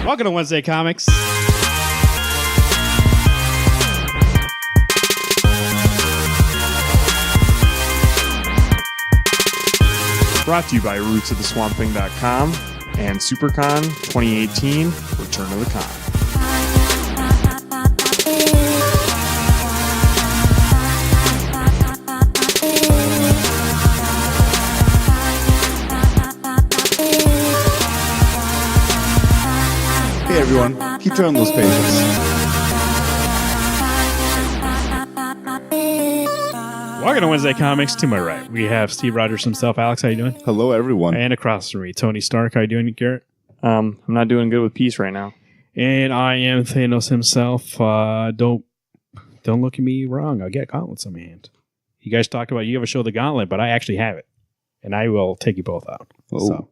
Welcome to Wednesday Comics. Brought to you by rootsoftheswampthing.com and Siouxpercon 2018 Return of the Con. Hey everyone, keep turning those pages. Welcome to Wednesday Comics. To my right, we have Steve Rogers himself. Alex, how you doing? Hello everyone. And across from me, Tony Stark. How you doing, Garrett? I'm not doing good with peace right now. And I am Thanos himself. Don't look at me wrong. I'll get gauntlets on my hand. You guys talked about you have a show, The Gauntlet, but I actually have it, and I will take you both out. Oh. So.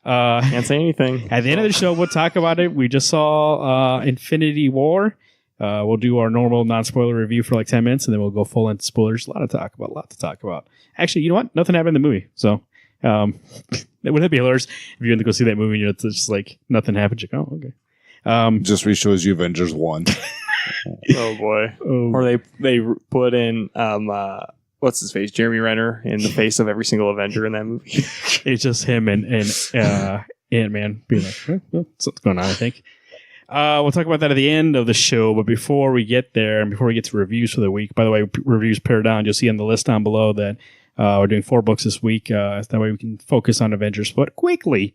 Can't say anything. At the end of the show, we'll talk about it. We just saw Infinity War. We'll do our normal non-spoiler review for like 10 minutes, and then we'll go full into spoilers. A lot to talk about. Actually, you know what? Nothing happened in the movie. So, wouldn't that be hilarious if you're going to go see that movie and it's just like nothing happened? You're like, oh, okay. Just re-shows you Avengers 1. Oh, boy. Or they put in, what's his face? Jeremy Renner in the face of every single Avenger in that movie. It's just him and Ant-Man being like, well, something's going on, I think. We'll talk about that at the end of the show, but before we get there and before we get to reviews for the week, by the way, reviews pare down. You'll see on the list down below that we're doing 4 books this week. That way we can focus on Avengers. But quickly,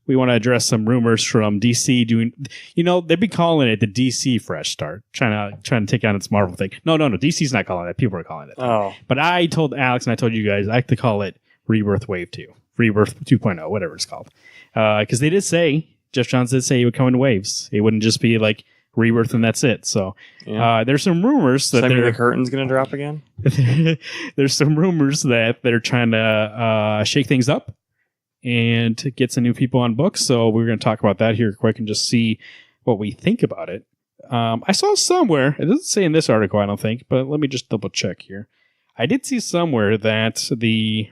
we want to address some rumors from DC doing, they've been calling it the DC Fresh Start, trying to take on its Marvel thing. No, DC's not calling it. People are calling it. Oh. But I told Alex and I told you guys, I like to call it Rebirth Wave 2, Rebirth 2.0, whatever it's called. Because they did say, Jeff Johns did say he would come in waves. It wouldn't just be like Rebirth and that's it. So there's some rumors that the curtain's going to drop again. There's some rumors that they're trying to shake things up and get some new people on books. So we're going to talk about that here quick and just see what we think about it. I saw somewhere, it doesn't say in this article, I don't think, but let me just double check here. I did see somewhere that the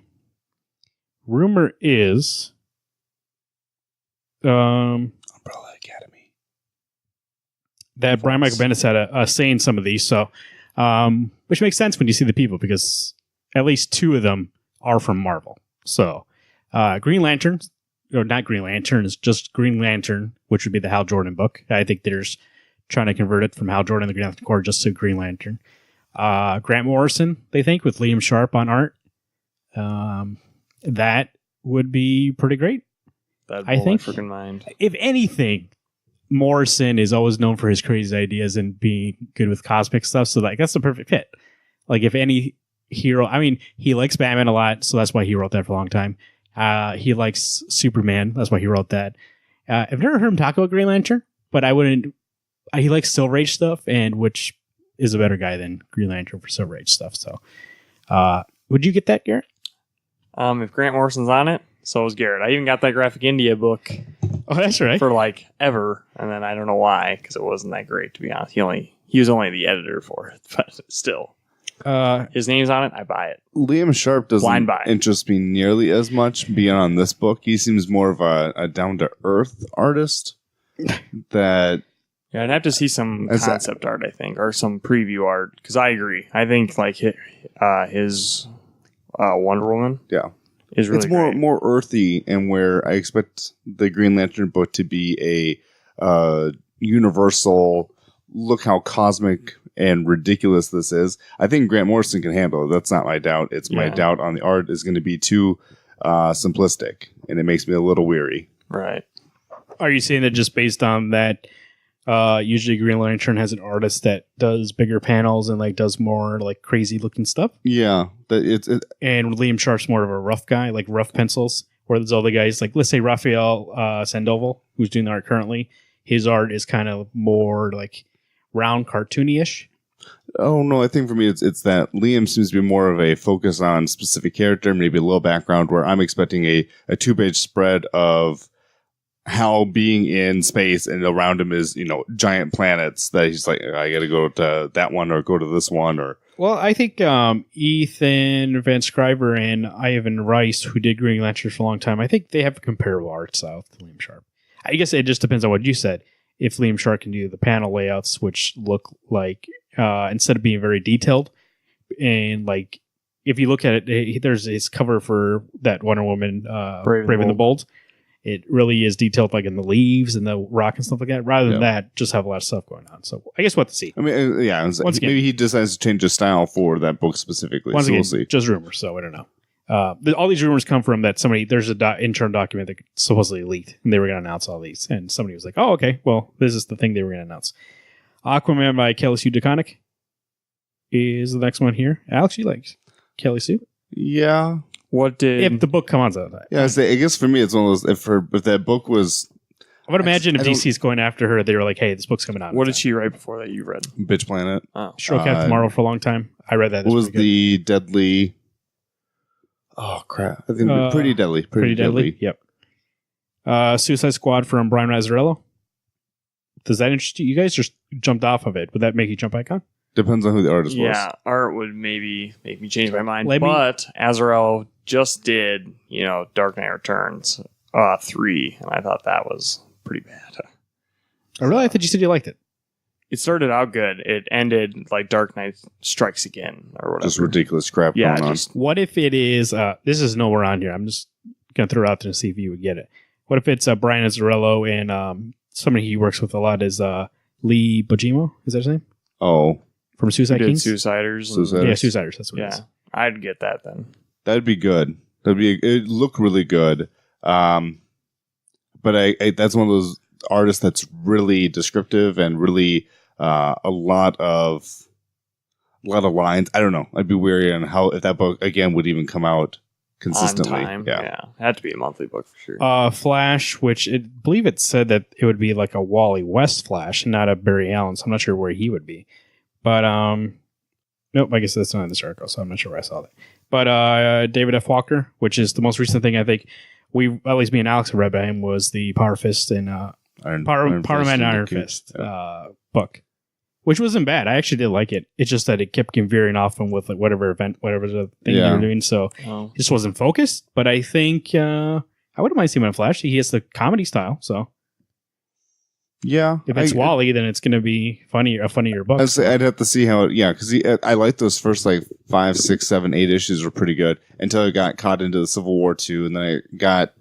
rumor is Umbrella Academy. That Brian Michael Bendis had a say in some of these, so which makes sense when you see the people because at least 2 of them are from Marvel. So Green Lantern, or not Green Lantern, is just Green Lantern, which would be the Hal Jordan book. I think there's trying to convert it from Hal Jordan and the Green Lantern Corps just to Green Lantern. Grant Morrison, they think, with Liam Sharp on art. That would be pretty great. I think, freaking mind. If anything, Morrison is always known for his crazy ideas and being good with cosmic stuff. So that's the perfect fit. Like if any hero, I mean, he likes Batman a lot, so that's why he wrote that for a long time. He likes Superman, that's why he wrote that. I've never heard him talk about Green Lantern, but I wouldn't. He likes Silver Age stuff, and which is a better guy than Green Lantern for Silver Age stuff. So, would you get that, Garrett? If Grant Morrison's on it, so is Garrett. I even got that Graphic India book. Oh, that's right. For like ever, and then I don't know why, because it wasn't that great, to be honest. He was only the editor for it, but still. His name's on it, I buy it. Liam Sharp doesn't interest me nearly as much beyond this book. He seems more of a down-to-earth artist. I'd have to see some concept art, I think, or some preview art, because I agree. I think like his Wonder Woman is really it's more earthy, and where I expect the Green Lantern book to be a universal, look how cosmic and ridiculous this is. I think Grant Morrison can handle it. That's not my doubt. It's my doubt on the art is going to be too simplistic, and it makes me a little weary. Right. Are you saying that just based on that, usually Green Lantern has an artist that does bigger panels and like does more like crazy looking stuff? Yeah. And Liam Sharp's more of a rough guy, like rough pencils, where there's all the guys like, let's say Raphael Sandoval, who's doing the art currently. His art is kind of more like round cartoony-ish. Oh, no, I think for me it's that Liam seems to be more of a focus on specific character, maybe a little background, where I'm expecting a 2-page spread of how being in space and around him is, giant planets that he's like, I got to go to that one or go to this one. Or Well, I think Ethan Van Sciver and Ivan Rice, who did Green Lantern for a long time, I think they have a comparable art style to Liam Sharp. I guess it just depends on what you said. If Liam Sharp can do the panel layouts, which look like instead of being very detailed, and like if you look at it, there's his cover for that Wonder Woman Brave and the Bold. It really is detailed, like in the leaves and the rock and stuff like that. Rather than that, just have a lot of stuff going on. So I guess we'll have to see. I mean, yeah. Once again, maybe he decides to change his style for that book specifically. Once again, we'll see. Just rumors, so I don't know. All these rumors come from that somebody. There's a internal document that supposedly leaked, and they were going to announce all these. And somebody was like, "Oh, okay. Well, this is the thing they were going to announce." Aquaman by Kelly Sue DeConnick is the next one here. Alex, you like Kelly Sue? Yeah. What did if the book comes out? Yeah, I guess for me it's one of those. If that book was, I would imagine if DC's going after her, they were like, "Hey, this book's coming out." What did she write before that you read? Bitch Planet. Oh, she wrote Captain Marvel for a long time. I read that. What was the Deadly? Oh crap! I think Pretty Deadly. Pretty Deadly. Yep. Suicide Squad from Brian Mazzarello. Does that interest you? You guys just jumped off of it. Would that make you jump back on? Depends on who the artist was. Yeah, art would maybe make me change my mind. But Azrael just did, Dark Knight Returns 3, and I thought that was pretty bad. Oh, really? I thought you said you liked it. It started out good. It ended like Dark Knight Strikes Again or whatever. Just ridiculous crap going on. What if it is, this is nowhere on here. I'm just going to throw it out there to see if you would get it. What if it's Brian Azzarello and somebody he works with a lot is Lee Bojimo? Is that his name? Oh. From Suicide Kings? Suiciders. Yeah, Suiciders. That's what it is. I'd get that then. That'd be good. It'd look really good. But that's one of those artists that's really descriptive and really a lot of lines. I don't know. I'd be wary on how if that book again would even come out consistently. On time. Yeah. It had to be a monthly book for sure. Flash, which I believe it said that it would be like a Wally West Flash and not a Barry Allen, so I'm not sure where he would be. But nope, I guess that's not in this article, so I'm not sure where I saw that. But David F. Walker, which is the most recent thing I think at least me and Alex have read by him, was the Power Fist and Power Man and Iron Fist book, which wasn't bad. I actually did like it. It's just that it kept getting veering off and with like whatever the thing you were doing, so it just wasn't focused. But I think I wouldn't mind seeing him in Flash. He has the comedy style, so. Yeah, if it's Wally, then it's going to be a funnier book. I'd have to see how it. Yeah, because I like those first like 5, 6, 7, 8 issues were pretty good until I got caught into the Civil War 2, and then I got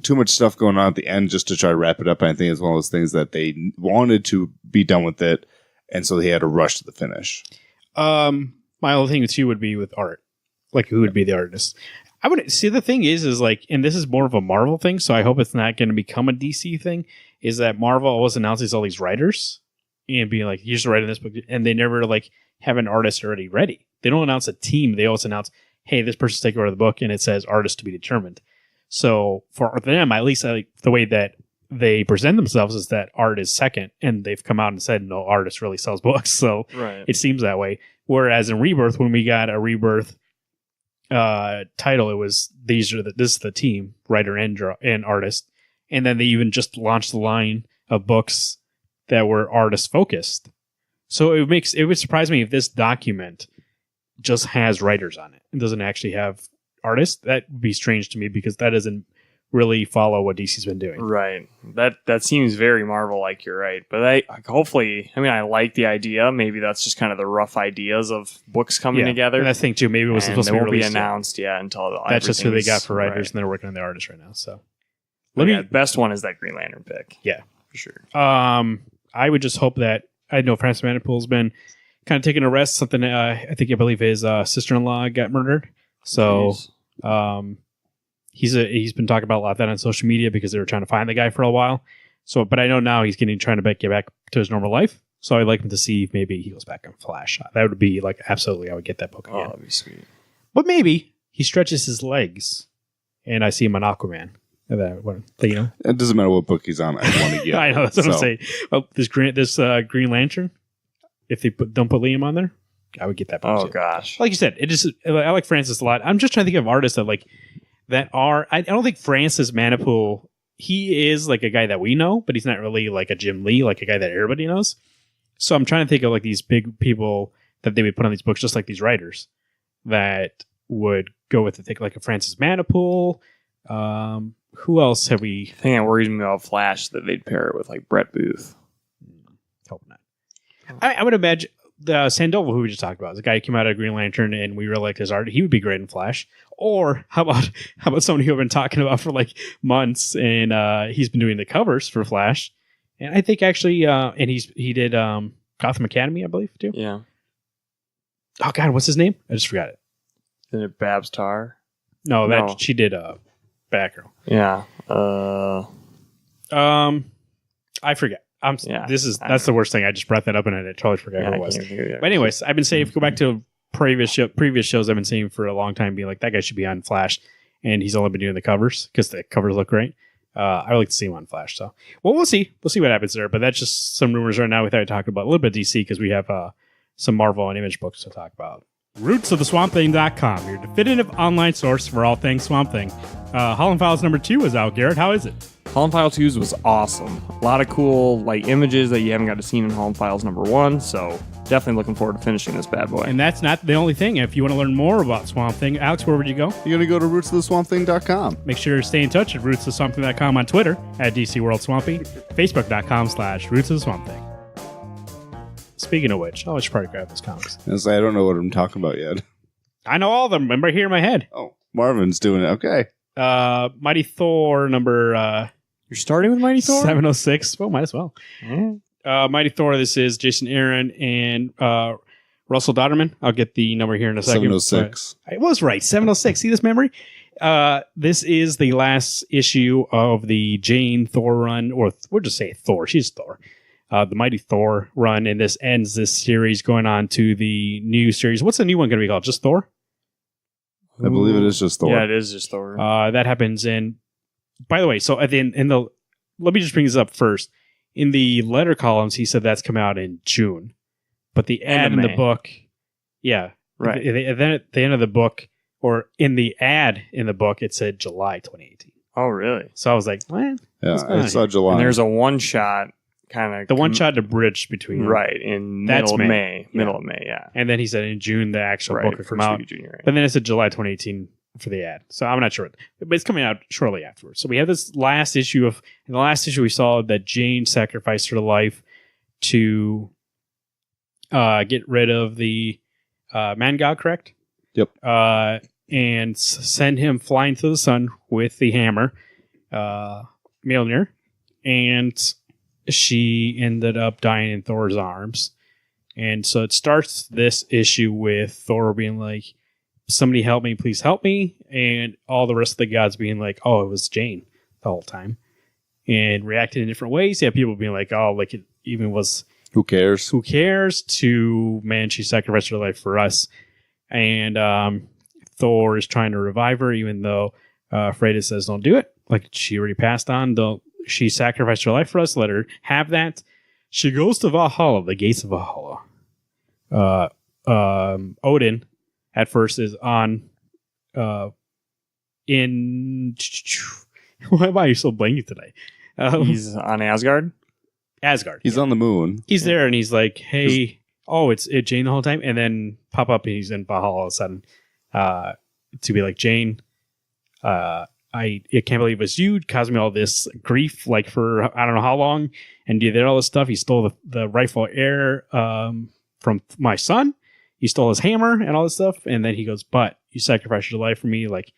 too much stuff going on at the end just to try to wrap it up. And I think it's one of those things that they wanted to be done with it, and so they had to rush to the finish. My other thing too would be with art, like who would be the artist. I would see the thing is like, and this is more of a Marvel thing, so I hope it's not going to become a DC thing. Is that Marvel always announces all these writers and being like, here's the writer in this book, and they never like have an artist already ready. They don't announce a team. They always announce, hey, this person's taking over the book, and it says artist to be determined. So for them, at least the way that they present themselves is that art is second, and they've come out and said no artist really sells books. So It seems that way. Whereas in Rebirth, when we got a Rebirth title, it was this is the team, writer and artist. And then they even just launched the line of books that were artist focused. So it would surprise me if this document just has writers on it and doesn't actually have artists. That would be strange to me because that doesn't really follow what DC's been doing. Right. That seems very Marvel like, you're right. But I like the idea. Maybe that's just kind of the rough ideas of books coming together. And I think too, maybe it was supposed to be released announced until that's just who they got for writers, and they're working on the artists right now. So the best one is that Green Lantern pick. Yeah. For sure. I would just hope that I know Francis Manipool's been kind of taking a rest. Something I believe his sister-in-law got murdered. So he's been talking about a lot of that on social media because they were trying to find the guy for a while. So, but I know now he's trying to get back to his normal life. So I'd like him to see if maybe he goes back on Flash. That would be like absolutely. I would get that book again. Oh, that'd be sweet. But maybe he stretches his legs, and I see him on Aquaman. It doesn't matter what book he's on. I want to get. I know that's what I'm saying. Oh, this Green Lantern. If they don't put Liam on there, I would get that book. Oh gosh, like you said, I like Francis a lot. I'm just trying to think of artists that are. I don't think Francis Manipool. He is like a guy that we know, but he's not really like a Jim Lee, like a guy that everybody knows. So I'm trying to think of like these big people that they would put on these books, just like these writers that would go with it. Think like a Francis Manipool. who else have we? The thing that worries me about Flash is that they'd pair it with like Brett Booth. Hope not. I would imagine the Sandoval, who we just talked about, the guy who came out of Green Lantern, and we really liked his art. He would be great in Flash. Or how about somebody who I've been talking about for like months, and he's been doing the covers for Flash, and I think actually, and he did Gotham Academy, I believe, too. Yeah. Oh God, what's his name? I just forgot it. Is it Babs Tarr? No, she did Batgirl. Yeah. I forget. That's the worst thing. I just brought that up and I totally forgot who it was. But anyways, I've been saying, go back to previous shows I've been saying for a long time, being like, that guy should be on Flash, and he's only been doing the covers because the covers look great. I would like to see him on Flash. So, well, we'll see what happens there. But that's just some rumors right now. We thought we'd talk about a little bit of DC because we have some Marvel and Image books to talk about. RootsOfTheSwampThing.com, your definitive online source for all things Swamp Thing. Holland Files number 2 is out. Garrett, how is it? Holland File 2's was awesome. A lot of cool like images that you haven't got to see in Holland Files number 1. So definitely looking forward to finishing this bad boy. And that's not the only thing. If you want to learn more about Swamp Thing, Alex, where would you go? You're going to go to rootsoftheswampthing.com. Make sure to stay in touch at rootsoftheswampthing.com on Twitter at DC World Swampy, Facebook.com/rootsoftheswampthing. Speaking of which, I should probably grab this comics. I don't know what I'm talking about yet. I know all of them. Remember here in my head. Oh, Marvin's doing it. Okay. Mighty Thor number... You're starting with Mighty Thor? 706. Well, might as well. Mm. Mighty Thor, this is Jason Aaron and Russell Dodderman. I'll get the number here in a second. 706. I was right. 706. See this memory? This is the last issue of the Jane Thor run, or we'll just say Thor. She's Thor. The Mighty Thor run, and this ends this series going on to the new series. What's the new one going to be called? Just Thor? I believe it is just Thor. Yeah, it is just Thor. That happens in... By the way, so at the end, let me just bring this up first. In the letter columns, he said that's come out in June, but the ad in the book, yeah, right. Then at the end of the book, or in the ad in the book, it said July 2018. Oh, really? So I was like, what? Yeah, I saw July. And there's a one shot kind of the one shot to bridge between right in middle of May, yeah. And then he said in June the actual book would come out, June, but then it said July 2018. For the ad. So I'm not sure. But it's coming out shortly afterwards. So we have this last issue in the last issue we saw that Jane sacrificed her life to get rid of the man god, correct? Yep. And send him flying to the sun with the hammer, Mjolnir. And she ended up dying in Thor's arms. And so it starts this issue with Thor being like, somebody help me, please help me. And all the rest of the gods being like, oh, it was Jane the whole time. And reacting in different ways. You have people being like, oh, like it even was... Who cares? Who cares? To, man, she sacrificed her life for us. And Thor is trying to revive her, even though Freyja says, don't do it. Like, she already passed on. She sacrificed her life for us. Let her have that. She goes to Valhalla, the gates of Valhalla. Odin... at first is on in why am I so blanky today? He's on Asgard. He's on the moon. He's there and he's like, hey, it's Jane the whole time, and then pop up and he's in Valhalla all of a sudden to be like, Jane, I can't believe it was you, caused me all this grief like for I don't know how long, and you did all this stuff. He stole the rightful heir from my son. He stole his hammer and all this stuff. And then he goes, but you sacrificed your life for me. Like,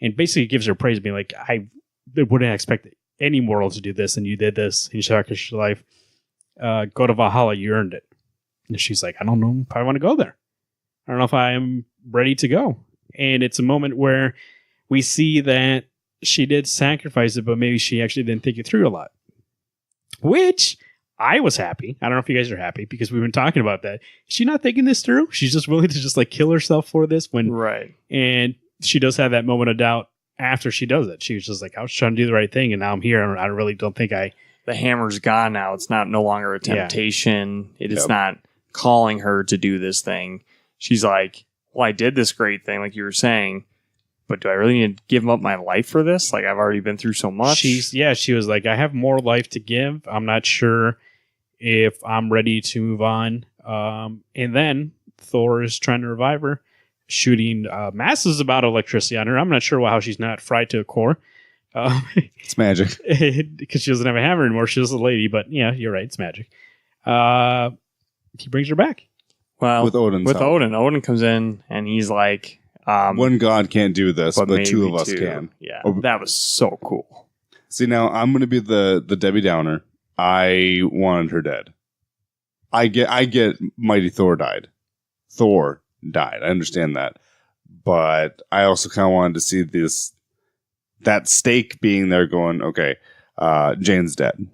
and basically gives her praise, being like, I wouldn't expect any mortal to do this. And you did this. And you sacrificed your life. Go to Valhalla. You earned it. And she's like, I don't know if I want to go there. I don't know if I am ready to go. And it's a moment where we see that she did sacrifice it, but maybe she actually didn't think it through a lot. Which... I was happy. I don't know if you guys are happy because we've been talking about that. Is she not thinking this through? She's just willing to just like kill herself for this right. And she does have that moment of doubt after she does it. She was just like, I was trying to do the right thing and now I'm here. I really don't think the hammer's gone now. It's no longer a temptation. Yeah. It is not calling her to do this thing. She's like, well, I did this great thing, like you were saying, but do I really need to give up my life for this? Like I've already been through so much. She was like, I have more life to give. I'm not sure if I'm ready to move on. And then Thor is trying to revive her, shooting masses about electricity on her. I'm not sure how she's not fried to a core. It's magic. Because she doesn't have a hammer anymore. She's a lady, but yeah, you're right. It's magic. He brings her back. Well, With Odin's help. Odin comes in and he's like, one god can't do this, but maybe two of us two. can. Yeah, that was so cool. See, now I'm going to be the Debbie Downer. I wanted her dead. I get Mighty Thor died. Thor died. I understand that. But I also kind of wanted to see that stake being there going, okay, Jane's dead.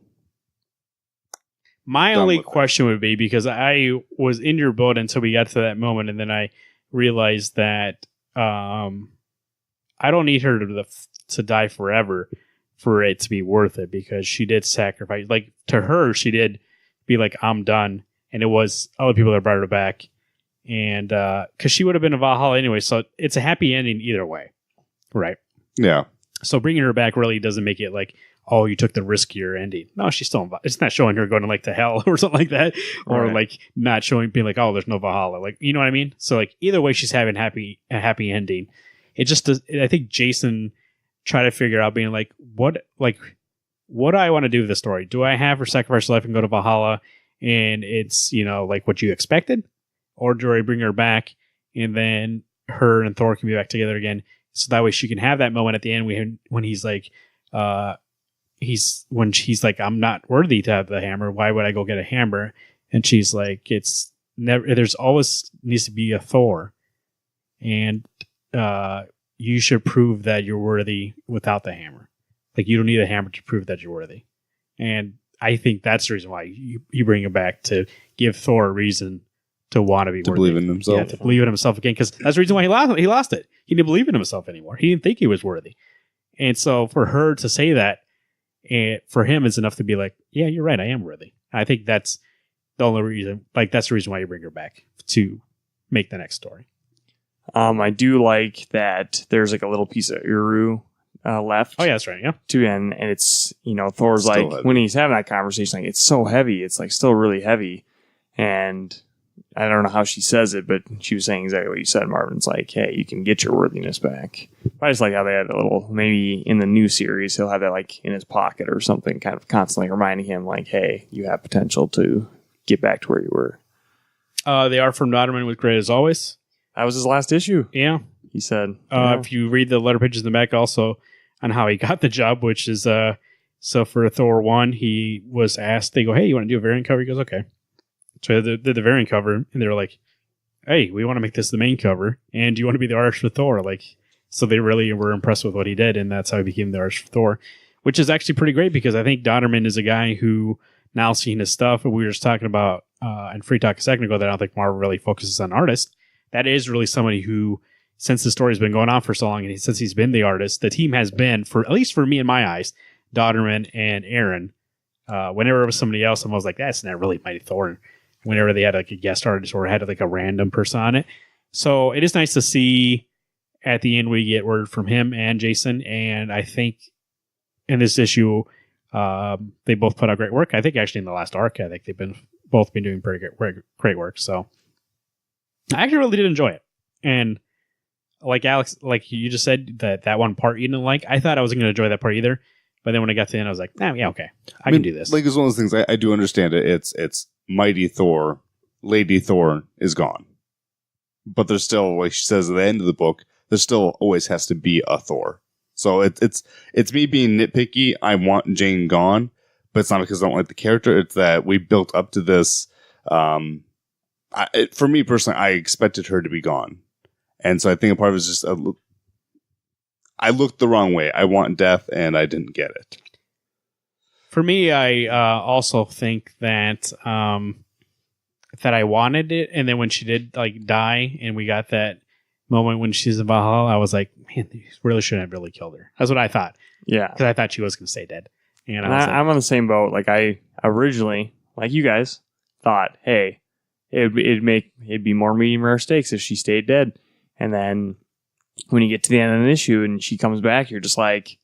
My only question would be, because I was in your boat until we got to that moment, and then I realized that I don't need her to die forever for it to be worth it, because she did sacrifice. Like, to her, she did be like, I'm done. And it was other people that brought her back. And because she would have been in Valhalla anyway, so it's a happy ending either way. Right. Yeah. So bringing her back really doesn't make it like, oh, you took the riskier ending. No, she's still involved. It's not showing her going like to hell or something like that. Or Right. like not showing, being like, oh, there's no Valhalla. Like, you know what I mean? So like either way, she's having a happy ending. It just does. I think Jason tried to figure out being like, what do I want to do with this story? Do I have her sacrifice her life and go to Valhalla and it's, like what you expected? Or do I bring her back and then her and Thor can be back together again? So that way she can have that moment at the end when he's like, when she's like, I'm not worthy to have the hammer. Why would I go get a hammer? And she's like, it's never, there's always needs to be a Thor. And you should prove that you're worthy without the hammer. Like, you don't need a hammer to prove that you're worthy. And I think that's the reason why you bring him back, to give Thor a reason to want to be To worthy. believe in himself. Yeah, to believe in himself again, because that's the reason why he lost it. He didn't believe in himself anymore. He didn't think he was worthy. And so for her to say that, and for him, it's enough to be like, yeah, you're right, I am worthy. I think that's the only reason, like, that's the reason why you bring her back, to make the next story. I do like that there's like a little piece of Uru left. Oh yeah, that's right. Yeah. To and it's, Thor's Still like, heavy. when he's having that conversation, like, it's so heavy. It's like still really heavy. And I don't know how she says it, but she was saying exactly what you said, Marvin. It's like, hey, you can get your worthiness back. I just like how they had a little, maybe in the new series, he'll have that like in his pocket or something, kind of constantly reminding him like, hey, you have potential to get back to where you were. They are from Dodderman with Great as Always. That was his last issue, Yeah. he said. Yeah. If you read the letter pages in the back also on how he got the job, which is, so for Thor 1, he was asked, they go, hey, you want to do a variant cover? He goes, okay. So they did the variant cover, and they were like, hey, we want to make this the main cover, and do you want to be the artist for Thor? Like, so they really were impressed with what he did, and that's how he became the artist for Thor, which is actually pretty great, because I think Dodderman is a guy who, now seeing his stuff, and we were just talking about in Free Talk a second ago, that I don't think Marvel really focuses on artists. That is really somebody who, since the story's been going on for so long, and since he's been the artist, the team has been, for at least for me in my eyes, Dodderman and Aaron. Whenever it was somebody else, I was like, that's not really Mighty Thor. Whenever they had like a guest artist or had like a random person on it. So it is nice to see at the end we get word from him and Jason. And I think in this issue, they both put out great work. I think actually in the last arc, I think they've both been doing pretty great work. So I actually really did enjoy it. And like Alex, like you just said, that one part you didn't like, I thought I wasn't going to enjoy that part either. But then when I got to the end, I was like, yeah, okay. I can do this. Like, it's one of those things, I do understand it. It's Mighty Thor, Lady Thor is gone. But there's still, like she says at the end of the book, there still always has to be a Thor. So it's me being nitpicky. I want Jane gone, but it's not because I don't like the character. It's that we built up to this. For me personally, I expected her to be gone. And so I think a part of it is just I looked the wrong way. I want death, and I didn't get it. For me, I also think that that I wanted it, and then when she did like die, and we got that moment when she's in Valhalla, I was like, man, they really shouldn't have really killed her. That's what I thought. Yeah, because I thought she was going to stay dead. And I'm on the same boat. Like, I originally, like you guys, thought, hey, it'd be more medium rare stakes if she stayed dead. And then when you get to the end of an issue and she comes back, you're just like,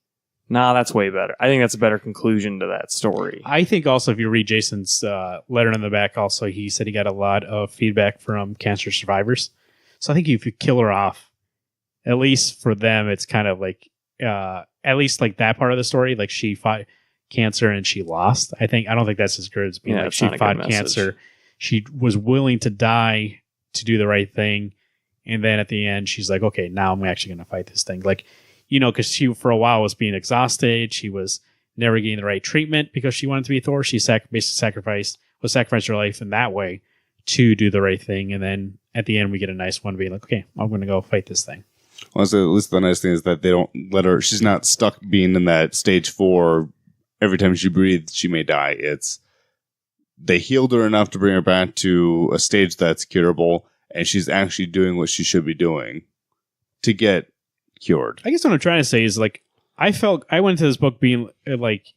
nah, that's way better. I think that's a better conclusion to that story. I think also if you read Jason's letter in the back, also he said he got a lot of feedback from cancer survivors. So I think if you kill her off, at least for them, it's kind of like at least like that part of the story, like she fought cancer and she lost. I don't think that's as good as being like she fought cancer. She was willing to die to do the right thing. And then at the end, she's like, okay, now I'm actually going to fight this thing. Like, because she for a while was being exhausted. She was never getting the right treatment because she wanted to be Thor. She basically sacrificed her life in that way to do the right thing. And then at the end, we get a nice one being like, okay, I'm going to go fight this thing. Well, so at least the nice thing is that they don't let her, she's not stuck being in that stage 4. Every time she breathes, she may die. They healed her enough to bring her back to a stage that's curable, and she's actually doing what she should be doing to get cured. I guess what I'm trying to say is like, I went into this book being like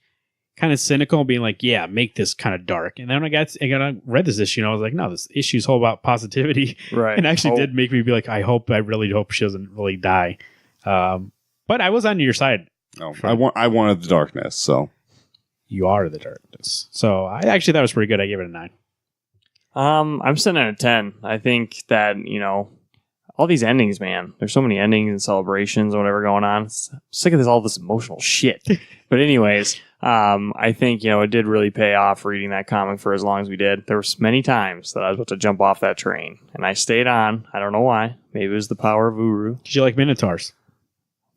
kind of cynical, being like, yeah, make this kind of dark. And then when I read this issue, and I was like, no, this issue's all about positivity. Right. And actually did make me be like, I really hope she doesn't really die. But I was on your side. No, I wanted the darkness, so. You are the darkness. So I actually thought it was pretty good. I gave it a 9. I'm sitting at a 10. I think that, all these endings, man. There's so many endings and celebrations and whatever going on. I'm sick of all this emotional shit. But anyways, I think, it did really pay off reading that comic for as long as we did. There were many times that I was about to jump off that train, and I stayed on. I don't know why. Maybe it was the power of Uru. Did you like Minotaurs?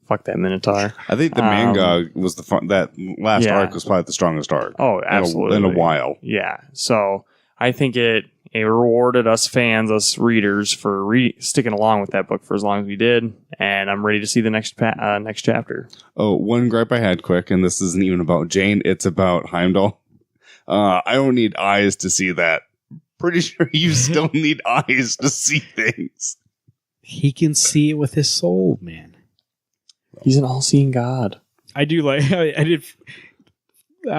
Fuck that Minotaur. I think the Mangog was the fun. That last arc was probably the strongest arc. Oh, absolutely. In a while. Yeah. So I think it rewarded us fans, us readers, for sticking along with that book for as long as we did. And I'm ready to see the next chapter. Oh, one gripe I had quick, and this isn't even about Jane. It's about Heimdall. I don't need eyes to see that. Pretty sure you still need eyes to see things. He can see it with his soul, man. He's an all-seeing God. I do like. I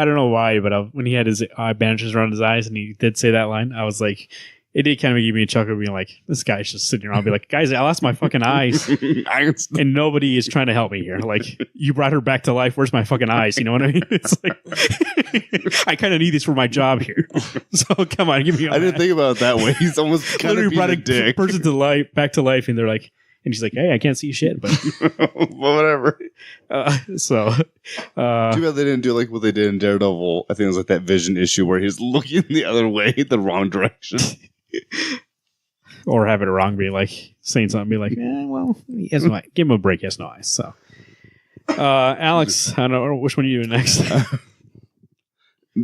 don't know why, but when he had his bandages around his eyes and he did say that line, I was like, it did kind of give me a chuckle, being like, this guy's just sitting around, be like, guys, I lost my fucking eyes, and nobody is trying to help me here. Like, you brought her back to life. Where's my fucking eyes? You know what I mean? It's like, I kind of need this for my job here. So come on, give me. I didn't think about it that way. He's almost kind of brought a dick person to life, back to life, and they're like. And she's like, hey, I can't see shit, but well, whatever. Too bad they didn't do like what they did in Daredevil. I think it was like that Vision issue where he's looking the other way, the wrong direction. Or have it wrong, be like, saying something, be like, well, he has no eye. Give him a break, he has no eyes. So, Alex, I don't know, which one are you doing next?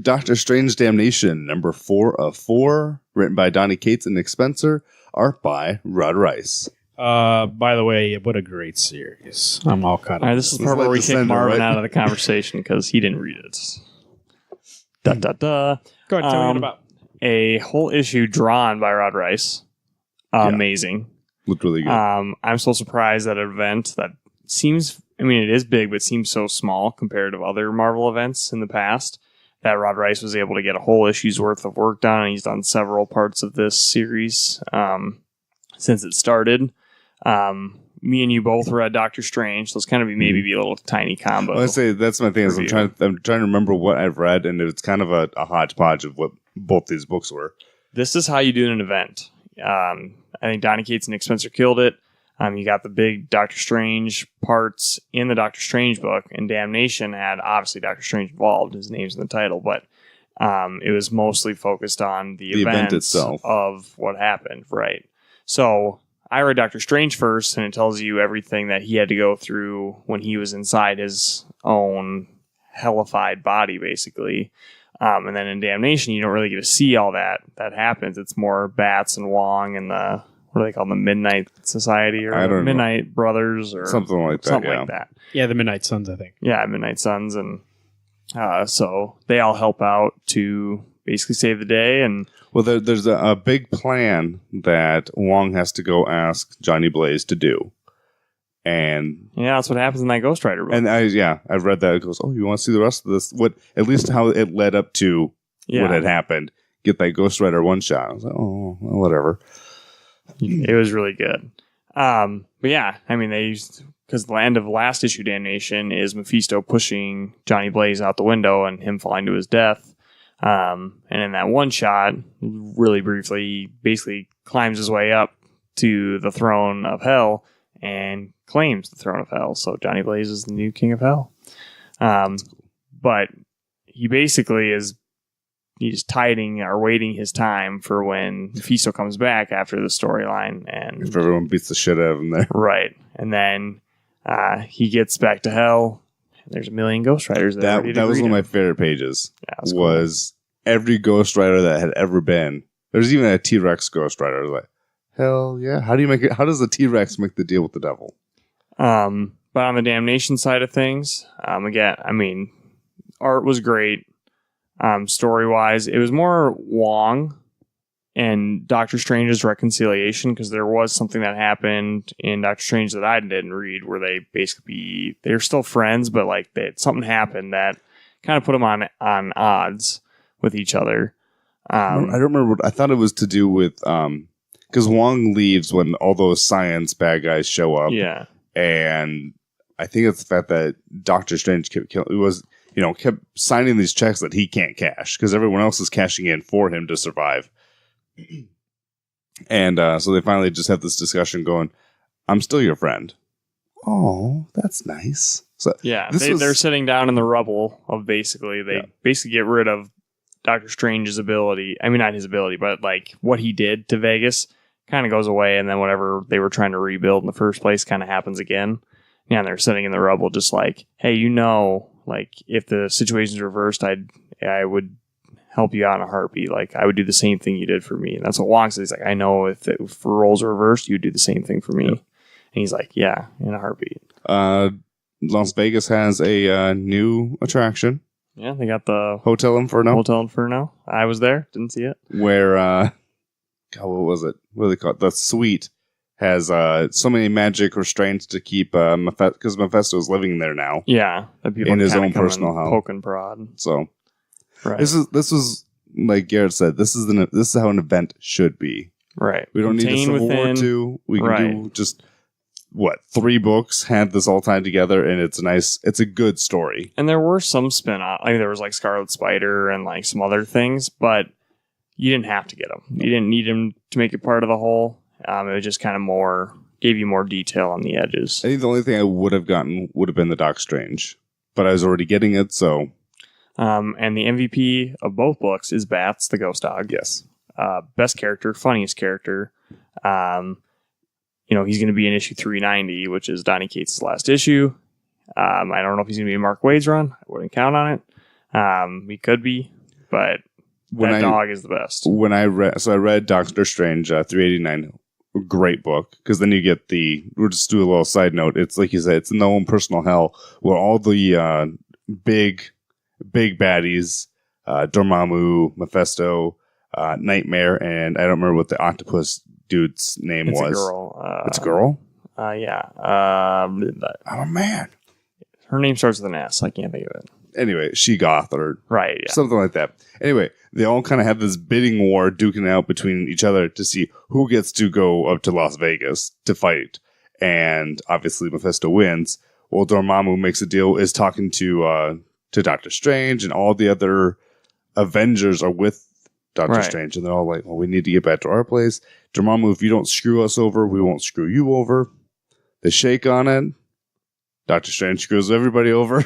Doctor Strange Damnation, number 4 of 4, written by Donny Cates and Nick Spencer, art by Rod Rice. By the way, what a great series. I'm all caught up. All right, this is the part where we kick Marvin out of the conversation because he didn't read it. Go ahead, tell me what about. A whole issue drawn by Rod Rice. Amazing. Looked really good. I'm so surprised at an event that seems, it is big, but seems so small compared to other Marvel events in the past, that Rod Rice was able to get a whole issue's worth of work done. And he's done several parts of this series since it started. Me and you both read Doctor Strange, so it's kind of maybe be a little tiny combo. Well, I say that's my thing. Is I'm trying to remember what I've read, and it's kind of a hodgepodge of what both these books were. This is how you do an event. I think Donny Cates and Nick Spencer killed it. You got the big Doctor Strange parts in the Doctor Strange book, and Damnation had obviously Doctor Strange involved. His name's in the title, but it was mostly focused on the event itself of what happened. Right. So I read Doctor Strange first, and it tells you everything that he had to go through when he was inside his own hellified body, basically. And then in Damnation, you don't really get to see all that happens. It's more Bats and Wong and the, what do they call them, the Midnight Society or Midnight Brothers or something like that. Yeah, the Midnight Suns, I think. Yeah, Midnight Suns. And so they all help out to basically save the day. And well, there's a big plan that Wong has to go ask Johnny Blaze to do. And yeah, that's what happens in that Ghost Rider book. And I've read that. It goes, oh, you want to see the rest of this? What, at least how it led up to what had happened. Get that Ghost Rider one shot. I was like, oh, well, whatever. It was really good. But yeah, they used, because the end of last issue Damnation is Mephisto pushing Johnny Blaze out the window and him falling to his death. And in that one shot, really briefly, he basically climbs his way up to the throne of hell and claims the throne of hell. So Johnny Blaze is the new king of hell. But he basically he's tiding or waiting his time for when Mephisto comes back after the storyline. And if everyone beats the shit out of him there. Right. And then he gets back to hell. And there's a million Ghost Riders there. That was one of my favorite pages. Yeah, was every Ghost Rider that had ever been. There's even a T-Rex Ghost Rider. I was like, hell yeah. How does the T-Rex make the deal with the devil? But on the Damnation side of things, again, I mean, art was great. Story-wise, it was more Wong and Doctor Strange's reconciliation, because there was something that happened in Doctor Strange that I didn't read, where they're still friends, but like something happened that kind of put them on odds with each other. I don't remember. I thought it was to do with because Wong leaves when all those science bad guys show up. Yeah, and I think it's the fact that Doctor Strange kept signing these checks that he can't cash because everyone else is cashing in for him to survive. And so they finally just have this discussion going, I'm still your friend. Oh, that's nice. So yeah, they're sitting down in the rubble of basically get rid of Doctor Strange's ability. I mean, not his ability, but like what he did to Vegas kind of goes away. And then whatever they were trying to rebuild in the first place kind of happens again. Yeah, and they're sitting in the rubble just like, hey, like if the situation's reversed, I would help you out in a heartbeat. Like I would do the same thing you did for me. And that's what Wong says. He's like, I know if roles are reversed, you'd do the same thing for me. Yep. And he's like, yeah, in a heartbeat. Las Vegas has a new attraction. Yeah, they got the Hotel Inferno. I was there, didn't see it. Where, God, what was it? What do they call it? The suite has so many magic restraints to keep because Mephisto's living there now. Yeah, that people in his own personal hell. Poke and prod. So, right. This is like Garrett said. This is how an event should be. Right. We don't need a Civil War 2. We can do just 3 books, had this all tied together, and it's a good story. And there were some spin-off. Like there was like Scarlet Spider and like some other things, but you didn't have to get them. You didn't need them to make it part of the whole. It was just kind of gave you more detail on the edges. I think the only thing I would have gotten would have been the Doc Strange, but I was already getting it, so. And the MVP of both books is Bats, the ghost dog. Yes. Best character, funniest character. He's going to be in issue 390, which is Donny Cates' last issue. I don't know if he's going to be in Mark Waid's run. I wouldn't count on it. He could be, but dog is the best. When I read Doctor Strange 389, great book, because then you get we'll just do a little side note. It's like you said, it's in their own personal hell where all the big baddies, Dormammu, Mephisto, Nightmare, and I don't remember what the octopus dude's name was. It's a girl. It's a girl? Yeah. Oh, man. Her name starts with an S. I can't think of it. Anyway, She-Goth or right, yeah. something like that. Anyway, they all kind of have this bidding war duking out between each other to see who gets to go up to Las Vegas to fight. And obviously Mephisto wins. Well, Dormammu makes a deal, is talking to Doctor Strange, and all the other Avengers are with Doctor Strange. And they're all like, well, we need to get back to our place. Dormammu, if you don't screw us over, we won't screw you over. They shake on it. Doctor Strange screws everybody over.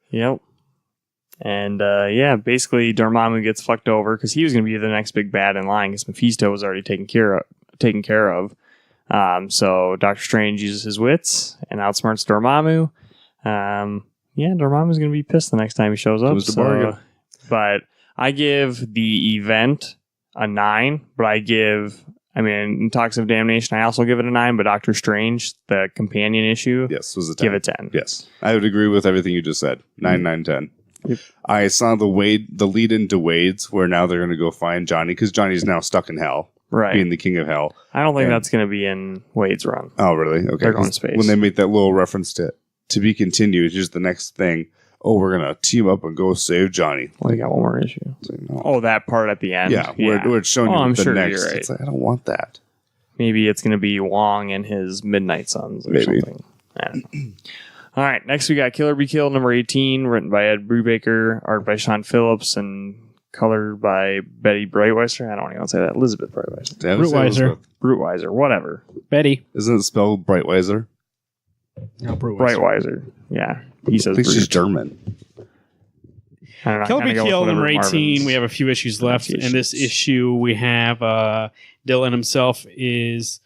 Yep. And basically Dormammu gets fucked over because he was going to be the next big bad in line because Mephisto was already taken care of. So Doctor Strange uses his wits and outsmarts Dormammu. Dormammu's going to be pissed the next time he shows up. But I give the event a 9, but in Talks of Damnation, I also give it a 9, but Doctor Strange, the companion issue, yes, was a 10. Give it 10. Yes. I would agree with everything you just said. 9, 9, 10. Yep. I saw the lead into Wade's where now they're going to go find Johnny because Johnny's now stuck in hell. Right. Being the king of hell. I don't think that's going to be in Wade's run. Oh, really? Okay. They're going to space. When they make that little reference to be continued, here's the next thing. Oh, we're going to team up and go save Johnny. Well, you got one more issue. Like, no. Oh, that part at the end. Yeah. Where it's showing you the next. You're right. It's like, I don't want that. Maybe it's going to be Wong and his Midnight Suns or something. I don't know. All right. Next, we got Killer Be Killed, number 18, written by Ed Brubaker, art by Sean Phillips, and colored by Betty Breitweiser. I don't even want to say that. Elizabeth Breitweiser. Breitweiser. Breitweiser. Whatever. Betty. Isn't it spelled Breitweiser? No, Breitweiser. Yeah. He says I think she's Brute. German. I don't know, Kill I kinda Be go with Kill whatever number 18. Marvin's We have a few issues left. In this pronunciations. issue, we have Dylan himself is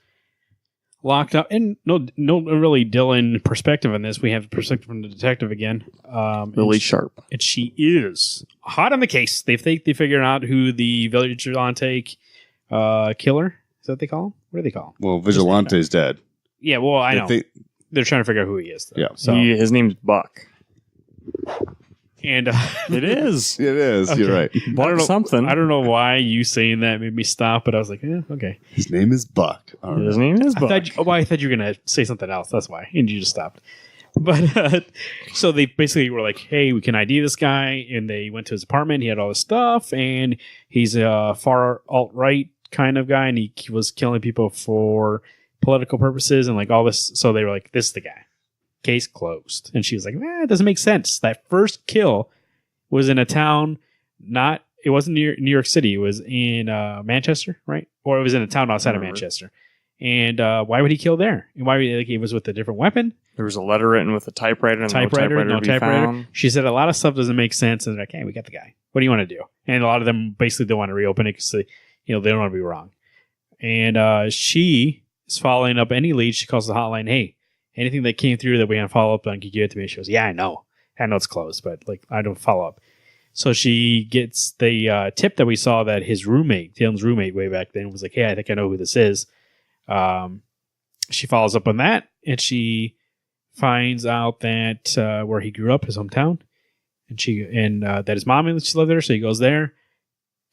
locked up. And no really Dylan perspective on this. We have the perspective from the detective again. Really sharp. And she is hot on the case. They think they figured out who the vigilante killer is that what they call him? What do they call him? Well, Vigilante's dead. Yeah, well, I know. They- They're trying to figure out who he is. Though. Yeah. So His name's Buck. and It is. It is. Okay. You're right. Buck something. I don't know why you saying that made me stop, but I was like, okay. His name is Buck. All right. His name is Buck. I thought you were gonna say something else. That's why, and you just stopped. But so they basically were like, "Hey, we can ID this guy," and they went to his apartment. He had all this stuff, and he's a far alt right kind of guy, and he was killing people for political purposes and like all this. So they were like, "This is the guy." Case closed. And she was like, it doesn't make sense. That first kill was in a town, it wasn't near New York City. It was in Manchester, right? Or it was in a town outside of Manchester. And why would he kill there? And why would he was with a different weapon? There was a letter written with a typewriter and no typewriter. Found. She said a lot of stuff doesn't make sense. And they're like, hey, we got the guy. What do you want to do? And a lot of them basically don't want to reopen it because they don't want to be wrong. And she is following up any lead. She calls the hotline. Hey, anything that came through that we can follow up on, can you give it to me? She goes, yeah, I know it's closed, but like I don't follow up. So she gets the tip that we saw that his roommate, Dylan's roommate way back then, was like, hey, I think I know who this is. She follows up on that, and she finds out that where he grew up, his hometown, and that his mom and she lived there. So he goes there,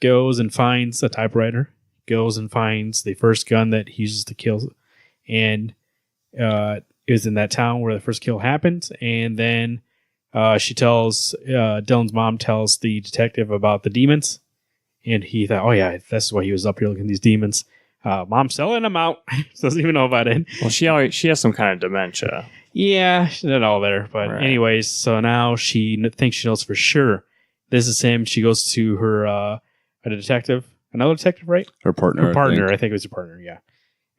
goes and finds a typewriter, goes and finds the first gun that he uses to kill, and it was in that town where the first kill happened. And then Dylan's mom tells the detective about the demons. And he thought, oh, yeah, that's why he was up here looking at these demons. Mom's selling them out. Doesn't even know about it. Well, she has some kind of dementia. Yeah, she's not all there. But Right. anyways, so now she thinks she knows for sure this is him. She goes to her another detective, right? Her partner. I think it was her partner, yeah.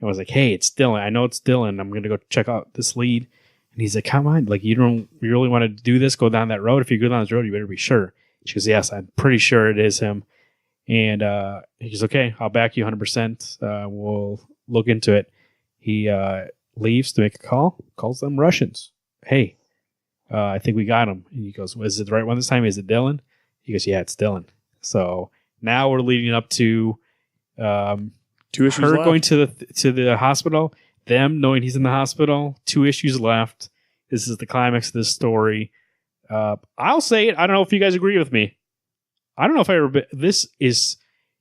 And was like, hey, it's Dylan. I know it's Dylan. I'm going to go check out this lead. And he's like, come on. Like, you really want to do this? Go down that road? If you go down this road, you better be sure. She goes, yes, I'm pretty sure it is him. And he goes, okay, I'll back you 100%. We'll look into it. He leaves to make a call, calls them Russians. Hey, I think we got him. And he goes, is it the right one this time? Is it Dylan? He goes, yeah, it's Dylan. So now we're leading up to... 2 issues her left. going to the hospital, them knowing he's in the hospital, 2 issues left. This is the climax of this story. I'll say it. I don't know if you guys agree with me. I don't know if this is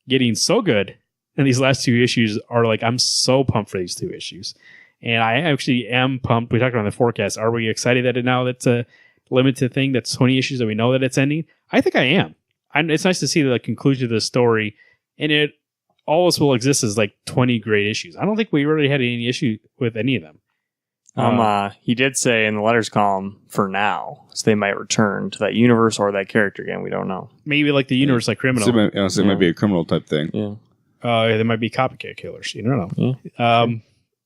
getting so good. And these last 2 issues are like, I'm so pumped for these 2 issues. And I actually am pumped. We talked about the forecast. Are we excited that that's a limited thing? That's 20 issues that we know that it's ending. I think I am. It's nice to see the conclusion of the story. And it always will exist as like 20 great issues. I don't think we really had any issue with any of them. He did say in the letters column for now, so they might return to that universe or that character again. We don't know. Maybe like the universe, like criminal. So it might be a criminal type thing. Yeah. There might be copycat killers. You don't know. Yeah.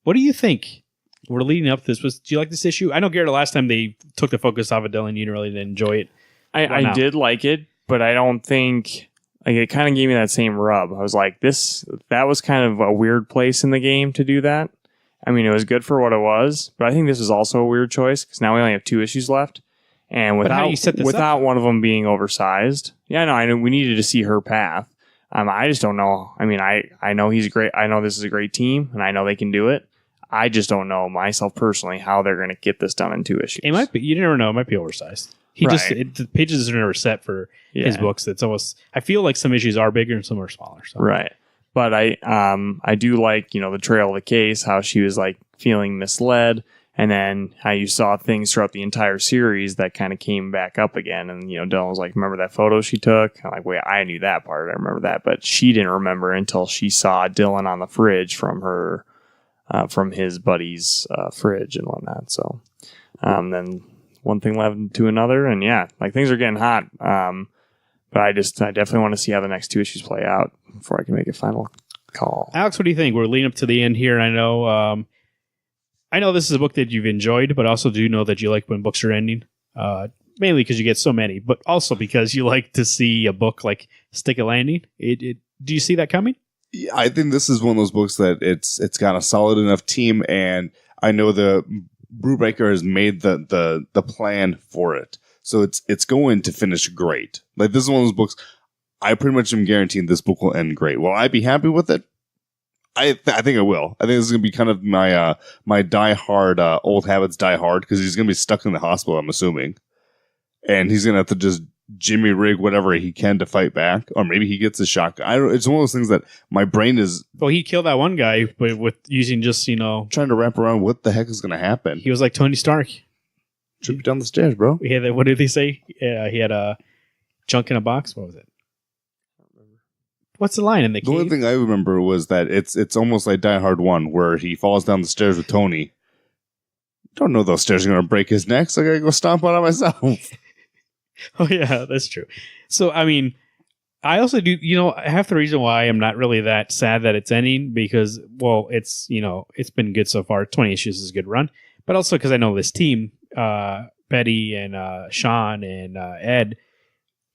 What do you think? We're leading up to this. Do you like this issue? I know, Garrett, the last time they took the focus off of Dylan, you really didn't enjoy it. I did like it, but I don't think... Like, it kind of gave me that same rub. I was like, that was kind of a weird place in the game to do that. I mean, it was good for what it was, but I think this is also a weird choice because now we only have 2 issues left. And without one of them being oversized. Yeah, I know we needed to see her path. I just don't know. I mean, I know he's great. I know this is a great team, and I know they can do it. I just don't know myself personally how they're going to get this done in 2 issues. It might be. You never know. It might be oversized. The pages are never set for his books. It's almost. I feel like some issues are bigger and some are smaller. So. Right. But I do like, the trail of the case, how she was like feeling misled, and then how you saw things throughout the entire series that kind of came back up again. And, Dylan was like, remember that photo she took? I'm like, wait, I knew that part. I remember that. But she didn't remember until she saw Dylan on the fridge from his buddy's fridge and whatnot. So then one thing led to another. And yeah, like things are getting hot. But I definitely want to see how the next 2 issues play out before I can make a final call. Alex, what do you think? We're leading up to the end here. And I know I know this is a book that you've enjoyed, but also do know that you like when books are ending. Mainly because you get so many, but also because you like to see a book like stick a landing. Do you see that coming? Yeah, I think this is one of those books that it's got a solid enough team, and I know the Brubaker has made the plan for it, so it's going to finish great. Like, this is one of those books I pretty much am guaranteeing this book will end great. Will I be happy with it? I think I will. I think this is going to be kind of my die hard old habits die hard, because he's going to be stuck in the hospital, I'm assuming, and he's going to have to just Jimmy rig whatever he can to fight back, or maybe he gets a shotgun. I don't. It's one of those things that my brain is. Well, he killed that one guy, but with using just trying to wrap around what the heck is going to happen. He was like Tony Stark. Trip you down the stairs, bro. He had what did he say? He had a junk in a box. What was it? What's the line in the cave? The only thing I remember was that it's almost like Die Hard 1, where he falls down the stairs with Tony. Don't know those stairs are going to break his neck, so I got to go stomp on it myself. Oh, yeah, that's true. So, I mean, I also do, half the reason why I'm not really that sad that it's ending, because, well, it's been good so far. 20 issues is a good run. But also because I know this team, Betty and Sean and Ed,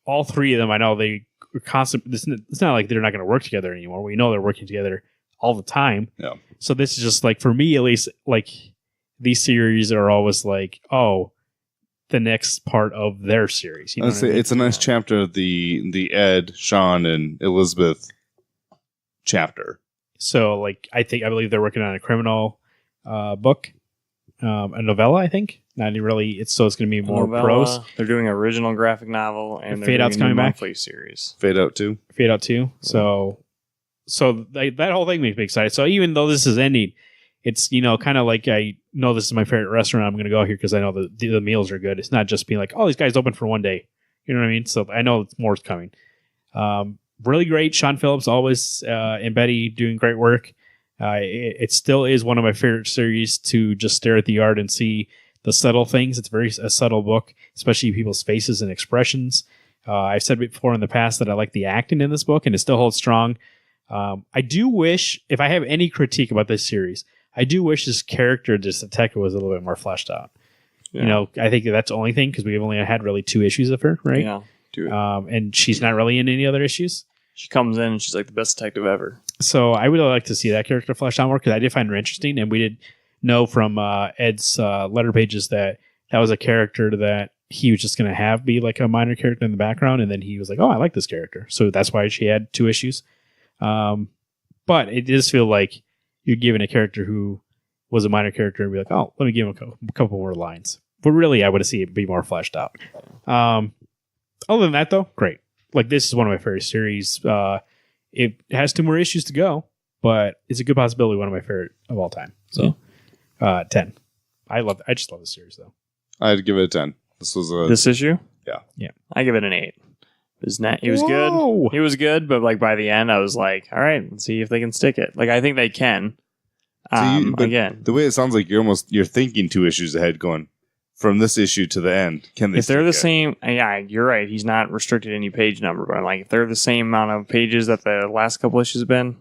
all three of them, I know they are constant. It's not like they're not going to work together anymore. We know they're working together all the time. Yeah. So this is just like, for me at least, like, these series are always like, oh, the next part of their series. I'd say it's a nice chapter of the Ed, Sean, and Elizabeth chapter. So, like, I believe they're working on a criminal book, a novella. I think not really. It's going to be more prose. They're doing an original graphic novel, and Fade Out's coming back. Monthly series. Fade Out too. Fade Out too. So that whole thing makes me excited. So even though this is ending, it's, kind of like, I know this is my favorite restaurant. I'm going to go here because I know the meals are good. It's not just being like, oh, these guys open for one day. You know what I mean? So I know more's coming. Really great. Sean Phillips always and Betty doing great work. It still is one of my favorite series to just stare at the art and see the subtle things. It's a subtle book, especially people's faces and expressions. I've said before in the past that I like the acting in this book, and it still holds strong. I do wish, if I have any critique about this series, I do wish this character, this detective, was a little bit more fleshed out. Yeah. I think that's the only thing, because we've only had really 2 issues of her, right? Yeah. And she's not really in any other issues. She comes in and she's like the best detective ever. So I would like to see that character fleshed out more, because I did find her interesting, and we did know from Ed's letter pages that was a character that he was just going to be like a minor character in the background, and then he was like, oh, I like this character. So that's why she had 2 issues. But it does feel like you're giving a character who was a minor character and be like, oh, let me give him a couple more lines. But really, I would see it be more fleshed out. Other than that, though, great. Like, this is one of my favorite series. It has 2 more issues to go, but it's a good possibility one of my favorite of all time. So, 10. I just love this series, though. I'd give it a 10. This issue? Yeah. I give it an 8. He was good. He was good, but like by the end, I was like, all right, let's see if they can stick it. Like, I think they can. Again, the way it sounds like you're thinking 2 issues ahead, going from this issue to the end. Can they? If they're the same, yeah, you're right. He's not restricted to any page number, but I'm like, if they're the same amount of pages that the last couple issues have been,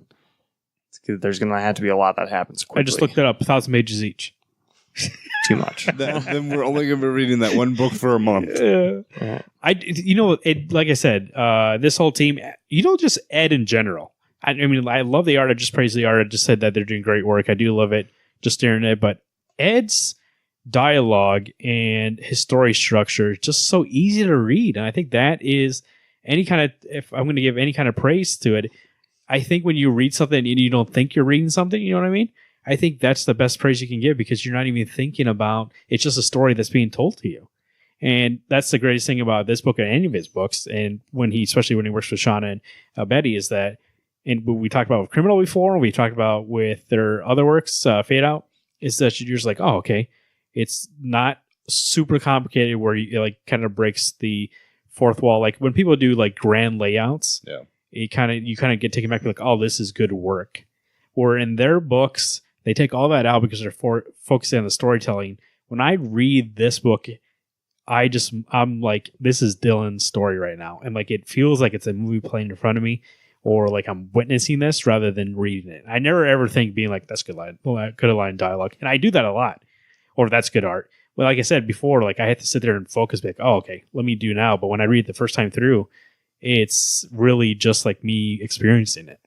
there's going to have to be a lot that happens quickly. I just looked it up. 1,000 pages each. Too much. Then we're only going to be reading that one book for a month. Like I said, this whole team, just Ed in general. I mean, I love the art. I just praised the art. I just said that they're doing great work. I do love it, just staring at it. But Ed's dialogue and his story structure is just so easy to read. And I think that is if I'm going to give any kind of praise to it, I think when you read something and you don't think you're reading something, you know what I mean? I think that's the best praise you can give, because you're not even thinking about, it's just a story that's being told to you. And that's the greatest thing about this book and any of his books. And especially when he works with Shauna and Betty, is that, and we talked about with Criminal before, we talked about with their other works, Fade Out, is that you're just like, oh, okay. It's not super complicated where you like kind of breaks the fourth wall. Like when people do like grand layouts, you kind of get taken back to like, oh, this is good work. Or in their books, they take all that out because they're focusing on the storytelling. When I read this book, I'm like, this is Dylan's story right now. And like, it feels like it's a movie playing in front of me, or like I'm witnessing this rather than reading it. I never ever think being like, that's good line, good line dialogue. And I do that a lot. Or that's good art. Well, like I said before, like I had to sit there and focus, like, oh, okay, let me do now. But when I read it the first time through, it's really just like me experiencing it.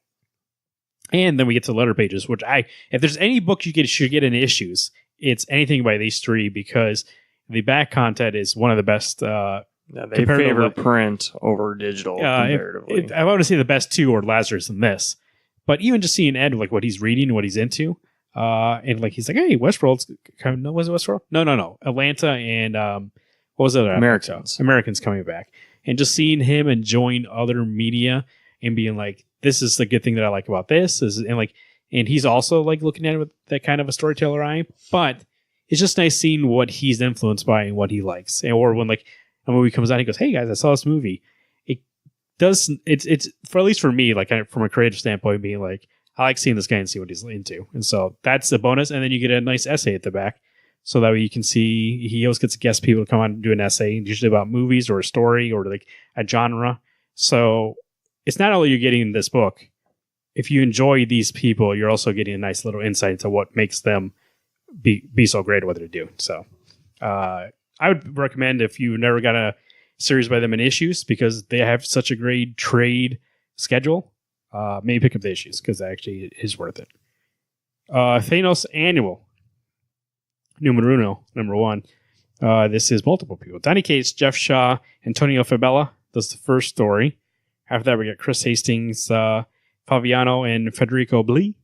And then we get to letter pages, which if there's any book should get in issues, it's anything by these three, because the back content is one of the best. They favor print over digital comparatively. I want to say the best two are Lazarus and this. But even just seeing Ed, like what he's reading, what he's into, and like he's like, hey, Westworld's coming. No, was it Westworld? No. Atlanta and what was it? Americans coming back. And just seeing him enjoying other media and being like, this is the good thing that I like about this. And he's also like looking at it with that kind of a storyteller eye. But it's just nice seeing what he's influenced by and what he likes. Or when like a movie comes out, he goes, hey guys, I saw this movie. It's for, at least for me, like from a creative standpoint, being like, I like seeing this guy and see what he's into. And so that's the bonus. And then you get a nice essay at the back. So that way you can see, he always gets guest people to come on and do an essay, usually about movies or a story or like a genre. So it's not only you're getting this book, if you enjoy these people, you're also getting a nice little insight into what makes them be so great at what they do. So I would recommend, if you never got a series by them in issues, because they have such a great trade schedule, maybe pick up the issues, because actually it is worth it. Thanos Annual. Numero uno, number one. This is multiple people. Donny Cates, Jeff Shaw, Antonio Fabella. That's the first story. After that, we got Chris Hastings, Faviano, and Federico Blee.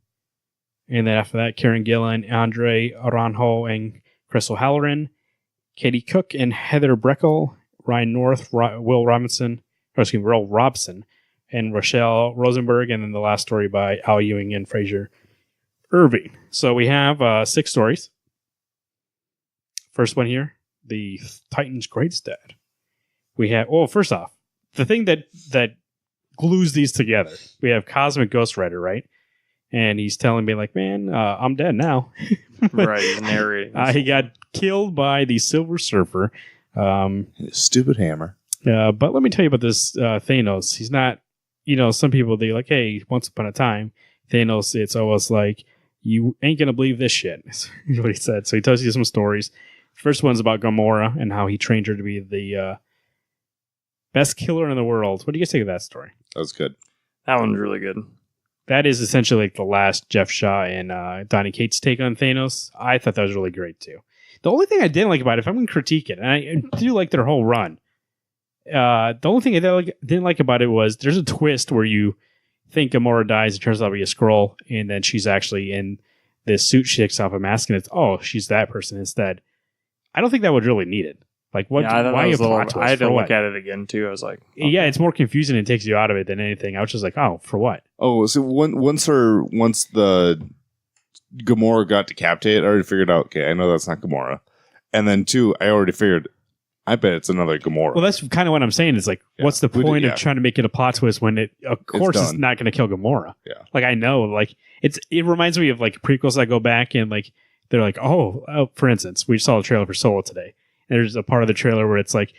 And then after that, Karen Gillan, Andre Aranjo, and Chris O'Halloran, Katie Cook, and Heather Breckel, Ryan North, Will Robson, and Rochelle Rosenberg. And then the last story by Al Ewing and Fraser Irving. So we have 6 stories. First one here, the Titan's Greatest Dad. We have, first off, the thing that glues these together, we have Cosmic Ghost Rider, right? And he's telling me like, man, I'm dead now. Right, he's narrating. He got killed by the Silver Surfer. Stupid hammer. But let me tell you about this Thanos. He's not, some people, they're like, hey, once upon a time, Thanos, it's almost like, you ain't going to believe this shit, is what he said. So he tells you some stories. First one's about Gamora and how he trained her to be the best killer in the world. What do you guys think of that story? That was good. That one's really good. That is essentially like the last Jeff Shaw and Donny Cates take on Thanos. I thought that was really great too. The only thing I didn't like about it, if I'm going to critique it, and I do like their whole run, the only thing I didn't like about it was there's a twist where you think Gamora dies, it turns out to be a Skrull, and then she's actually in this suit, she takes off a mask, and it's, she's that person instead. I don't think that would really need it. Like, what? Yeah, why a plot twist? I had to for look what? at it again too. I was like, okay. Yeah, it's more confusing and takes you out of it than anything. I was just like, for what? Oh, so once the Gamora got decapitated, I already figured out, okay, I know that's not Gamora. And then 2, I already figured, I bet it's another Gamora. Well, that's kind of what I'm saying. It's like, what's the point of trying to make it a plot twist when it, of course, it's not going to kill Gamora? Yeah. Like, I know, like, it reminds me of like prequels that go back and like, they're like, for instance, we saw a trailer for Solo today. And there's a part of the trailer where it's like,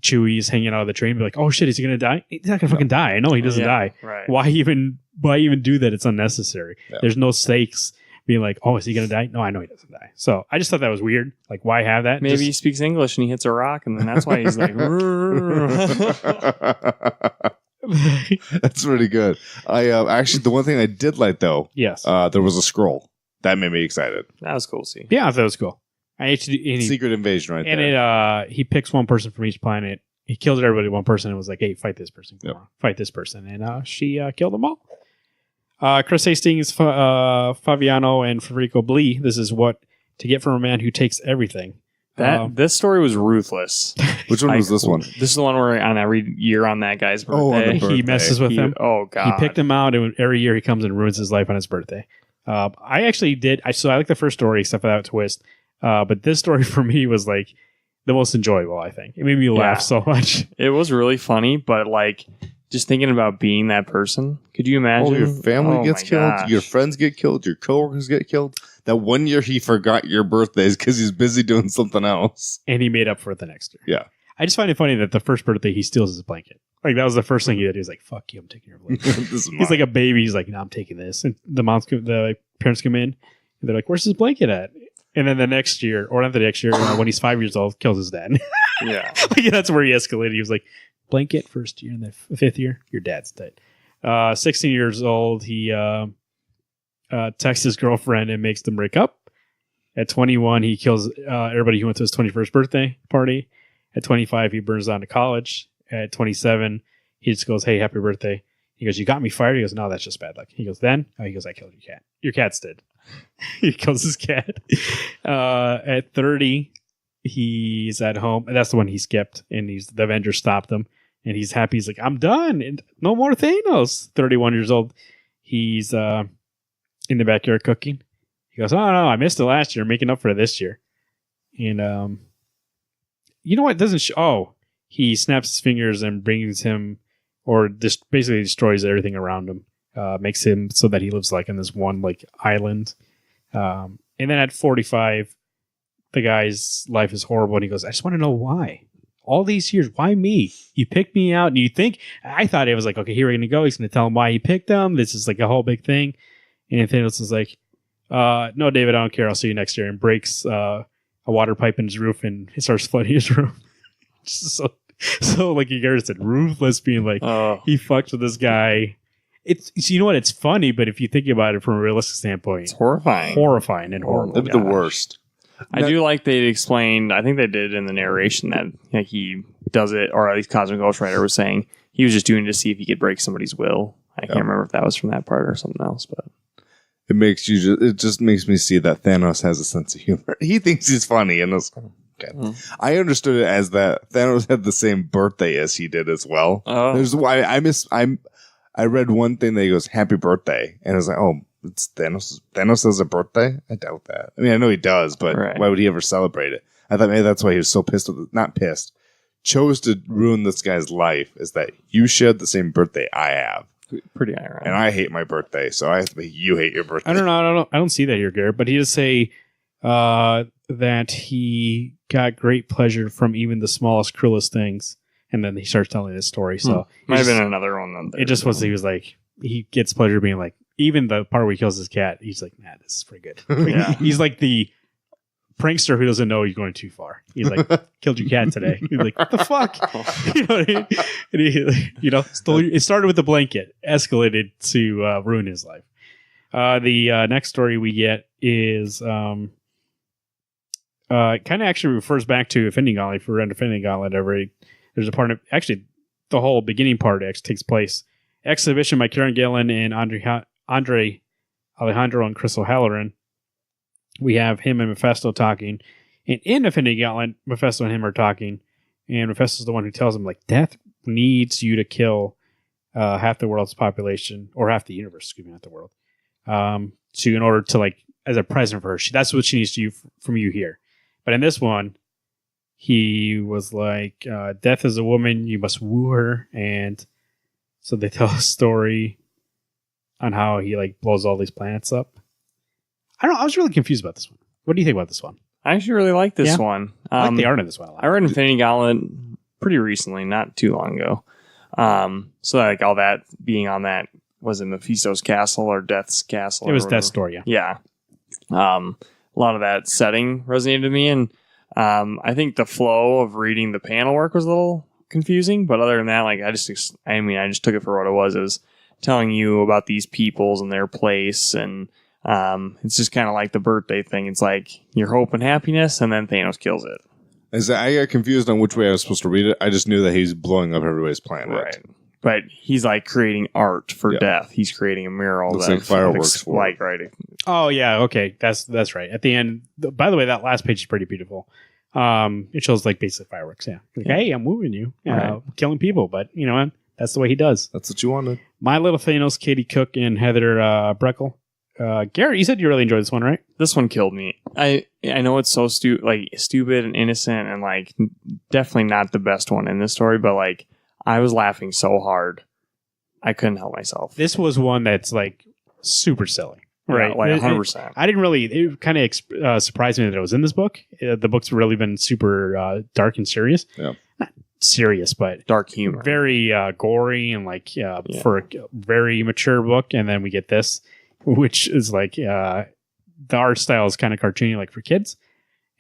Chewie's hanging out of the train, be like, oh shit, is he going to die? He's not going to fucking die. I know he doesn't die. Right. Why even do that? It's unnecessary. Yeah. There's no stakes being like, is he going to die? No, I know he doesn't die. So I just thought that was weird. Like, why have that? Maybe he speaks English and he hits a rock, and then that's why he's like, that's really good. I actually, the one thing I did like though, yes, there was a scroll that made me excited. That was cool. See, yeah, I thought it was cool. Secret invasion, right? And there. He picks one person from each planet. He kills everybody, one person, and was like, "Hey, fight this person, fight this person," and she killed them all. Chris Hastings, Faviano, and Federico Blee. This is what to get from a man who takes everything. This story was ruthless. Which one was this one? This is the one where on every year on that guy's birthday, he messes with him. Oh god, he picked him out, and every year he comes and ruins his life on his birthday. I actually did. I like the first story, except for that twist. But this story for me was like the most enjoyable. I think it made me laugh so much. It was really funny, but like just thinking about being that person, could you imagine? Your family gets killed, your friends get killed, your coworkers get killed. That one year he forgot your birthdays because he's busy doing something else, and he made up for it the next year. Yeah, I just find it funny that the first birthday he steals his blanket. Like, that was the first thing he did. He was like, fuck you, I'm taking your blanket. He's like a baby. He's like, no, I'm taking this. And the parents come in, and they're like, where's his blanket at? And then the next year, or not the next year, when he's 5 years old, kills his dad. Yeah. Like, that's where he escalated. He was like, blanket first year, and then fifth year, your dad's dead. 16 years old, he texts his girlfriend and makes them break up. At 21, he kills everybody who went to his 21st birthday party. At 25, he burns down to college. At 27, he just goes, hey, happy birthday. He goes, you got me fired? He goes, no, that's just bad luck. He goes, then? He goes, I killed your cat. Your cat's dead. He kills his cat. At 30, he's at home. That's the one he skipped. And the Avengers stopped him. And he's happy. He's like, I'm done. And no more Thanos. 31 years old. He's in the backyard cooking. He goes, oh, no, I missed it last year. Making up for it this year. And you know what? He snaps his fingers and brings him, or just basically destroys everything around him. Makes him so that he lives like in this one like island. And then at 45, the guy's life is horrible. And he goes, I just want to know why. All these years, why me? You picked me out, and you think I thought it was like, okay, here we're gonna go. He's gonna tell him why he picked him. This is like a whole big thing. And Thanos is like, no, David, I don't care. I'll see you next year. And breaks a water pipe in his roof, and he starts flooding his room. so like you guys said, ruthless, being like, he fucked with this guy. It's, you know what? It's funny, but if you think about it from a realistic standpoint, it's horrifying and horrible. The worst. I do like they explained, I think they did in the narration, that he does it, or at least Cosmic Ghost Rider was saying he was just doing it to see if he could break somebody's will. I can't remember if that was from that part or something else, but it just makes me see that Thanos has a sense of humor. He thinks he's funny, and it's okay. I understood it as that Thanos had the same birthday as he did as well. There's why I read one thing that goes happy birthday, and I was like, oh, it's Thanos. Thanos has a birthday? I doubt that. I mean, I know he does, but why would he ever celebrate it? I thought maybe that's why he was so pissed. Not pissed. Chose to ruin this guy's life is that you shared the same birthday I have. Pretty ironic. And I hate my birthday, so I have to make you hate your birthday. I don't know. I don't see that here, Garrett. But he does say that he got great pleasure from even the smallest, cruelest things. And then he starts telling this story. So might have been another one. It just was. He was like, he gets pleasure being like, even the part where he kills his cat, he's like, nah, this is pretty good. Yeah. He's like the prankster who doesn't know he's going too far. He's like, killed your cat today. He's like, what the fuck? You know what I mean? And he, it started with the blanket, escalated to ruin his life. The next story we get is kind of actually refers back to Offending Gauntlet. If we're in Offending Gauntlet, there's a part of, actually, the whole beginning part actually takes place. Exhibition by Karen Gillan and Andre Alejandro and Crystal Halloran. We have him and Mephisto talking. And in Offending Gauntlet, Mephisto and him are talking. And Mephisto's the one who tells him, like, death needs you to kill half the world's population, or half the universe, excuse me, not the world. In order to, like, as a present for her. That's what she needs to do from you here. But in this one, he was like, death is a woman, you must woo her. And so they tell a story on how he, like, blows all these planets up. I was really confused about this one. What do you think about this one? I actually really like this one. I like the art of this one a lot. I read Infinity Gauntlet pretty recently, not too long ago. So like all that being on that, was it Mephisto's castle or Death's castle? It was Death's story, yeah. Yeah. A lot of that setting resonated with me, and I think the flow of reading the panel work was a little confusing, but other than that, like I just took it for what it was. It was telling you about these peoples and their place, and it's just kind of like the birthday thing. It's like your hope and happiness, and then Thanos kills it. I got confused on which way I was supposed to read it. I just knew that he's blowing up everybody's planet. Right. But he's like creating art for death. He's creating a mural. Looks like fireworks. Right. Oh, yeah. Okay. That's right. At the end, by the way, that last page is pretty beautiful. It shows like basic fireworks. Yeah. Like, hey, I'm moving you. Killing people. But you know what? That's the way he does. That's what you wanted. My Little Thanos, Katie Cook, and Heather Breckel. Garrett, you said you really enjoyed this one, right? This one killed me. I know it's so stupid and innocent, and like definitely not the best one in this story, but like I was laughing so hard I couldn't help myself. This was one that's like super silly, right? Yeah, like 100%. I didn't really. It kind of surprised me that it was in this book. The book's really been super dark and serious. Yeah. Not serious, but dark humor. very gory and like for a very mature book. And then we get this, which is like the art style is kind of cartoony, like for kids.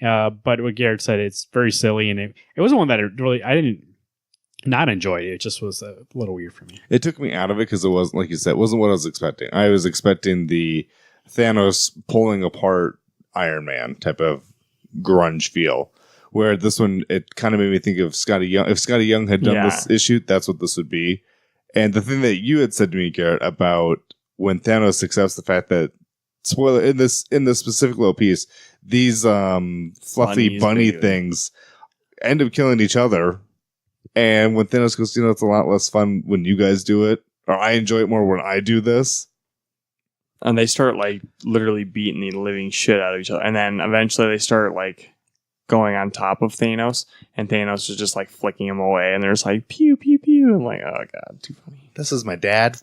But what Garrett said, it's very silly, and it wasn't one that I didn't not enjoy it. It just was a little weird for me. It took me out of it because it wasn't, like you said, it wasn't what I was expecting. I was expecting the Thanos pulling apart Iron Man type of grunge feel. Where this one, it kind of made me think of Scotty Young. If Scotty Young had done this issue, that's what this would be. And the thing that you had said to me, Garrett, about when Thanos accepts the fact that, spoiler, in this specific little piece, these fluffy bunny things end up killing each other. And when Thanos goes, it's a lot less fun when you guys do it, or I enjoy it more when I do this. And they start like literally beating the living shit out of each other. And then eventually they start like going on top of Thanos, and Thanos is just like flicking him away, and there's like pew pew pew. I'm like, oh god, too funny. This is my dad.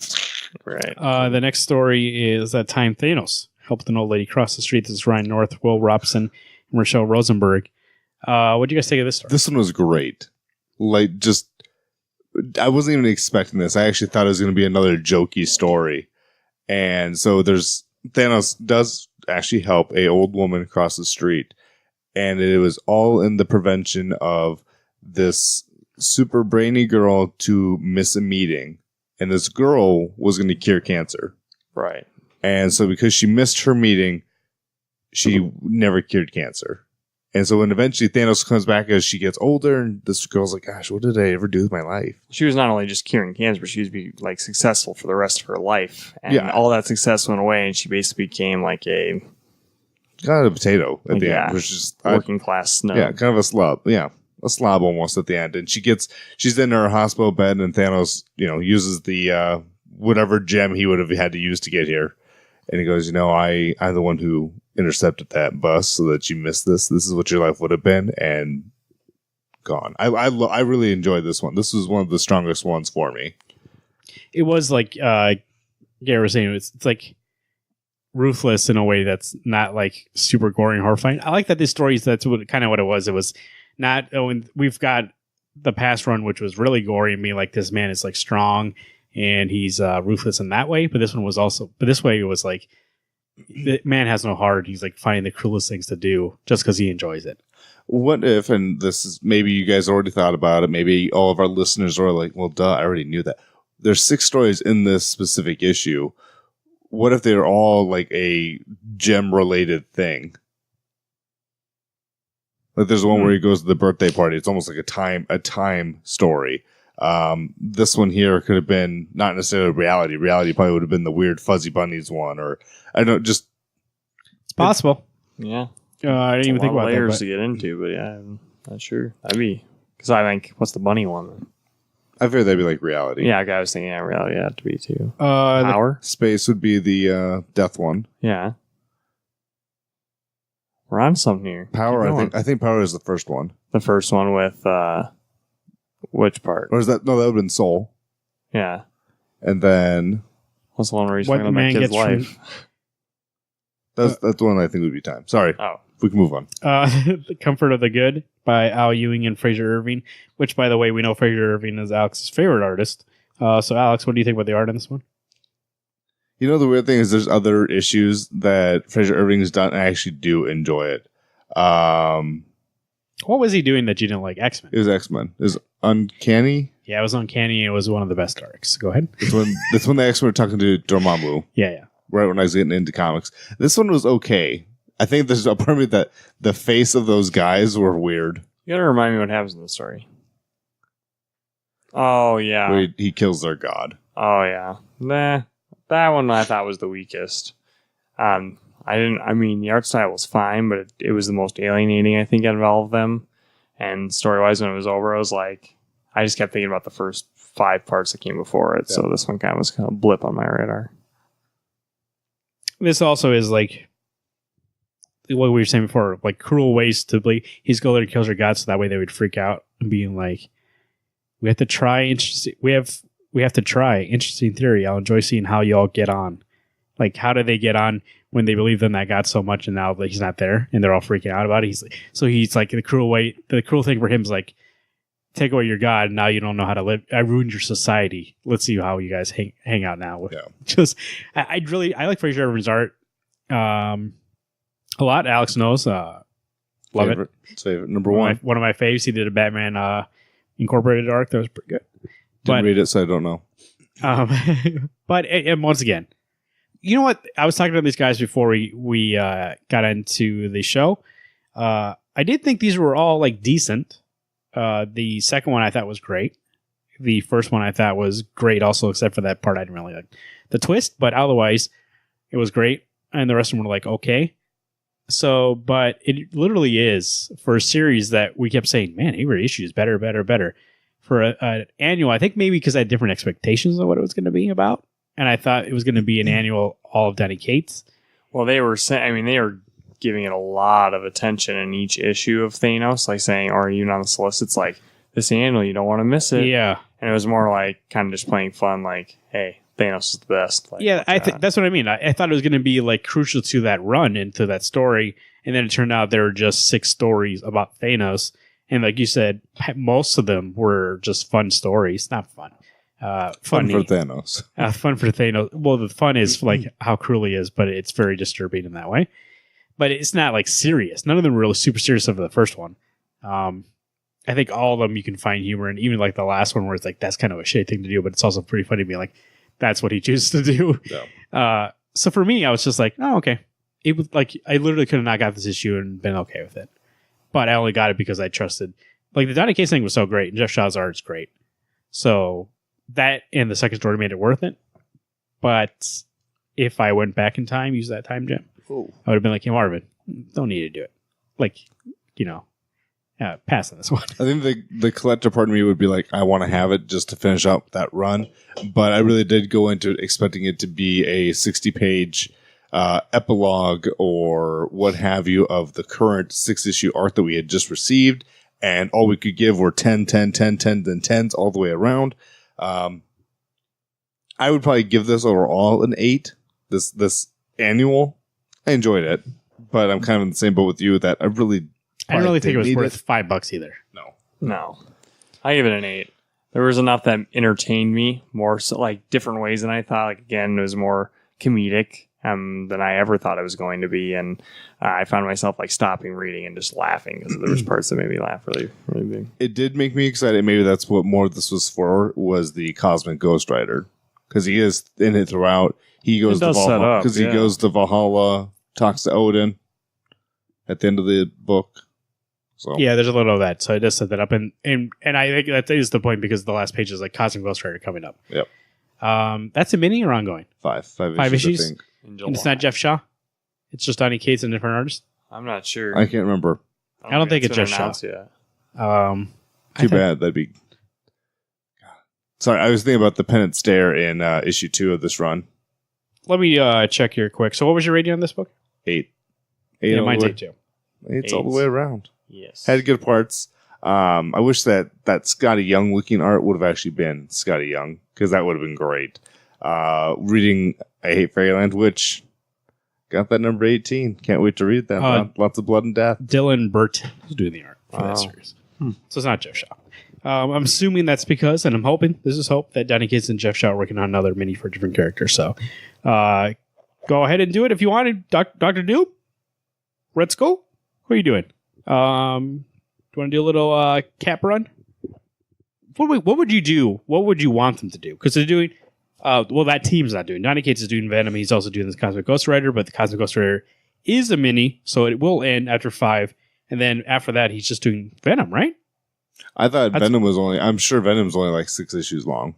Right. The next story is that time Thanos helped an old lady cross the street. This is Ryan North, Will Robson, and Rochelle Rosenberg. What do you guys think of this story? This one was great. Like, just, I wasn't even expecting this. I actually thought it was going to be another jokey story. And so Thanos does actually help a old woman cross the street. And it was all in the prevention of this super brainy girl to miss a meeting. And this girl was going to cure cancer. Right. And so because she missed her meeting, she never cured cancer. And so when eventually Thanos comes back as she gets older, and this girl's like, gosh, what did I ever do with my life? She was not only just curing cancer, but she was like successful for the rest of her life. And all that success went away, and she basically became like a kind of a potato at the end, which is working class snub. Yeah, kind of a slob. Yeah, a slob almost at the end. And she's in her hospital bed, and Thanos, uses the whatever gem he would have had to use to get here. And he goes, I'm the one who intercepted that bus so that you missed this. This is what your life would have been, and gone. I really enjoyed this one. This was one of the strongest ones for me. It was like Gary was saying, it's like ruthless in a way that's not like super gory and horrifying. I like that this story is that's what it was. It was not. We've got the past run, which was really gory and being like this man is like strong and he's ruthless in that way. But this one was also. But this way it was like the man has no heart. He's like finding the cruelest things to do just because he enjoys it. What if, and this is maybe you guys already thought about it. Maybe all of our listeners are like, well, duh, I already knew that. There's 6 stories in this specific issue. What if they're all like a gem related thing? Like there's one where he goes to the birthday party. It's almost like a time story. This one here could have been not necessarily reality. Reality probably would have been the weird fuzzy bunnies one, or I don't know, just it's possible. Yeah. I didn't even think about layers that, to get into, but yeah, I'm not sure. That'd be because I think what's the bunny one? I figured that'd be like reality. Yeah, I was thinking reality had to be too. Power. Space would be the death one. Yeah. We're on something here. Power, I think power is the first one. The first one with which part? Or is that that would have been soul. Yeah. And then what's the one where he's What talking about man my kid's gets from- life? that's the one I think would be time. Sorry. Oh. We can move on. The Comfort of the Good by Al Ewing and Fraser Irving, which, by the way, we know Fraser Irving is Alex's favorite artist. So, Alex, what do you think about the art in this one? The weird thing is there's other issues that Fraser Irving has done, and I actually do enjoy it. What was he doing that you didn't like? X-Men. It was X-Men. It was Uncanny. Yeah, it was Uncanny. It was one of the best arcs. Go ahead. It's when the X-Men were talking to Dormammu. Yeah. Right when I was getting into comics. This one was okay. I think there's a part of me that the face of those guys were weird. You gotta remind me what happens in the story. Oh, yeah. Where he kills their god. Oh, yeah. Nah. That one I thought was the weakest. The art style was fine, but it was the most alienating, I think, out of all of them. And story-wise, when it was over, I was like, I just kept thinking about the first 5 parts that came before it. Yeah. So this one was kind of a blip on my radar. This also is like what we were saying before, like cruel ways to bleed. He's go there and kills your god, so that way they would freak out and being like, we have to try. We have to try. Interesting theory. I'll enjoy seeing how y'all get on. Like, how do they get on when they believe in that god so much, and now he's not there, and they're all freaking out about it? He's like the cruel thing for him is like, take away your god, and now you don't know how to live. I ruined your society. Let's see how you guys hang out now. Yeah. Just I like Fraser Everman's art a lot. Alex knows. Love Favorite. Favorite. Number one. One of my faves. He did a Batman Incorporated arc that was pretty good. Didn't read it, so I don't know. But and once again, you know what? I was talking to these guys before we got into the show. I did think these were all like decent. The second one I thought was great. The first one I thought was great also, except for that part I didn't really like the twist, but otherwise it was great. And the rest of them were like, okay. So, but it literally is for a series that we kept saying, man, every issue is better. For an annual, I think maybe because I had different expectations of what it was going to be about. And I thought it was going to be an annual all of Donny Cates. Well, they were saying, I mean, they were giving it a lot of attention in each issue of Thanos, like saying, or even on the solicits, like, this annual, you don't want to miss it. Yeah. And it was more like kind of just playing fun, like, hey, Thanos is the best. Like, yeah, I think that's what I mean. I thought it was going to be like crucial to that run into that story. And then it turned out there were just 6 stories about Thanos. And like you said, most of them were just fun stories. Not fun. Fun for Thanos. Fun for Thanos. Well, the fun is like how cruel he is, but it's very disturbing in that way. But it's not like serious. None of them were really super serious over the first one. I think all of them you can find humor in, even like the last one where it's like, that's kind of a shitty thing to do, but it's also pretty funny to be like, that's what he chooses to do. Yeah. So for me, I was just like, oh, okay. It was like, I literally could have not got this issue and been okay with it. But I only got it because I trusted, like the Donny Cates thing was so great and Jeff Shaw's art is great. So that and the second story made it worth it. But if I went back in time, use that time gem, I would have been like, hey, Marvin, don't need to do it. Like, you know, pass on this one. I think the collector part of me would be like, I want to have it just to finish up that run. But I really did go into it expecting it to be a 60-page epilogue or what have you of the current 6-issue arc that we had just received. And all we could give were 10, 10, 10, 10, then 10s all the way around. I would probably give this overall an 8. This annual, I enjoyed it. But I'm kind of in the same boat with you that I don't really think it was worth $5 either. No. I give it an 8. There was enough that entertained me more, so like different ways than I thought. Like again, it was more comedic than I ever thought it was going to be, and I found myself like stopping reading and just laughing because there was parts that made me laugh really, really big. It did make me excited. Maybe that's what more this was for, was the Cosmic Ghost Rider, because he is in it throughout. He goes to Valhalla because he goes to Valhalla, talks to Odin at the end of the book. So yeah, there's a little of that. So I just set that up, and I think that is the point because the last page is like Cosmic Ghost Rider coming up. Yep. That's a mini or ongoing? Five issues. I think. And it's not Jeff Shaw. It's just Donny Cates and different artists. I'm not sure. I can't remember. I don't think it's Jeff Shaw. Yet. Too bad. That'd be. Sorry, I was thinking about the Pennant Stare in issue 2 of this run. Let me check here quick. So, what was your rating on this book? 8. Yeah, mine's 8 too. 8's all the way around. Yes. Had good parts. I wish that Scotty Young looking art would have actually been Scotty Young, because that would have been great. Reading I Hate Fairyland, which got that number 18. Can't wait to read that. Lots of blood and death. Dylan Burt is doing the art for that series. So it's not Jeff Shaw. I'm assuming that's because, and I'm hoping, this is hope, that Donny Cates and Jeff Shaw are working on another mini for a different character. So go ahead and do it if you want to. Dr. Doom? Red Skull? What are you doing? Do you want to do a little cap run? What would you do? What would you want them to do? Because they're doing, that team's not doing. Donny Cates is doing Venom. He's also doing this Cosmic Ghost Rider, but the Cosmic Ghost Rider is a mini, so it will end after 5. And then after that, he's just doing Venom, right? I thought I'm sure Venom's only like 6 issues long.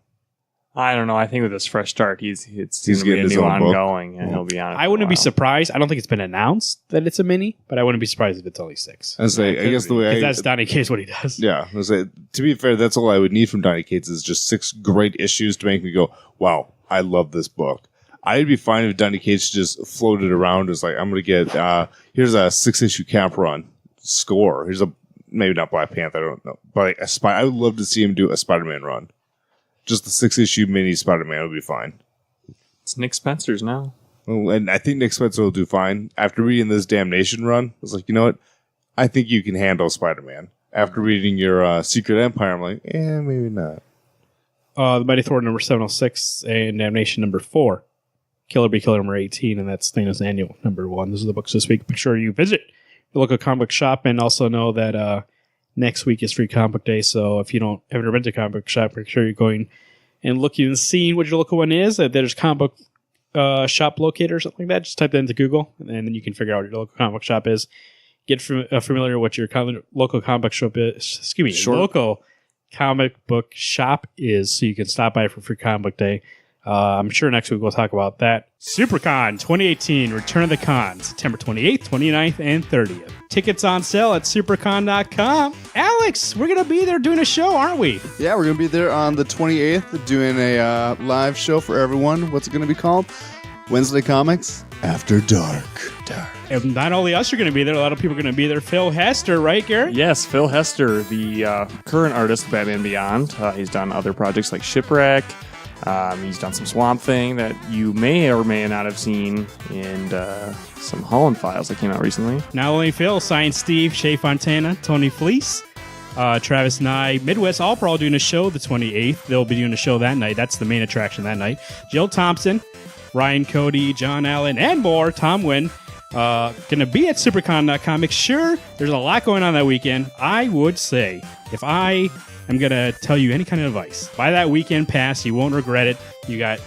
I don't know. I think with this fresh start, he's getting his own ongoing, and he'll be on it. I wouldn't be surprised. I don't think it's been announced that it's a mini, but I wouldn't be surprised if it's only 6. I guess the way that's Donny Cates what he does. Yeah, to be fair, that's all I would need from Donny Cates is just 6 great issues to make me go, wow, I love this book. I'd be fine if Donny Cates just floated around as like, I'm going to get here's a 6-issue cap run score. Here's maybe not Black Panther, I don't know, but like I would love to see him do a Spider-Man run. Just the 6-issue mini Spider-Man would be fine. It's Nick Spencer's now. Well, and I think Nick Spencer will do fine. After reading this Damnation run, I was like, you know what? I think you can handle Spider-Man. After reading your Secret Empire, I'm like, maybe not. The Mighty Thor number 706 and Damnation number 4. Killer Be Killer number 18, and that's Thanos Annual number 1. Those are the books this week. Make sure you visit your local comic book shop, and also know that next week is Free Comic Book Day, so if you haven't been to a comic book shop, make sure you're going and looking and seeing what your local one is. There's comic book shop locator or something like that. Just type that into Google, and then you can figure out what your local comic book shop is. Get familiar with what your local comic book shop is. Local comic book shop is, so you can stop by for Free Comic Book Day. I'm sure next week we'll talk about that. Siouxpercon 2018, Return of the Con, September 28th, 29th, and 30th. Tickets on sale at siouxpercon.com. Alex, we're going to be there doing a show, aren't we? Yeah, we're going to be there on the 28th doing a live show for everyone. What's it going to be called? Wednesday Comics After Dark. And not only us are going to be there, a lot of people are going to be there. Phil Hester, right, Garrett? Yes, Phil Hester, the current artist of Batman Beyond. He's done other projects like Shipwreck. He's done some Swamp Thing that you may or may not have seen, and some Holland Files that came out recently. Not only Phil, Science Steve, Shay Fontana, Tony Fleece, Travis Nye, Midwest All Pro doing a show the 28th. They'll be doing a show that night. That's the main attraction that night. Jill Thompson, Ryan Cody, John Allen, and more. Tom Wynn. Going to be at Siouxpercon.com. Make sure there's a lot going on that weekend. I would say, if I am going to tell you any kind of advice, buy that weekend pass. You won't regret it. You got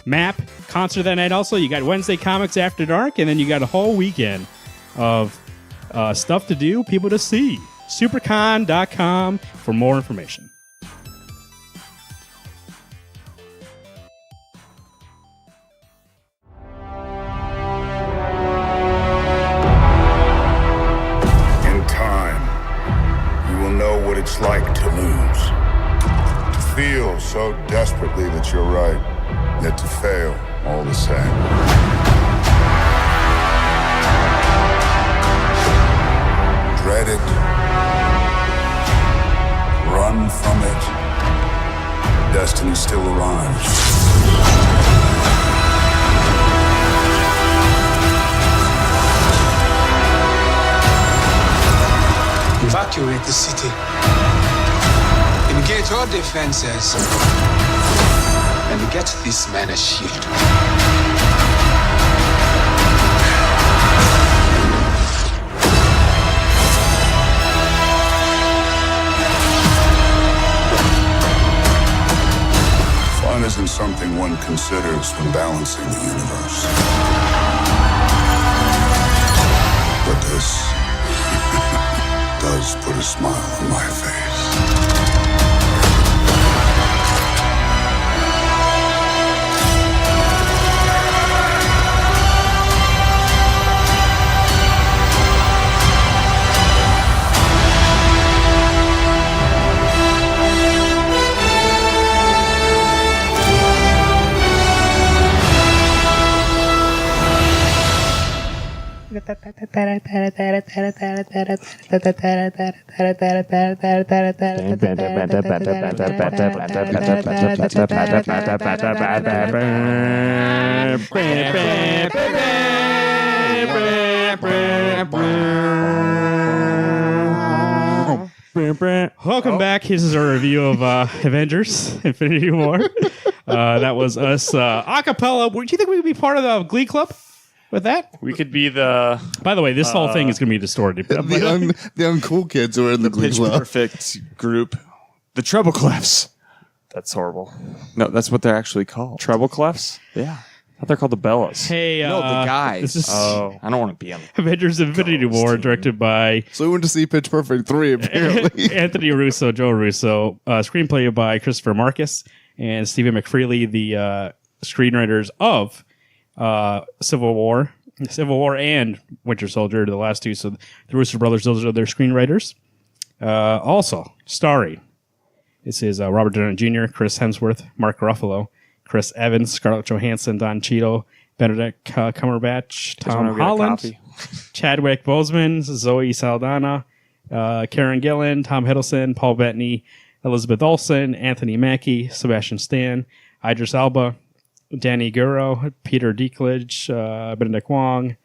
MAP concert that night also. You got Wednesday Comics After Dark. And then you got a whole weekend of stuff to do, people to see. Siouxpercon.com for more information. It's like to lose, to feel so desperately that you're right, yet to fail all the same. Dread it, run from it, destiny still arrives. Evacuate the city. Engage all defenses. And get this man a shield. Fun isn't something one considers when balancing the universe. But this does put a smile on my face. Welcome back. This is our review of Avengers Infinity War. That was us a cappella. Do you think we could be part of the Glee Club with that? We could be the... By the way, this whole thing is going to be distorted. The uncool kids who are in the Glee Pitch Club. Perfect group. The Treble Clefs. That's horrible. No, that's what they're actually called. Treble Clefs? Yeah. I thought they're called the Bellas. Hey, no, the guys. This is I don't want to be on Avengers Infinity War, directed by So we went to see Pitch Perfect 3, apparently. Anthony Russo, Joe Russo. Screenplay by Christopher Marcus and Stephen McFreely, the screenwriters of Civil War and Winter Soldier, the last two. So the Russo brothers, those are their screenwriters. Also starring, this is Robert Downey Jr., Chris Hemsworth, Mark Ruffalo, Chris Evans, Scarlett Johansson, Don Cheadle, Benedict Cumberbatch, Tom Holland, Chadwick Boseman, Zoe Saldana, Karen Gillan, Tom Hiddleston, Paul Bettany, Elizabeth Olsen, Anthony Mackie, Sebastian Stan, Idris Elba, Danny Guro, Peter Dinklage, Benedict Wong,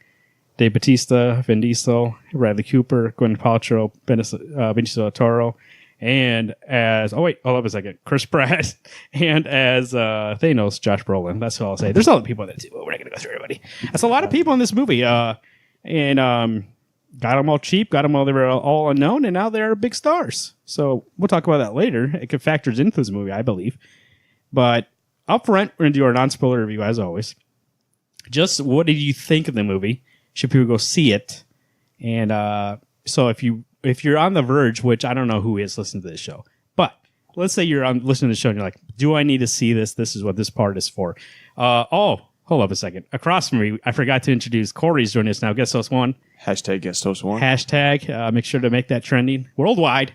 Dave Bautista, Vin Diesel, Bradley Cooper, Gwyneth Paltrow, Benicio del Toro, and as hold up a second, Chris Pratt, and as Thanos, Josh Brolin. That's what I'll say. There's other people in there too, but we're not going to go through everybody. That's a lot of people in this movie, and got them all cheap, got them all, they were all unknown, and now they're big stars. So we'll talk about that later. It factors into this movie, I believe. But up front, we're going to do our non-spoiler review as always. Just what did you think of the movie? Should people go see it? And so if you're on the verge, which I don't know who is listening to this show, but let's say you're on listening to the show and you're like, do I need to see this? This is what this part is for. Hold up a second. Across from me, I forgot to introduce Corey's joining us now. Guest host one. Hashtag guest host one. Hashtag. Make sure to make that trending worldwide.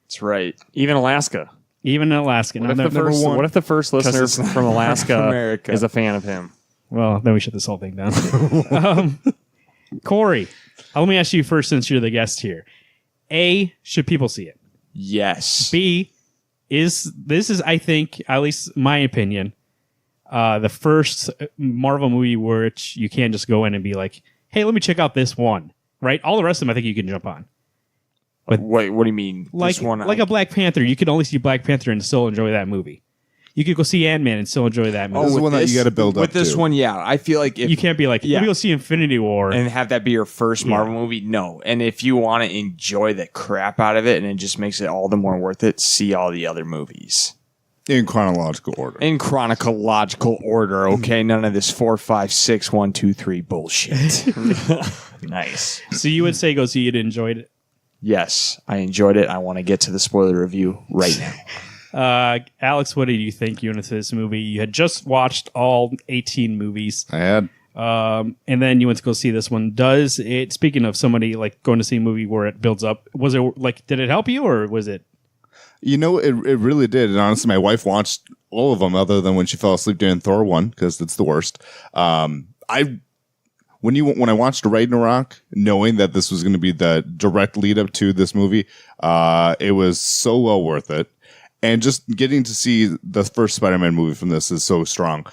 That's right. Even Alaska. Even in Alaska. What if the first listener from Alaska is a fan of him? Well, then we shut this whole thing down. Corey, let me ask you first since you're the guest here. A, should people see it? Yes. B, this is, I think, at least my opinion, the first Marvel movie which you can't just go in and be like, hey, let me check out this one. Right? All the rest of them I think you can jump on. But wait, what do you mean? Like, this one, like a Black Panther, you could only see Black Panther and still enjoy that movie. You could go see Ant-Man and still enjoy that movie. This is one that you got to build up with this to. one, yeah. I feel like if you can't be like, let me go see Infinity War. and have that be your first Marvel movie. No. And if you want to enjoy the crap out of it and it just makes it all the more worth it, see all the other movies. In chronological order. Okay? None of this 4, 5, 6, 1, 2, 3 bullshit. Nice. So you would say go see it and enjoyed it? Yes, I enjoyed it. I want to get to the spoiler review right now. Alex, what did you think you went into this movie? You had just watched all 18 movies. I had. And then you went to go see this one. Does it, speaking of somebody like going to see a movie where it builds up, was it like, did it help you or was it? You know, it really did. And honestly, my wife watched all of them other than when she fell asleep during Thor 1 because it's the worst. When I watched Ragnarok, knowing that this was going to be the direct lead up to this movie, it was so well worth it. And just getting to see the first Spider-Man movie from this is so strong.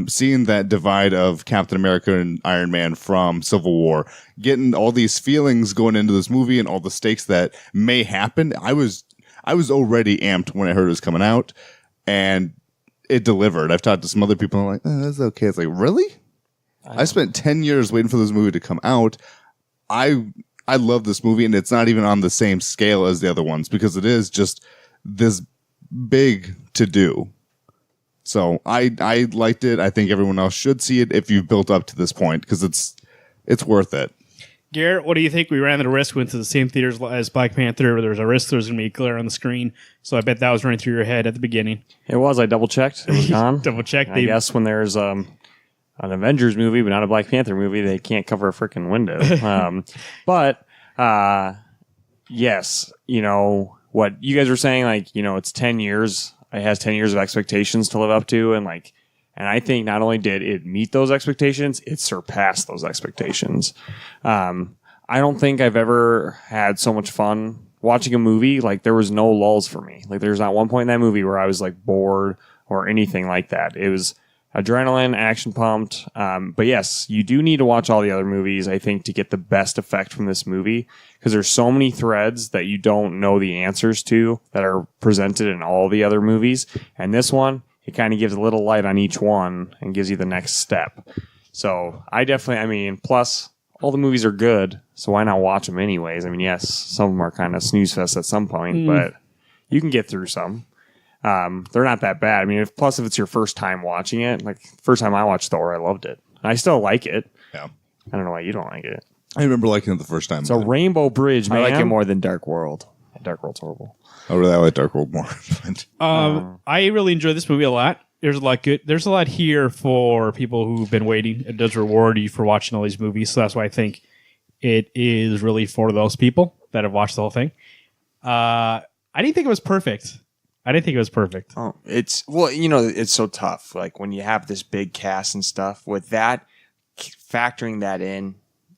Seeing that divide of Captain America and Iron Man from Civil War, getting all these feelings going into this movie and all the stakes that may happen. I was already amped when I heard it was coming out, and it delivered. I've talked to some other people and I'm like, that's okay. It's like, really? I spent 10 years waiting for this movie to come out. I love this movie, and it's not even on the same scale as the other ones because it is just this big to do. So I liked it. I think everyone else should see it if you've built up to this point because it's worth it. Garrett, what do you think? We ran the risk, went to the same theaters as Black Panther, where there was a risk there was going to be glare on the screen. So I bet that was running through your head at the beginning. It was. I double-checked. It was gone. Double-checked. I guess when there's an Avengers movie, but not a Black Panther movie, they can't cover a freaking window. Yes, you know, what you guys were saying, like, you know, it's 10 years. It has 10 years of expectations to live up to. And I think not only did it meet those expectations, it surpassed those expectations. I don't think I've ever had so much fun watching a movie. Like, there was no lulls for me. Like, there's not one point in that movie where I was like bored or anything like that. It was adrenaline, action pumped. But yes, you do need to watch all the other movies, I think, to get the best effect from this movie. Because there's so many threads that you don't know the answers to that are presented in all the other movies. And this one, it kind of gives a little light on each one and gives you the next step. So plus all the movies are good. So why not watch them anyways? I mean, yes, some of them are kind of snooze fest at some point, but you can get through some. They're not that bad. I mean, if it's your first time watching it, like first time I watched Thor, I loved it. I still like it. Yeah. I don't know why you don't like it. I remember liking it the first time. It's a rainbow bridge, man. I like it more than Dark World. Dark World's horrible. I really like Dark World more. I really enjoy this movie a lot. There's a lot good. There's a lot here for people who've been waiting. It does reward you for watching all these movies. So that's why I think it is really for those people that have watched the whole thing. I didn't think it was perfect. Oh, it's so tough. Like when you have this big cast and stuff with that, factoring that in,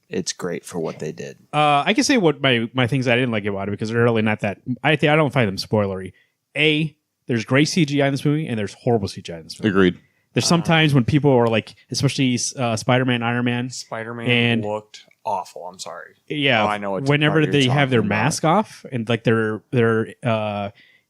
it's great for what they did. I can say what my things I didn't like about it because they're really not that. I don't find them spoilery. There's great CGI in this movie and there's horrible CGI in this movie. Agreed. There's sometimes when people are like, especially Spider-Man, Iron Man. Spider-Man and looked awful. I'm sorry. Yeah, Oh, I know what whenever part you're they have their talking about. mask off and like they're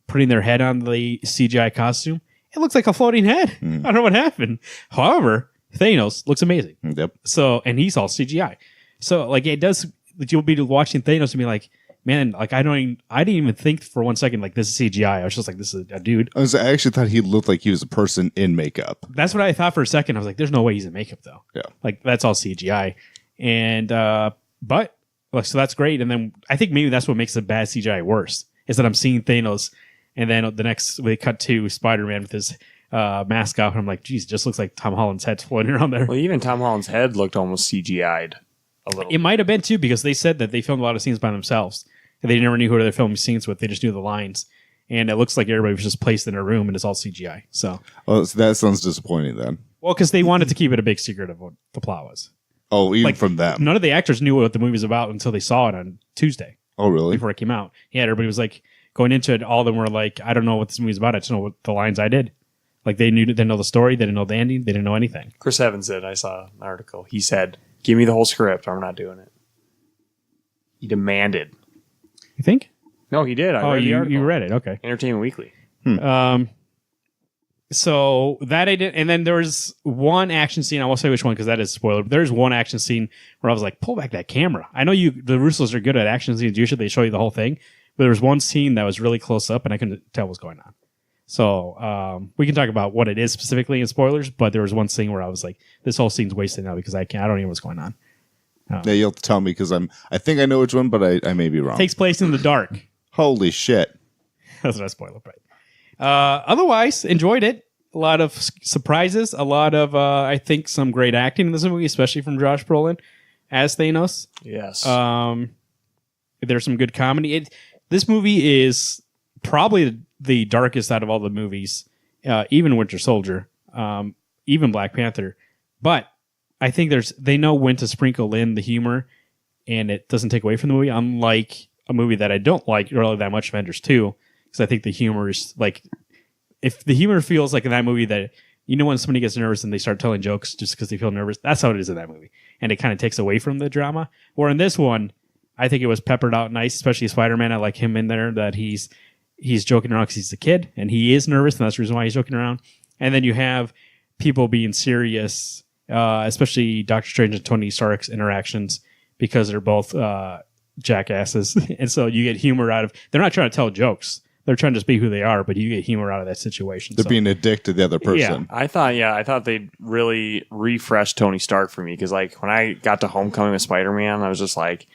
putting their head on the CGI costume, it looks like a floating head. I don't know what happened. However, Thanos looks amazing. Yep. So, and he's all CGI. So, like, it does. Like, you'll be watching Thanos and be like, man, like I didn't even think for 1 second like this is CGI. I was just like, this is a dude. I actually thought he looked like he was a person in makeup. That's what I thought for a second. I was like, there's no way he's in makeup though. Yeah. Like that's all CGI. And but like, so that's great. And then I think maybe that's what makes the bad CGI worse is that I'm seeing Thanos, and then the next we cut to Spider-Man with his mask off, and I'm like, geez, it just looks like Tom Holland's head's floating around there. Well, even Tom Holland's head looked almost CGI'd a little. It might have been too, because they said that they filmed a lot of scenes by themselves. And they never knew who they're filming scenes with. They just knew the lines. And it looks like everybody was just placed in a room and it's all CGI. So, Oh, so that sounds disappointing then. well, because they wanted to keep it a big secret of what the plot was. Oh, even Like, from them. None of the actors knew what the movie was about until they saw it on Tuesday Oh, really? before it came out. Yeah, everybody was like going into it. All of them were like, I don't know what this movie's about. I just know what the lines I did. Like they didn't know the story. They didn't know the ending. They didn't know anything. Chris Evans did. I saw an article. He said, "Give me the whole script. Or I'm not doing it." He demanded. You think? No, he did. I Oh, read the article. you read it. Okay. Entertainment Weekly. So that I did, and then there was one action scene. I won't say which one because that is spoiler. But there's one action scene where I was like, "Pull back that camera." I know the Russos are good at action scenes. Usually they show you the whole thing, but there was one scene that was really close up, and I couldn't tell what was going on. So we can talk about what it is specifically in spoilers. But there was one scene where I was like, "This whole scene's wasted now because I don't even know what's going on." Yeah, you'll have to tell me because I think I know which one, but I may be wrong. Takes place in the dark. Holy shit. That's not a spoiler, but otherwise, enjoyed it. A lot of surprises, a lot of I think some great acting in this movie, especially from Josh Brolin as Thanos. Yes. There's some good comedy. This movie is probably the darkest out of all the movies, even Winter Soldier, even Black Panther. But I think they know when to sprinkle in the humor, and it doesn't take away from the movie. Unlike a movie that I don't like really that much, Avengers 2, because I think the humor is like, if the humor feels like in that movie that, you know, when somebody gets nervous and they start telling jokes just because they feel nervous, that's how it is in that movie. And it kind of takes away from the drama. Or in this one, I think it was peppered out nice, especially Spider-Man. I like him in there, that he's joking around because he's a kid and he is nervous, and that's the reason why he's joking around. And then you have people being serious, especially Doctor Strange and Tony Stark's interactions, because they're both jackasses. And so you get humor out of, they're not trying to tell jokes. They're trying to just be who they are, but you get humor out of that situation. They're being a dick to the other person. I thought they really refreshed Tony Stark for me, because like when I got to Homecoming with Spider-Man, I was just like,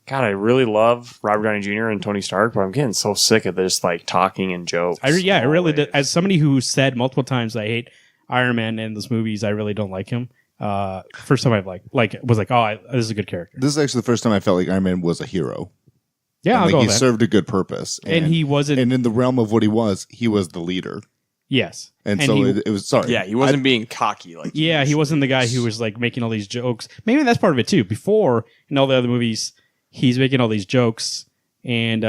God, I really love Robert Downey Jr. and Tony Stark, but I'm getting so sick of this like talking and jokes. I really always. did. As somebody who said multiple times I hate Iron Man in those movies, I really don't like him. First time I've was like, oh, this is a good character. This is actually the first time I felt like Iron Man was a hero. Yeah, I'll like go he with that. served a good purpose, And he wasn't. And in the realm of what he was the leader. Yes, And so he, it was sorry. Yeah, he wasn't being cocky like. he wasn't the guy who was like making all these jokes. Maybe that's part of it too. Before in all the other movies, he's making all these jokes, and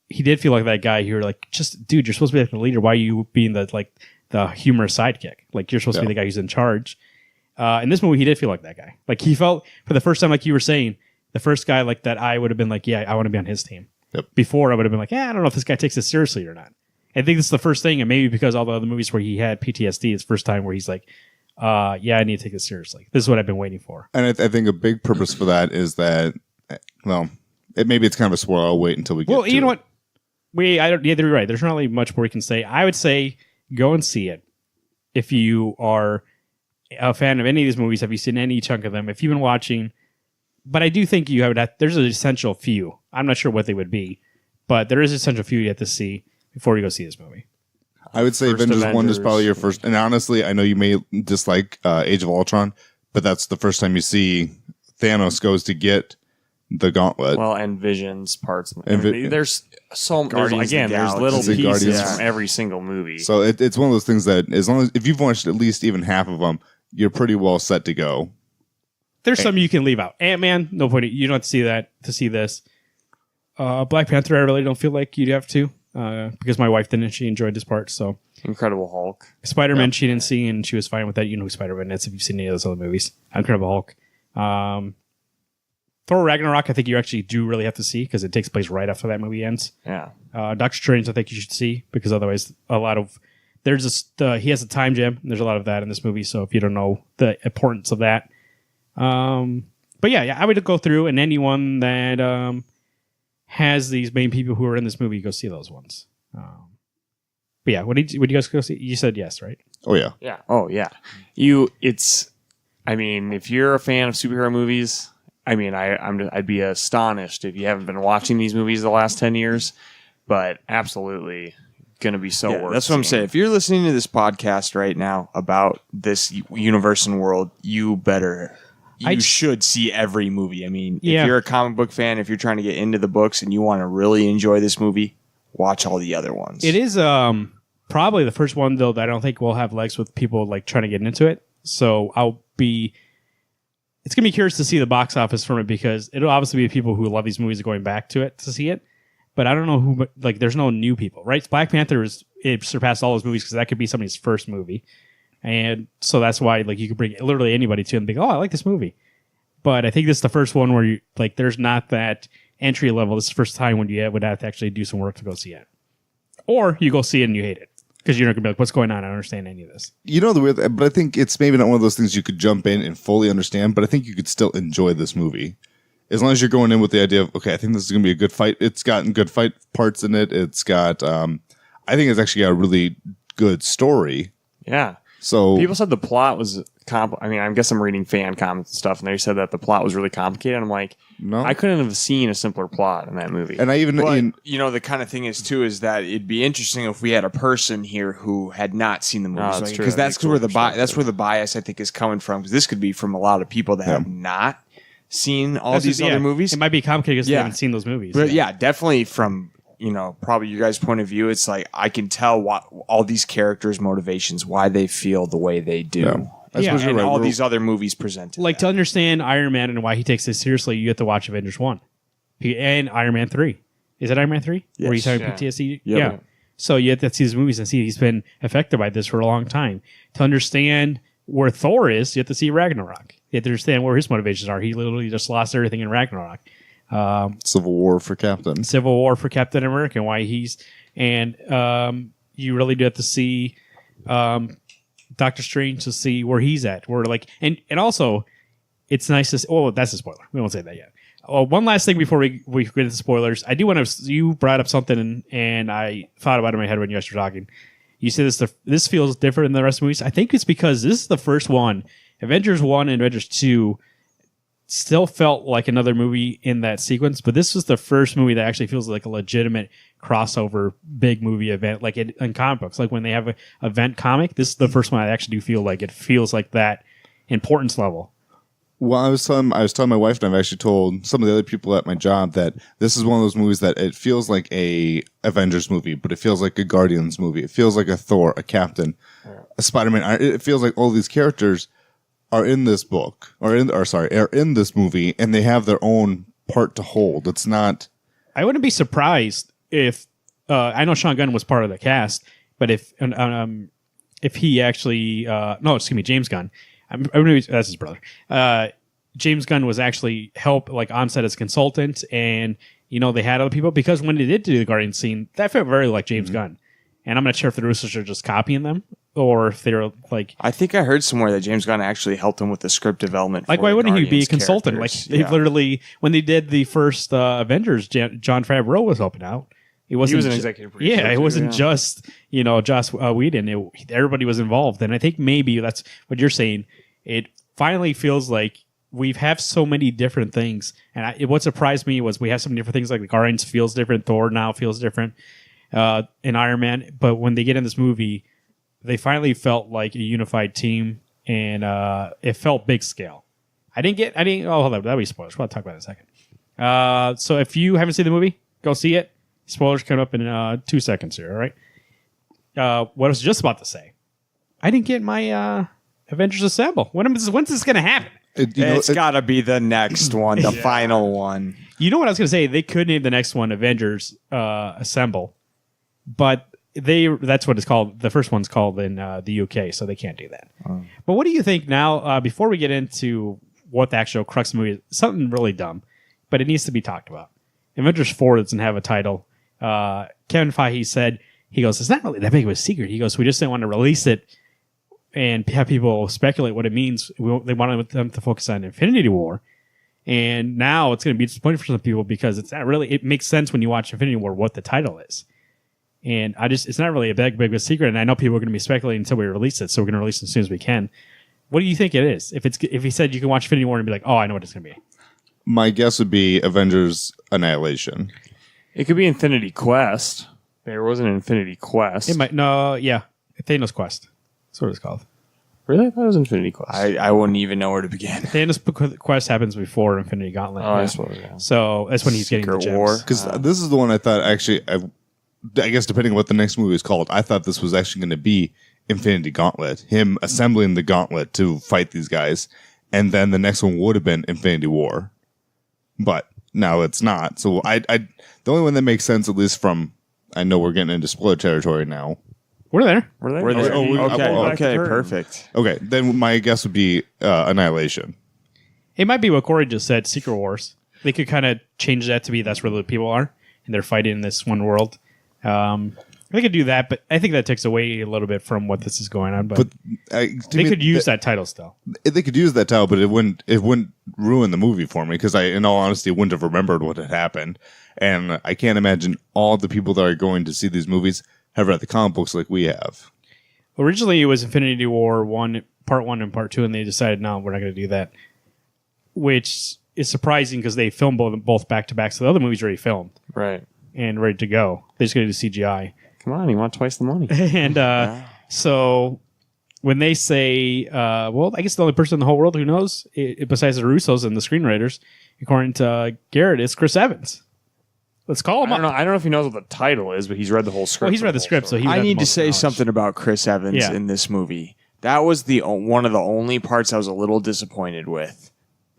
he did feel like that guy. You were like, just dude, you're supposed to be like the leader. Why are you being the humorous sidekick? Like you're supposed to be the guy who's in charge. In this movie, he did feel like that guy. Like he felt for the first time, like you were saying, the first guy like that. I would have been like, yeah, I want to be on his team. Yep. Before I would have been like, yeah, I don't know if this guy takes this seriously or not. I think this is the first thing, and maybe because all the other movies where he had PTSD, it's the first time where he's like, yeah, I need to take this seriously. This is what I've been waiting for. And I think a big purpose for that is that, well, maybe it's kind of a spoiler. I'll wait until we get. Well, you know it. what? I don't. Yeah, you're right. There's not really much more we can say. I would say go and see it if you are a fan of any of these movies. Have you seen any chunk of them? If you've been watching. But I do think you have that. There's an essential few. I'm not sure what they would be, but there is an essential few you have to see before you go see this movie. I would say First Avengers 1 is Avengers. probably your first. And honestly, I know you may dislike Age of Ultron, but that's the first time you see Thanos goes to get the gauntlet. Well, and Vision's parts. And There's so Guardians of the there's little Galaxy. pieces Guardians. from every single movie. So it's one of those things that as long as if you've watched at least even half of them, you're pretty well set to go. There's some you can leave out. Ant-Man, no point. You don't have to see that to see this. Black Panther, I really don't feel like you'd have to because my wife didn't. She enjoyed this part. So Incredible Hulk. Spider-Man, she didn't see, and she was fine with that. You know who Spider-Man is if you've seen any of those other movies. Incredible Hulk. Thor Ragnarok, I think you actually do really have to see because it takes place right after that movie ends. Yeah. Doctor Strange, I think you should see because otherwise he has a time gem. There's a lot of that in this movie. So if you don't know the importance of that. But yeah, I would go through and anyone that has these main people who are in this movie, go see those ones. But yeah, would you guys go see? You said yes, right? Oh yeah. Yeah. Oh yeah. I mean, if you're a fan of superhero movies, I mean, I'd be astonished if you haven't been watching these movies the last 10 years, but absolutely going to be so worth. That's what I'm saying. If you're listening to this podcast right now about this universe and world, you should see every movie. I mean, if you're a comic book fan, if you're trying to get into the books and you want to really enjoy this movie, watch all the other ones. It is probably the first one though that I don't think will have legs with people like trying to get into it. So it's gonna be curious to see the box office from it because it'll obviously be people who love these movies going back to it to see it. But I don't know who. Like, there's no new people, right? Black Panther it surpassed all those movies because that could be somebody's first movie, and so that's why like you could bring literally anybody to it and think, oh, I like this movie. But I think this is the first one where there's not that entry level. This is the first time when you would have to actually do some work to go see it, or you go see it and you hate it. Because you're not going to be like, what's going on? I don't understand any of this. You know, but I think it's maybe not one of those things you could jump in and fully understand, but I think you could still enjoy this movie. As long as you're going in with the idea of, okay, I think this is going to be a good fight. It's gotten good fight parts in it. It's got, I think it's actually got a really good story. Yeah. So people said the plot was I mean, I guess I'm reading fan comments and stuff, and they said that the plot was really complicated. I'm like, no, I couldn't have seen a simpler plot in that movie. And I even, the kind of thing is that it'd be interesting if we had a person here who had not seen the movie, because that's where the bias I think is coming from. Because this could be from a lot of people that have not seen all these other movies. It might be complicated because they haven't seen those movies. But definitely from probably your guys' point of view, it's like I can tell what all these characters' motivations, why they feel the way they do. Yeah. And all these other movies presented. Like, to understand Iron Man and why he takes this seriously, you have to watch Avengers 1 and Iron Man 3. Is it Iron Man 3? Yes. Where he's having PTSD? Yep. Yeah. So you have to see his movies and see he's been affected by this for a long time. To understand where Thor is, you have to see Ragnarok. You have to understand where his motivations are. He literally just lost everything in Ragnarok. Civil War for Captain America and why he's... And you really do have to see... Doctor Strange to see where he's at. Where and also it's nice to see, that's a spoiler. We won't say that yet. One last thing before we get into spoilers. I do want to. You brought up something and I thought about it in my head when you guys were talking. You said this feels different than the rest of the movies. I think it's because this is the first one. Avengers 1 and Avengers 2 still felt like another movie in that sequence, but this was the first movie that actually feels like a legitimate crossover big movie event, like in comic books. Like when they have an event comic, this is the first one I actually do feel like it feels like that importance level. Well, I was telling my wife, and I've actually told some of the other people at my job that this is one of those movies that it feels like a Avengers movie, but it feels like a Guardians movie. It feels like a Thor, a Captain, a Spider-Man. It feels like all these characters are in this book, are in this movie, and they have their own part to hold. It's not. I wouldn't be surprised if I know Sean Gunn was part of the cast, but if he actually James Gunn. That's his brother. James Gunn was actually on set as consultant, and they had other people because when they did do the Guardian scene, that felt very like James Gunn. And I'm not sure if the Russos are just copying them or if they're like. I think I heard somewhere that James Gunn actually helped him with the script development. Like, why wouldn't he be a consultant? Characters. Like, they literally, when they did the first Avengers, Jon Favreau was helping out. He was an executive producer. Yeah, it wasn't just Joss Whedon. Everybody was involved, and I think maybe that's what you're saying. It finally feels like we have so many different things, and what surprised me was we have so many different things. Like the Guardians feels different, Thor now feels different, and Iron Man. But when they get in this movie, they finally felt like a unified team, and it felt big scale. I didn't. Oh, hold on, that'll be spoilers. We'll talk about it in a second. So if you haven't seen the movie, go see it. Spoilers coming up in 2 seconds here. All right. What I was just about to say, I didn't get my Avengers Assemble. When's this going to happen? It's got to be the next one, the final one. You know what I was going to say? They could name the next one Avengers Assemble, but that's what it's called. The first one's called in the UK, so they can't do that. Oh. But what do you think now, before we get into what the actual crux of the movie is, something really dumb. but it needs to be talked about. Avengers 4 doesn't have a title. Kevin Feige said, he goes, it's not really that big of a secret. He goes, we just didn't want to release it and have people speculate what it means. They wanted them to focus on Infinity War. And now it's going to be disappointing for some people because it's not really, it makes sense when you watch Infinity War what the title is. And it's not really a big of a secret. And I know people are going to be speculating until we release it. So we're going to release it as soon as we can. What do you think it is? If he said you can watch Infinity War and be like, oh, I know what it's going to be. My guess would be Avengers Annihilation. It could be Infinity Quest. There was an Infinity Quest. It might. No, yeah. Thanos Quest. That's what it's called. Really? I thought it was Infinity Quest. I wouldn't even know where to begin. Thanos Quest happens before Infinity Gauntlet. Oh, I suppose, yeah. So that's when he's getting the Secret War. gems. Because this is the one I thought actually, I guess depending on what the next movie is called, I thought this was actually going to be Infinity Gauntlet. Him assembling the gauntlet to fight these guys. And then the next one would have been Infinity War. But now it's not. So the only one that makes sense, at least from, I know we're getting into spoiler territory now. We're there. We're there. Okay, perfect. Okay, then my guess would be Annihilation. It might be what Corey just said, Secret Wars. They could kind of change that to be that's where the people are, and they're fighting in this one world. They could do that, but I think that takes away a little bit from what this is going on. But they could use that title still. They could use that title, but it wouldn't ruin the movie for me because in all honesty, wouldn't have remembered what had happened. And I can't imagine all the people that are going to see these movies have read the comic books like we have. Originally, it was Infinity War Part 1 and Part 2, and they decided, no, we're not going to do that. Which is surprising because they filmed both back-to-back, so the other movie's already filmed. Right. And ready to go. They just got to do CGI. Come on, you want twice the money. And so when they say, well, I guess the only person in the whole world who knows, besides the Russos and the screenwriters, according to Garrett, is Chris Evans. Let's call him up. I don't know if he knows what the title is, but he's read the whole script. Well, he's read the script, so he I need to say something about Chris Evans in this movie. That was one of the only parts I was a little disappointed with,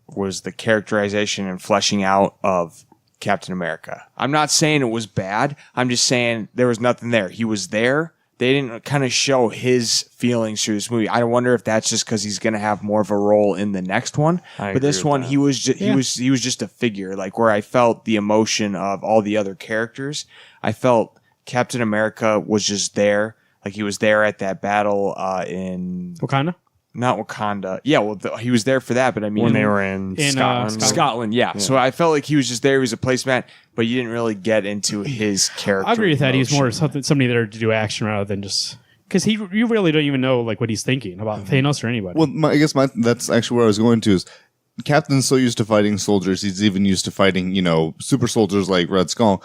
was the characterization and fleshing out of Captain America. I'm not saying it was bad. I'm just saying there was nothing there. He was there. They didn't kind of show his feelings through this movie. I wonder if that's just because he's going to have more of a role in the next one. But this one, he was just a figure. Like where I felt the emotion of all the other characters. I felt Captain America was just there. Like he was there at that battle in Wakanda. Not Wakanda. Yeah, well, he was there for that, but I mean... When they were in Scotland. Scotland, yeah. So I felt like he was just there. He was a placemat, but you didn't really get into his character. I agree with that. He was more somebody there to do action rather than just... Because you really don't even know like what he's thinking about Thanos or anybody. Well, I guess that's actually where I was going to is Captain's so used to fighting soldiers. He's even used to fighting, super soldiers like Red Skull.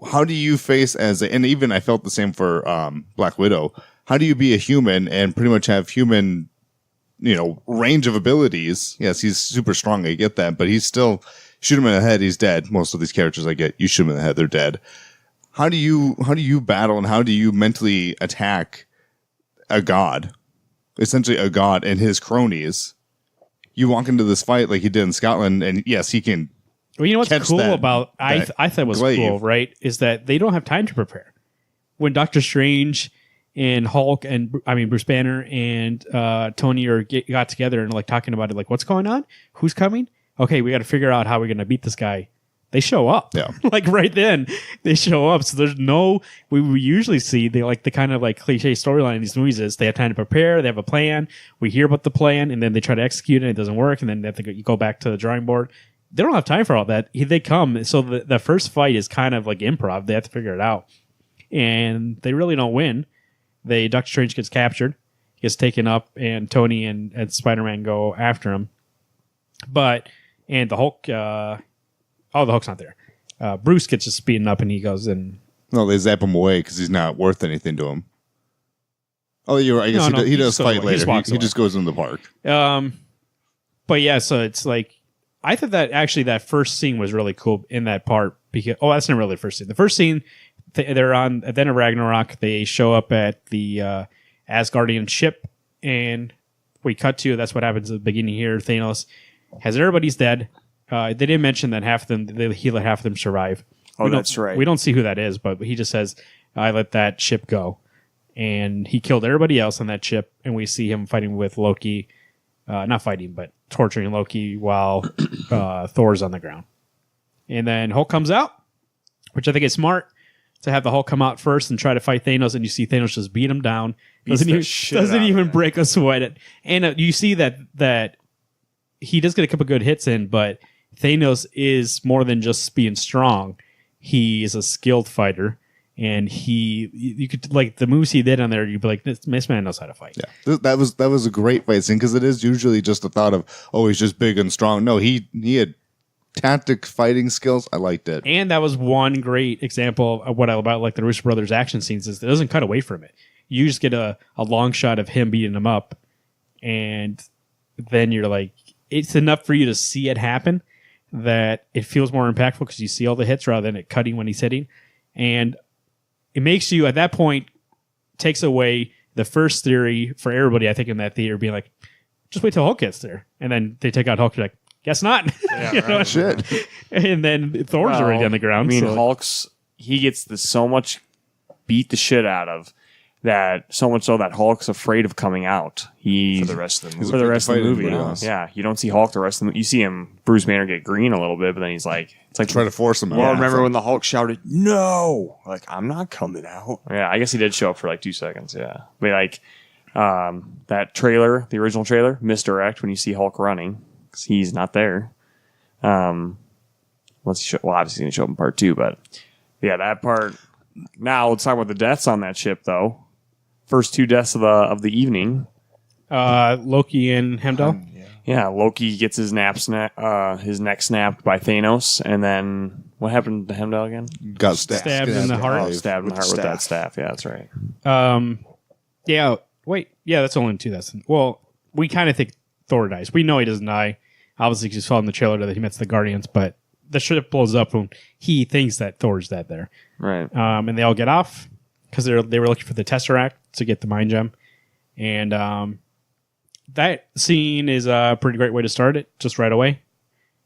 How do you face and even I felt the same for Black Widow. How do you be a human and pretty much have human... range of abilities. Yes, he's super strong. I get that, but he's still shoot him in the head. He's dead. Most of these characters I get, you shoot them in the head, they're dead. How do you battle and how do you mentally attack a god, essentially a god and his cronies? You walk into this fight like he did in Scotland, and yes, he can. Well, you know what's cool about I thought was cool, right? Is that they don't have time to prepare. When Doctor Strange and Hulk and Bruce Banner and Tony got together and like talking about it, like what's going on, who's coming? Okay, we got to figure out how we're gonna beat this guy. They show up, like right then they show up. So there's no we usually see the kind of like cliche storyline in these movies is they have time to prepare, they have a plan, we hear about the plan, and then they try to execute it. It doesn't work, and then they have to go back to the drawing board. They don't have time for all that. They come, so the first fight is kind of like improv. They have to figure it out, and they really don't win. Doctor Strange gets captured, gets taken up, and Tony and Spider-Man go after him. And the Hulk, the Hulk's not there. Bruce gets just beaten up, and he goes and... No, they zap him away because he's not worth anything to him. Oh, you're right. I guess he does fight later. He just goes in the park. But yeah, so it's like... I thought that actually that first scene was really cool in that part. Because that's not really the first scene. The first scene... They're on at the end of Ragnarok. They show up at the Asgardian ship, and we cut to that's what happens at the beginning here. Thanos has everybody's dead. They didn't mention that half of them he let half of them survive. Oh, that's right. We don't see who that is, but he just says, "I let that ship go," and he killed everybody else on that ship. And we see him fighting with Loki, not fighting, but torturing Loki while Thor's on the ground. And then Hulk comes out, which I think is smart to have the Hulk come out first and try to fight Thanos, and you see Thanos just beat him down. Doesn't even break a sweat. And you see that he does get a couple good hits in, but Thanos is more than just being strong. He is a skilled fighter, and you could, like, the moves he did on there, you'd be like, this man knows how to fight. Yeah, that was a great fight scene, because it is usually just a thought of, oh, he's just big and strong. No, he had tactic fighting skills. I liked it. And that was one great example of what I about like the Russo brothers action scenes is it doesn't cut away from it. You just get a long shot of him beating him up, and then you're like, it's enough for you to see it happen that it feels more impactful because you see all the hits rather than it cutting when he's hitting. And it makes you, at that point, takes away the first theory for everybody, I think, in that theater being like, just wait till Hulk gets there. And then they take out Hulk, you're like, guess not. Yeah, right. Shit. And then Thor's already on the ground. I mean, Hulk's, he gets so much beat the shit out of that, so much so that Hulk's afraid of coming out. For the rest of the movie. For the rest of the movie. Else. Yeah, you don't see Hulk the rest of the movie. You see him, Bruce Banner, get green a little bit, but then he's like, it's like Try to force him out. Well, remember when the Hulk shouted, "No!" Like, I'm not coming out. Yeah, I guess he did show up for like 2 seconds. Yeah, but like that trailer, the original trailer, misdirect when you see Hulk running because he's not there. Once he obviously he's gonna show up in part 2, but yeah, that part. Now let's talk about the deaths on that ship, though. First 2 deaths of the evening. Loki and Heimdall. Yeah, Loki gets his neck snapped by Thanos, and then what happened to Heimdall again? Got Stabbed in the heart. Stabbed in the heart with that staff. Yeah, that's right. Yeah. Wait. Yeah, that's only 2 deaths. Well, we kind of think Thor dies. We know he doesn't die. Obviously, because he saw in the trailer that he meets the Guardians, but the ship blows up when he thinks that Thor's dead there. Right. And they all get off because they were looking for the Tesseract to get the Mind Gem. And that scene is a pretty great way to start it, just right away.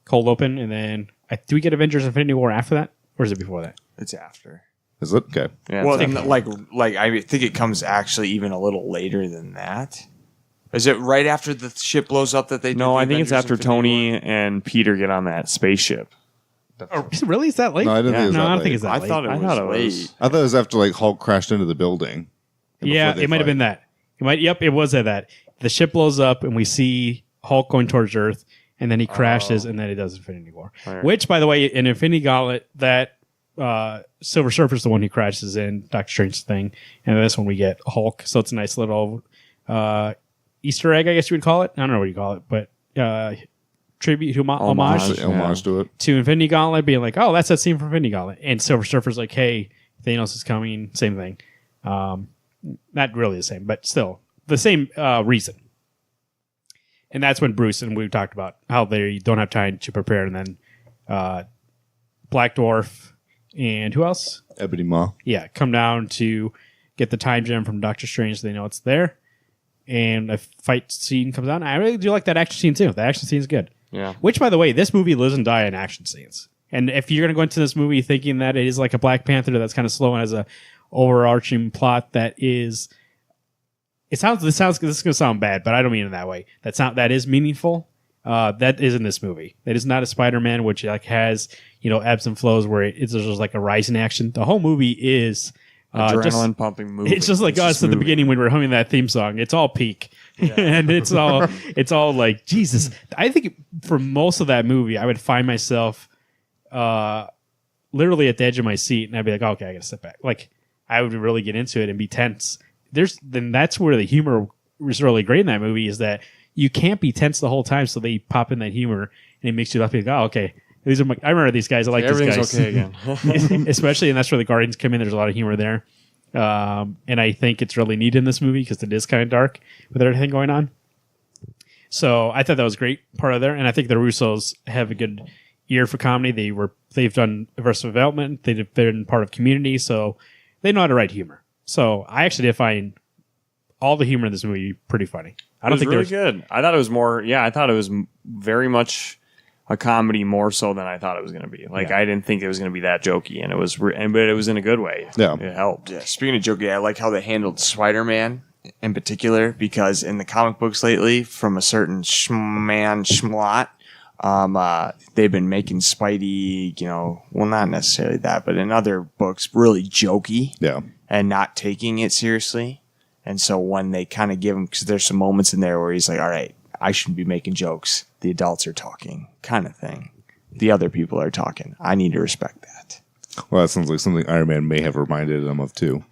Cold open, and then do we get Avengers Infinity War after that? Or is it before that? It's after. Is it? Okay. Yeah, Well, and like I think it comes actually even a little later than that. Is it right after the ship blows up that they do No, the I think it's Avengers after Infinity War? Tony and Peter get on that spaceship. Oh, really? Is that late? No, I didn't think it was No, that I don't late. think it's that I late. thought it was. I thought it was after like Hulk crashed into the building. Yeah, before they it might have fight. been that. Yep, it was at that. The ship blows up, and we see Hulk going towards Earth, and then he crashes, and then he does Infinity War. Right. Which, by the way, in Infinity Gauntlet, that Silver Surfer's the one who crashes in Doctor Strange's thing, and this one we get Hulk. So it's a nice little Easter egg, I guess you would call it. I don't know what you call it, but tribute, Homage to it. to Infinity Gauntlet, being like, oh, that's that scene from Infinity Gauntlet. And Silver Surfer's like, hey, Thanos is coming. Same thing. Not really the same, but still the same reason. And that's when Bruce, and we've talked about how they don't have time to prepare. And then Black Dwarf and who else? Ebony Maw. Yeah, come down to get the time gem from Doctor Strange so they know it's there. And a fight scene comes out. I really do like that action scene too. The action scene is good. Yeah. Which, by the way, this movie lives and die in action scenes. And if you're going to go into this movie thinking that it is like a Black Panther that's kind of slow and has a overarching plot that is, this is going to sound bad, but I don't mean it that way. That is meaningful. That is in this movie. That is not a Spider-Man, which like has ebbs and flows where it's just like a rise in action. The whole movie is Adrenaline pumping movie. It's just like us at the beginning when we were humming that theme song. It's all peak, and it's all like Jesus. I think for most of that movie, I would find myself literally at the edge of my seat, and I'd be like, okay, I got to step back. Like I would really get into it and be tense. Then that's where the humor was really great in that movie, is that you can't be tense the whole time, so they pop in that humor and it makes you laugh. Like, oh, okay. These are I remember these guys. I like these guys. Everything's okay again. Especially, and that's where the Guardians come in. There's a lot of humor there. And I think it's really neat in this movie because it is kind of dark with everything going on. So I thought that was a great part of there. And I think the Russos have a good ear for comedy. They've done Arrested Development. They've been part of Community. So they know how to write humor. So I actually did find all the humor in this movie pretty funny. It was really good. I thought it was more, I thought it was very much a comedy more so than I thought it was going to be. Like, I didn't think it was going to be that jokey, and but it was in a good way. Yeah. It helped. Yeah, speaking of jokey, I like how they handled Spider-Man in particular, because in the comic books lately, from a certain schmlot, they've been making Spidey, well, not necessarily that, but in other books, really jokey. Yeah. And not taking it seriously. And so when they kind of give him, because there's some moments in there where he's like, all right, I shouldn't be making jokes. The adults are talking, kind of thing. The other people are talking. I need to respect that. Well, that sounds like something Iron Man may have reminded him of too.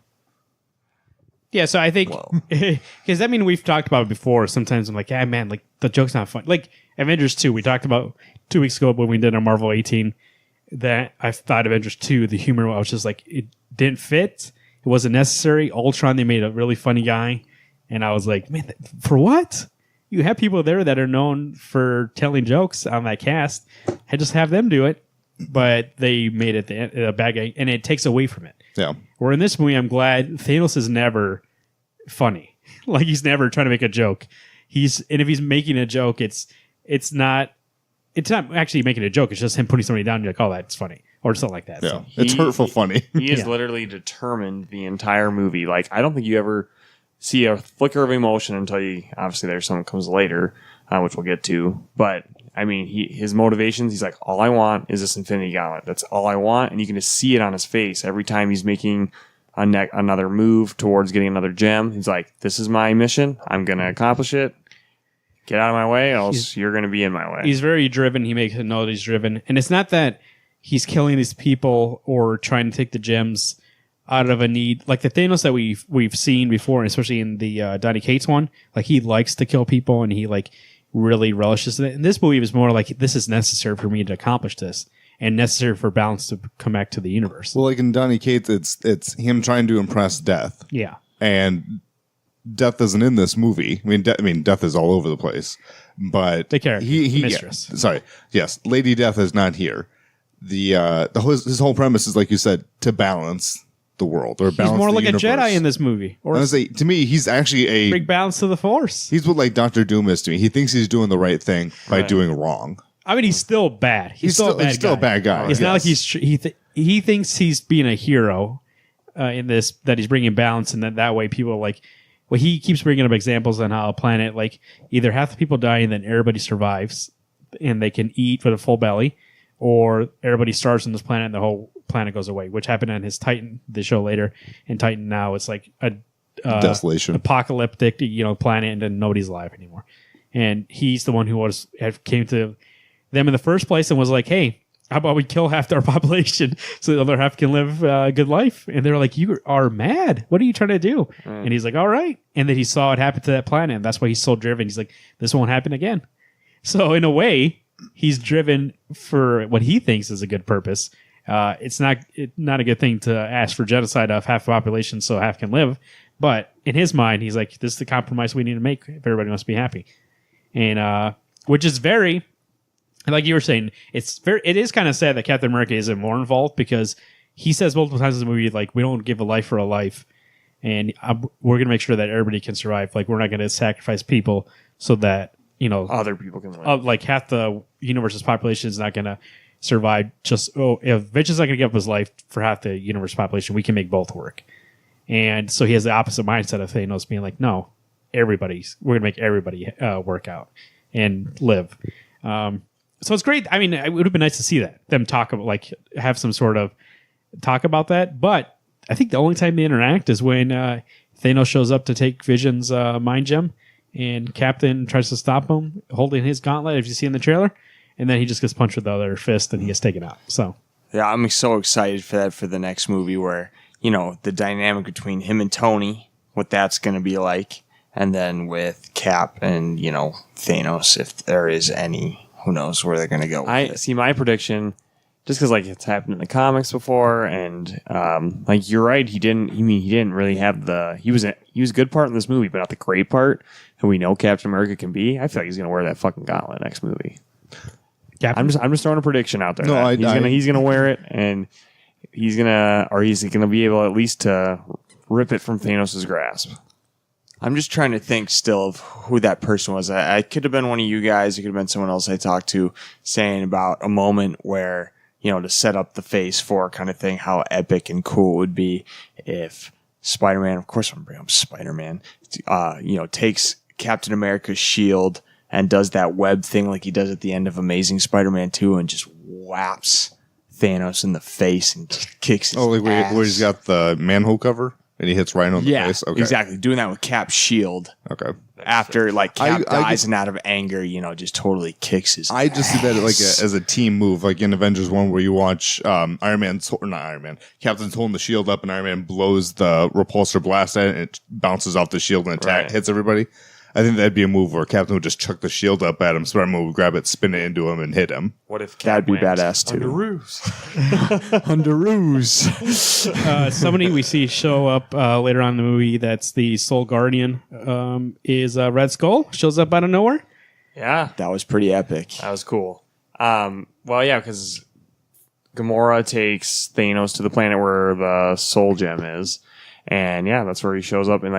Yeah, so I think because I mean we've talked about it before. Sometimes I'm like, yeah, man, like the joke's not fun. Like Avengers 2, we talked about 2 weeks ago when we did our Marvel 18. That I thought Avengers 2, the humor, I was just like, it didn't fit. It wasn't necessary. Ultron, they made a really funny guy, and I was like, man, for what? You have people there that are known for telling jokes on that cast. I just have them do it, but they made it a bad guy, and it takes away from it. Yeah. Where in this movie, I'm glad Thanos is never funny. Like he's never trying to make a joke. And if he's making a joke, it's not actually making a joke. It's just him putting somebody down and you're like, oh, that's funny. Or something like that. Yeah. So, It's hurtful funny. He is literally determined the entire movie. Like, I don't think you ever see a flicker of emotion until obviously there's someone comes later, which we'll get to. But, I mean, his motivations, he's like, all I want is this Infinity Gauntlet. That's all I want. And you can just see it on his face every time he's making another move towards getting another gem. He's like, this is my mission. I'm going to accomplish it. Get out of my way, else you're going to be in my way. He's very driven. He makes it know that he's driven. And it's not that he's killing these people or trying to take the gems out of a need. Like the Thanos that we've seen before, and especially in the Donny Cates one, like he likes to kill people and he like really relishes it. And this movie is more like, this is necessary for me to accomplish this and necessary for balance to come back to the universe. Well, like in Donny Cates, it's him trying to impress Death. Yeah. And Death isn't in this movie. I mean, Death is all over the place. But the character, the mistress. Yes, Lady Death is not here. His whole premise is, like you said, to balance the world or balance. He's more the like universe. a Jedi in this movie. Or to me, he's actually bring balance to the Force. He's what like Doctor Doom is to me. He thinks he's doing the right thing by doing wrong. I mean, he's still bad. He's still a bad guy. It's not like he thinks he's being a hero in this, that he's bringing balance, and that way people are like. Well, he keeps bringing up examples on how a planet, like either half the people die and then everybody survives and they can eat with a full belly, or everybody starves on this planet and the whole planet goes away, which happened on his Titan, the show later. In Titan now, it's like a desolation, apocalyptic, planet, and then nobody's alive anymore. And he's the one who came to them in the first place and was like, hey, how about we kill half our population so the other half can live a good life? And they're like, you are mad. What are you trying to do? And he's like, all right. And then he saw it happen to that planet. And that's why he's so driven. He's like, this won't happen again. So in a way, he's driven for what he thinks is a good purpose. It's not a good thing to ask for genocide of half the population so half can live. But in his mind, he's like, this is the compromise we need to make if everybody wants to be happy. And which is very... Like you were saying, it is kind of sad that Captain America isn't more involved because he says multiple times in the movie, like, we don't give a life for a life. And we're going to make sure that everybody can survive. Like, we're not going to sacrifice people so that, other people can live. Like, half the universe's population is not going to survive. If Vince is not going to give up his life for half the universe population, we can make both work. And so he has the opposite mindset of Thanos being like, no, we're going to make everybody work out and live. So it's great. I mean, it would have been nice to see them talk about, like, have some sort of talk about that. But I think the only time they interact is when Thanos shows up to take Vision's mind gem, and Captain tries to stop him holding his gauntlet, if you see in the trailer, and then he just gets punched with the other fist and he gets taken out. So yeah, I'm so excited for that for the next movie, where the dynamic between him and Tony, what that's going to be like, and then with Cap and Thanos, if there is any. Who knows where they're going to go with it. See my prediction, just because it's happened in the comics before, and you're right, he didn't really have he was a good part in this movie, but not the great part that we know Captain America can be. I feel like he's going to wear that fucking gauntlet next movie. I'm just throwing a prediction out there. No, he's gonna wear it, and he's gonna be able at least to rip it from Thanos' grasp. I'm just trying to think still of who that person was. I could have been one of you guys. It could have been someone else I talked to saying about a moment where, to set up the phase 4 kind of thing, how epic and cool it would be if Spider-Man, of course I'm bringing up Spider-Man, takes Captain America's shield and does that web thing like he does at the end of Amazing Spider-Man 2 and just whaps Thanos in the face and just kicks his like ass. where he's got the manhole cover and he hits Rhino in the face. Okay. Exactly. Doing that with Cap's shield. Okay. After like Cap I dies and out of anger, just totally kicks his I just see that like as a team move, like in Avengers 1 where you watch Captain's holding the shield up and Iron Man blows the repulsor blast at it and it bounces off the shield and hits everybody. I think that'd be a move where Captain would just chuck the shield up at him, Spider-Man would grab it, spin it into him, and hit him. What if that'd be badass too? Under ruse. Under ruse. Somebody we see show up later on in the movie that's the Soul Guardian is Red Skull. Shows up out of nowhere. Yeah. That was pretty epic. That was cool. Because Gamora takes Thanos to the planet where the Soul Gem is. And yeah, that's where he shows up and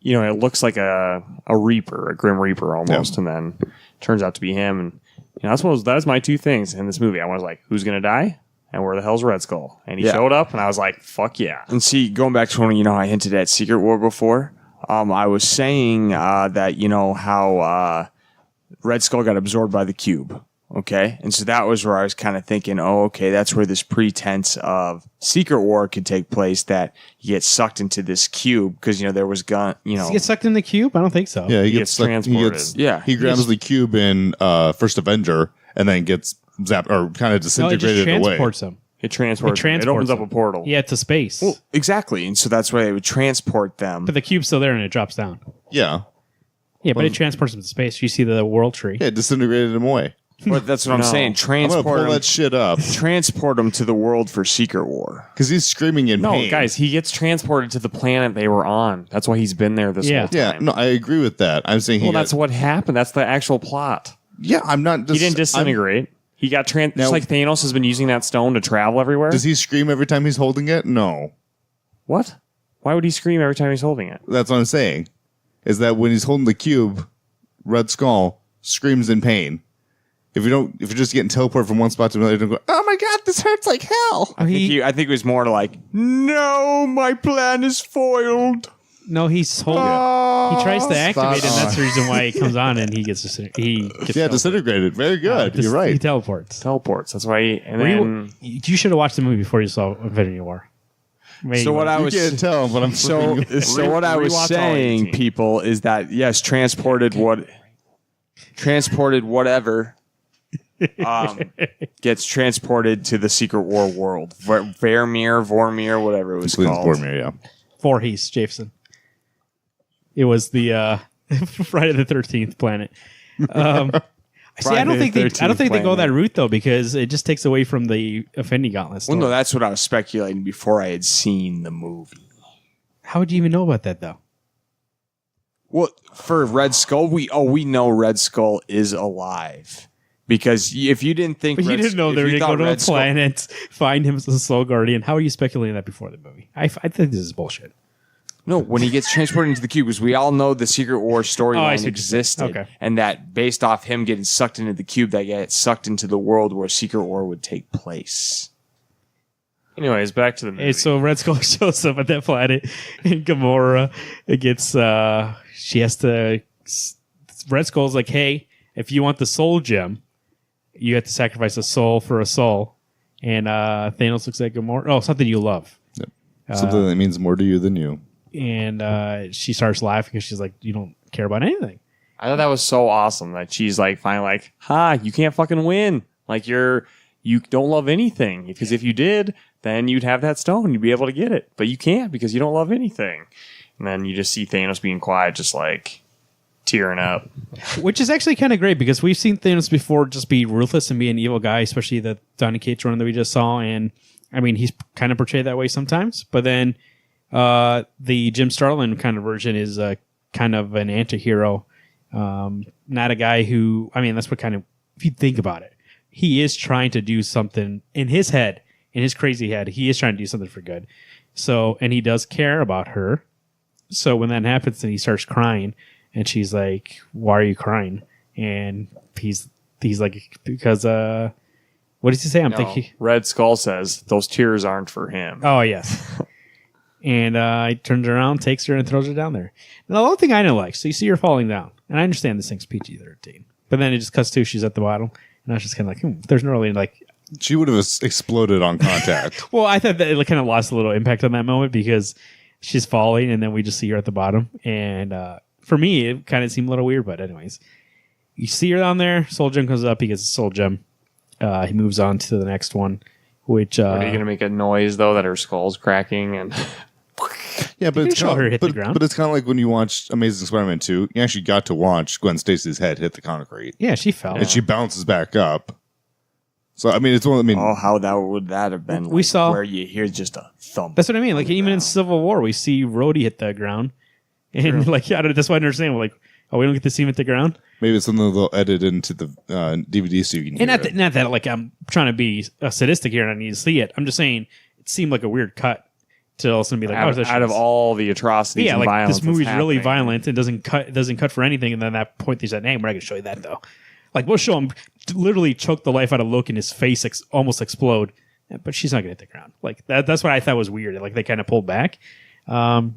it looks like a Reaper, a Grim Reaper almost, and then turns out to be him. And that's my two things in this movie. I was like, who's gonna die, and where the hell's Red Skull? And he showed up, and I was like, fuck yeah. And see, going back to when I hinted at Secret War before, I was saying that how Red Skull got absorbed by the cube. Okay, and so that was where I was kind of thinking, that's where this pretense of Secret War could take place, that he gets sucked into this cube because there was Does he get sucked in the cube? I don't think so. Yeah, he gets transported. He grabs the cube in First Avenger and then gets zapped or kind of disintegrated away. It transports him. It opens up a portal. Yeah, to space. Well, exactly, and so that's why they would transport them. But the cube's still there and it drops down. Yeah. Yeah, but it transports him to space. You see the world tree. Yeah, it disintegrated him away. But that's what I'm saying. I'm gonna pull that shit up. Transport him to the world for Secret War. Because he's screaming in pain. No, guys, he gets transported to the planet they were on. That's why he's been there this whole time. Yeah, no, I agree with that. I'm saying that's what happened. That's the actual plot. Yeah, I'm not. He didn't disintegrate. He got just like Thanos has been using that stone to travel everywhere. Does he scream every time he's holding it? No. What? Why would he scream every time he's holding it? That's what I'm saying. Is that when he's holding the cube, Red Skull screams in pain. If you're just getting teleported from one spot to another, you don't go, oh my god, this hurts like hell. I think it was more like, no, my plan is foiled. No, he's holding. He tries to activate it, and that's the reason why he comes on and he gets disintegrated. Very good. You're right. He teleports. That's why. You should have watched the movie before you saw Infinity War. Maybe. So what I was can't tell, but I'm so what I was saying, people, is that yes, transported whatever. Gets transported to the Secret War world. Vormir, whatever it was called. Vormir, yeah. Voorhees, Jason. It was the Friday the 13th planet. I don't think they go that route though, because it just takes away from the Infinity Gauntlet story. Well, no, that's what I was speculating before I had seen the movie. How would you even know about that though? Well, for Red Skull, we know Red Skull is alive. Because if you didn't think... But you didn't know they were going to go to a planet, find him as a Soul Guardian. How are you speculating that before the movie? I think this is bullshit. No, when he gets transported into the cube, because we all know the Secret War storyline existed. And that based off him getting sucked into the cube, that gets sucked into the world where Secret War would take place. Anyways, back to the movie. So Red Skull shows up at that planet, and Gamora gets... she has to... Red Skull's like, hey, if you want the Soul Gem... You have to sacrifice a soul for a soul. And Thanos looks at Gamora. Oh, something you love. Yep. Something that means more to you than you. And she starts laughing because she's like, you don't care about anything. I thought that was so awesome that she's like, finally like, ha, you can't fucking win. Like you don't love anything. Because if you did, then you'd have that stone. You'd be able to get it. But you can't because you don't love anything. And then you just see Thanos being quiet, just like... tearing up, which is actually kind of great because we've seen Thanos before just be ruthless and be an evil guy, especially the Donny Cates run that we just saw, and I mean he's kind of portrayed that way sometimes. But then the Jim Starlin kind of version is kind of an anti-hero, not a guy who, I mean, that's what kind of, if you think about it, he is trying to do something in his head, in his crazy head. He is trying to do something for good. So, and he does care about her. So when that happens, then he starts crying. And she's like, why are you crying? And he's like, because, what does he say? I'm thinking. Red Skull says, those tears aren't for him. Oh, yes. And he turns around, takes her, and throws her down there. And the only thing I don't like, so you see her falling down. And I understand this thing's PG-13. But then it just cuts to, she's at the bottom. And I was just kind of like, there's no really like... She would have exploded on contact. Well, I thought that it kind of lost a little impact on that moment because she's falling and then we just see her at the bottom. And for me, it kind of seemed a little weird. But anyways, you see her down there. Soul Gem comes up. He gets a Soul Gem. He moves on to the next one, which... Are you going to make a noise, though, that her skull's cracking? And yeah, but it's show her hit the ground. But it's kind of like when you watched Amazing Spider-Man 2. You actually got to watch Gwen Stacy's head hit the concrete. Yeah, she fell. And she bounces back up. So, I mean, it's one. how would that have been? We saw where you hear just a thump. That's what I mean. Like even in Civil War, we see Rhodey hit the ground, and that's why I don't understand. We're like, we don't get to see him hit the ground. Maybe it's something they'll edit into the DVD so you can. And not that like I'm trying to be sadistic here and I need to see it. I'm just saying it seemed like a weird cut to all of a sudden be like, out of all the atrocities, yeah, and like violence this movie's that's really happening. violent and doesn't cut for anything. And then at that point they said, "Hey, we're not going to show you that though." Like we'll show him literally choke the life out of Luke and his face almost explode, but she's not going to hit the ground. Like that's what I thought was weird. Like they kind of pulled back, but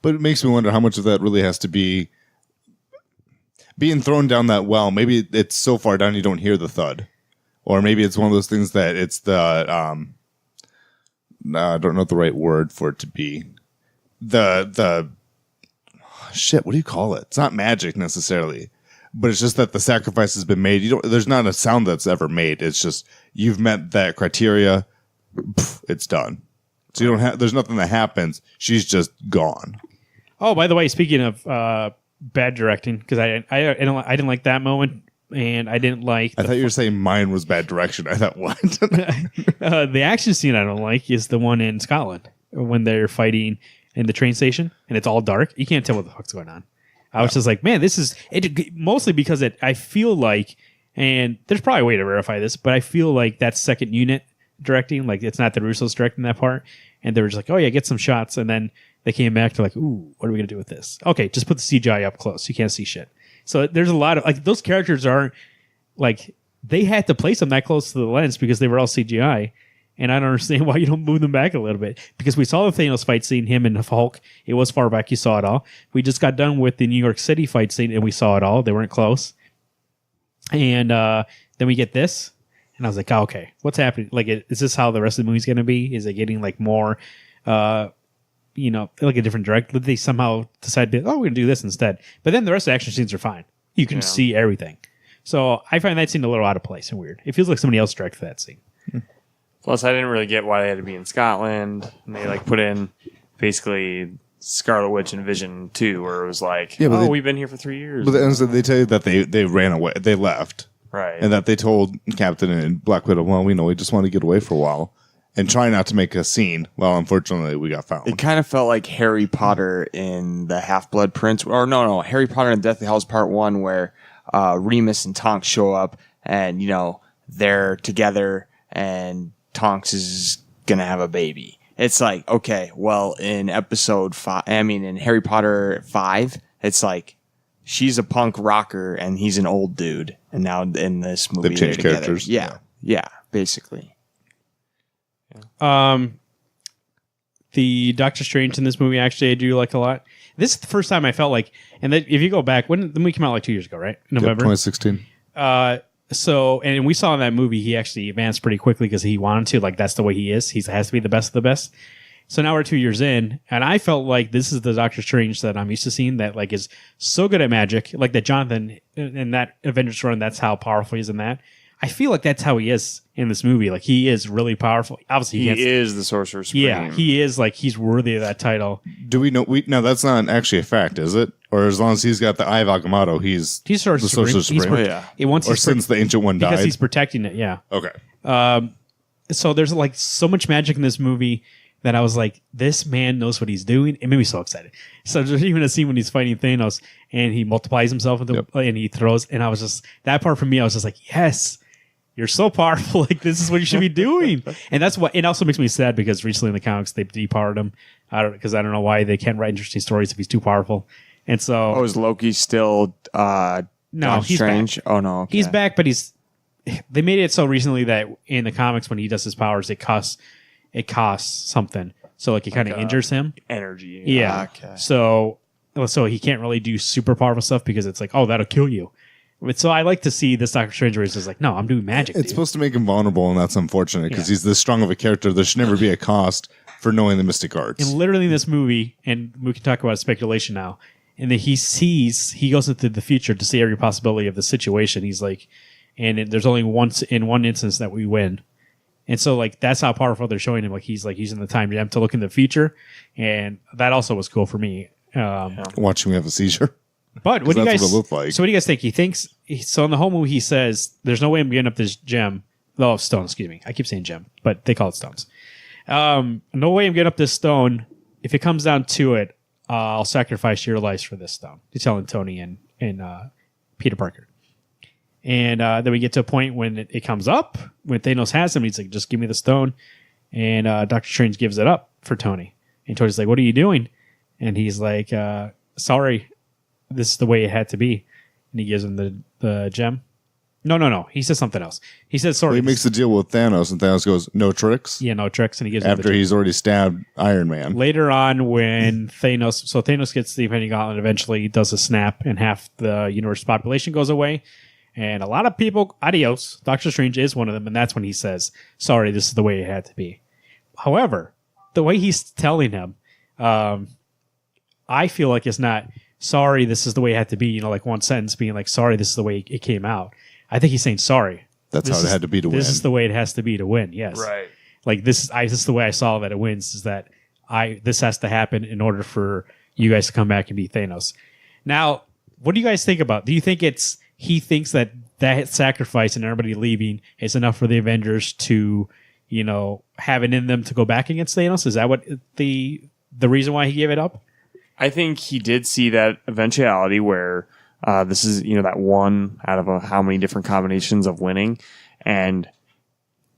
it makes me wonder how much of that really has to be being thrown down that well. Maybe it's so far down you don't hear the thud, or maybe it's one of those things that it's the I don't know the right word for it to be. The shit. What do you call it? It's not magic necessarily. But it's just that the sacrifice has been made. There's not a sound that's ever made. It's just you've met that criteria. It's done. So you don't have. There's nothing that happens. She's just gone. Oh, by the way, speaking of bad directing, because I didn't like that moment, and I didn't like. I thought you were saying mine was bad direction. I thought what? The action scene I don't like is the one in Scotland when they're fighting in the train station and it's all dark. You can't tell what the fuck's going on. I was just like, man, this is it. Mostly because I feel like, and there's probably a way to verify this, but I feel like that second unit directing, like it's not the Russos directing that part, and they were just like, oh yeah, get some shots, and then they came back to like, ooh, what are we gonna do with this? Okay, just put the CGI up close. You can't see shit. So there's a lot of like those characters aren't like they had to place them that close to the lens because they were all CGI. And I don't understand why you don't move them back a little bit. Because we saw the Thanos fight scene, him and Hulk. It was far back. You saw it all. We just got done with the New York City fight scene, and we saw it all. They weren't close. And then we get this. And I was like, oh, okay, what's happening? Like, is this how the rest of the movie's going to be? Is it getting, like, more, like a different direction? Did they somehow decide, we're going to do this instead? But then the rest of the action scenes are fine. You can see everything. So I find that scene a little out of place and weird. It feels like somebody else directed that scene. Plus, I didn't really get why they had to be in Scotland. And they like put in basically Scarlet Witch and Vision 2, where it was like, we've been here for 3 years. But they tell you that they ran away, they left, right? And that they told Captain and Black Widow, well, we just want to get away for a while and try not to make a scene. Well, unfortunately, we got found. It kind of felt like Harry Potter in the Half-Blood Prince, or no, Harry Potter and Deathly Hallows Part 1, where Remus and Tonks show up, and they're together, and Tonks is gonna have a baby. It's like, okay, well, in episode 5, in Harry Potter 5, it's like she's a punk rocker and he's an old dude, and now in this movie they've changed characters. Yeah, basically. The Doctor Strange in this movie actually I do like a lot. This is the first time I felt like, and that if you go back, when the movie came out like 2 years ago, right? November 2016. So, and we saw in that movie, he actually advanced pretty quickly because he wanted to. Like, that's the way he is. He has to be the best of the best. So now we're 2 years in, and I felt like this is the Doctor Strange that I'm used to seeing that, like, is so good at magic. Like, that Jonathan in that Avengers run, that's how powerful he is in that. I feel like that's how he is in this movie. Like, he is really powerful. Obviously, he is the Sorcerer Supreme. Yeah, he is. Like, he's worthy of that title. Do we know? No, that's not actually a fact, is it? Or as long as he's got the Eye of Agamotto, he's the Sorcerer Supreme. Or since the Ancient One died. Because he's protecting it, yeah. Okay. So there's, like, so much magic in this movie that I was like, this man knows what he's doing. It made me so excited. So there's even a scene when he's fighting Thanos, and he multiplies himself, and he throws, and I was just, that part for me, I was just like, yes, you're so powerful. Like, this is what you should be doing. And that's what, it also makes me sad because recently in the comics, they've depowered him. Because I don't know why they can't write interesting stories if he's too powerful. And so, is Loki still no, he's Strange? Back. Oh no, okay. He's back, but they made it so recently that in the comics when he does his powers, it costs something. So like it kind of injures him. Energy. Yeah. Okay. So he can't really do super powerful stuff because it's like, oh, that'll kill you. But so I like to see this Doctor Strange where he's just like, no, I'm doing magic. It's supposed to make him vulnerable, and that's unfortunate because he's this strong of a character. There should never be a cost for knowing the mystic arts. And literally in this movie, and we can talk about speculation now, and then he goes into the future to see every possibility of the situation. He's like, there's only one instance that we win. And so like that's how powerful they're showing him. Like he's like using the time gem to look in the future. And that also was cool for me. Watching me have a seizure. But what do you guys? What it looked like. So what do you guys think? So in the whole movie, he says, "There's no way I'm getting up this gem." Oh, stone. Excuse me. I keep saying gem, but they call it stones. No way I'm getting up this stone. If it comes down to it, I'll sacrifice your lives for this stone. He's telling Tony and Peter Parker. And then we get to a point when it comes up when Thanos has him. He's like, "Just give me the stone," and Doctor Strange gives it up for Tony. And Tony's like, "What are you doing?" And he's like, "Sorry." This is the way it had to be. And he gives him the gem. No. He says something else. He says, sorry. He makes the deal with Thanos, and Thanos goes, no tricks. Yeah, no tricks. And he gives him after he's already stabbed Iron Man. Later on, when Thanos gets the Infinity Gauntlet, eventually does a snap, and half the universe's population goes away. And a lot of people, adios. Doctor Strange is one of them. And that's when he says, sorry, this is the way it had to be. However, the way he's telling him, I feel like it's not, sorry, this is the way it had to be, like one sentence being like, sorry, this is the way it came out. I think he's saying, sorry. That's how it had to be to win. This is the way it has to be to win, yes. Right. Like this is the way I saw that it wins, is that this has to happen in order for you guys to come back and beat Thanos. Now, what do you guys think about? Do you think he thinks that sacrifice and everybody leaving is enough for the Avengers to, have it in them to go back against Thanos? Is that what the reason why he gave it up? I think he did see that eventuality where this is, that one out of how many different combinations of winning. And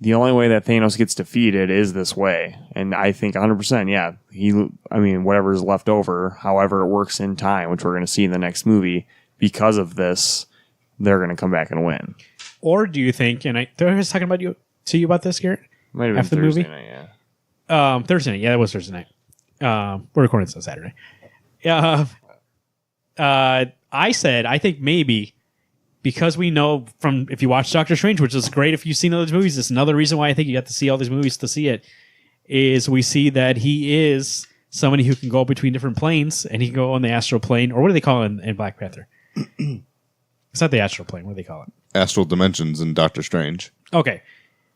the only way that Thanos gets defeated is this way. And I think 100%, yeah. Whatever is left over, however it works in time, which we're going to see in the next movie, because of this, they're going to come back and win. Or do you think, and I was talking about to you about this, Garrett? Might have been after Thursday the movie? night, yeah. Thursday night. Yeah, that was Thursday night. We're recording this on Saturday. I said, I think maybe because we know from, if you watch Doctor Strange, which is great if you've seen all those movies, it's another reason why I think you got to see all these movies to see it, is we see that he is somebody who can go between different planes, and he can go on the astral plane, or what do they call it in Black Panther? It's not the astral plane. What do they call it? Astral dimensions in Doctor Strange. Okay.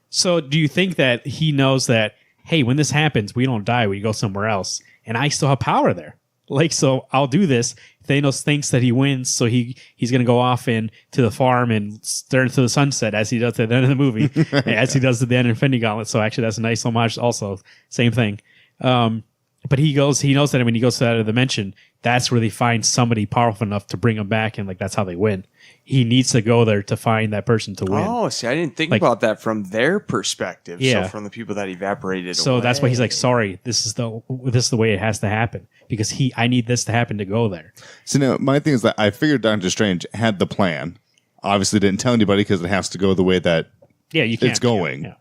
So do you think that he knows that, hey, when this happens, we don't die, we go somewhere else, and I still have power there? Like, so I'll do this. Thanos thinks that he wins, so he's going to go off to the farm and stare into the sunset, as he does at the end of the movie, as he does at the end of Infinity Gauntlet. So actually, that's a nice homage also. Same thing. But he knows that when he goes to that other dimension, that's where they find somebody powerful enough to bring him back, and that's how they win. He needs to go there to find that person to win. Oh, see, I didn't think about that from their perspective. Yeah. So from the people that evaporated So away. that's why he's like, sorry, this is the way it has to happen, because I need this to happen to go there. So now my thing is that I figured Doctor Strange had the plan. Obviously didn't tell anybody because it has to go the way that it's going.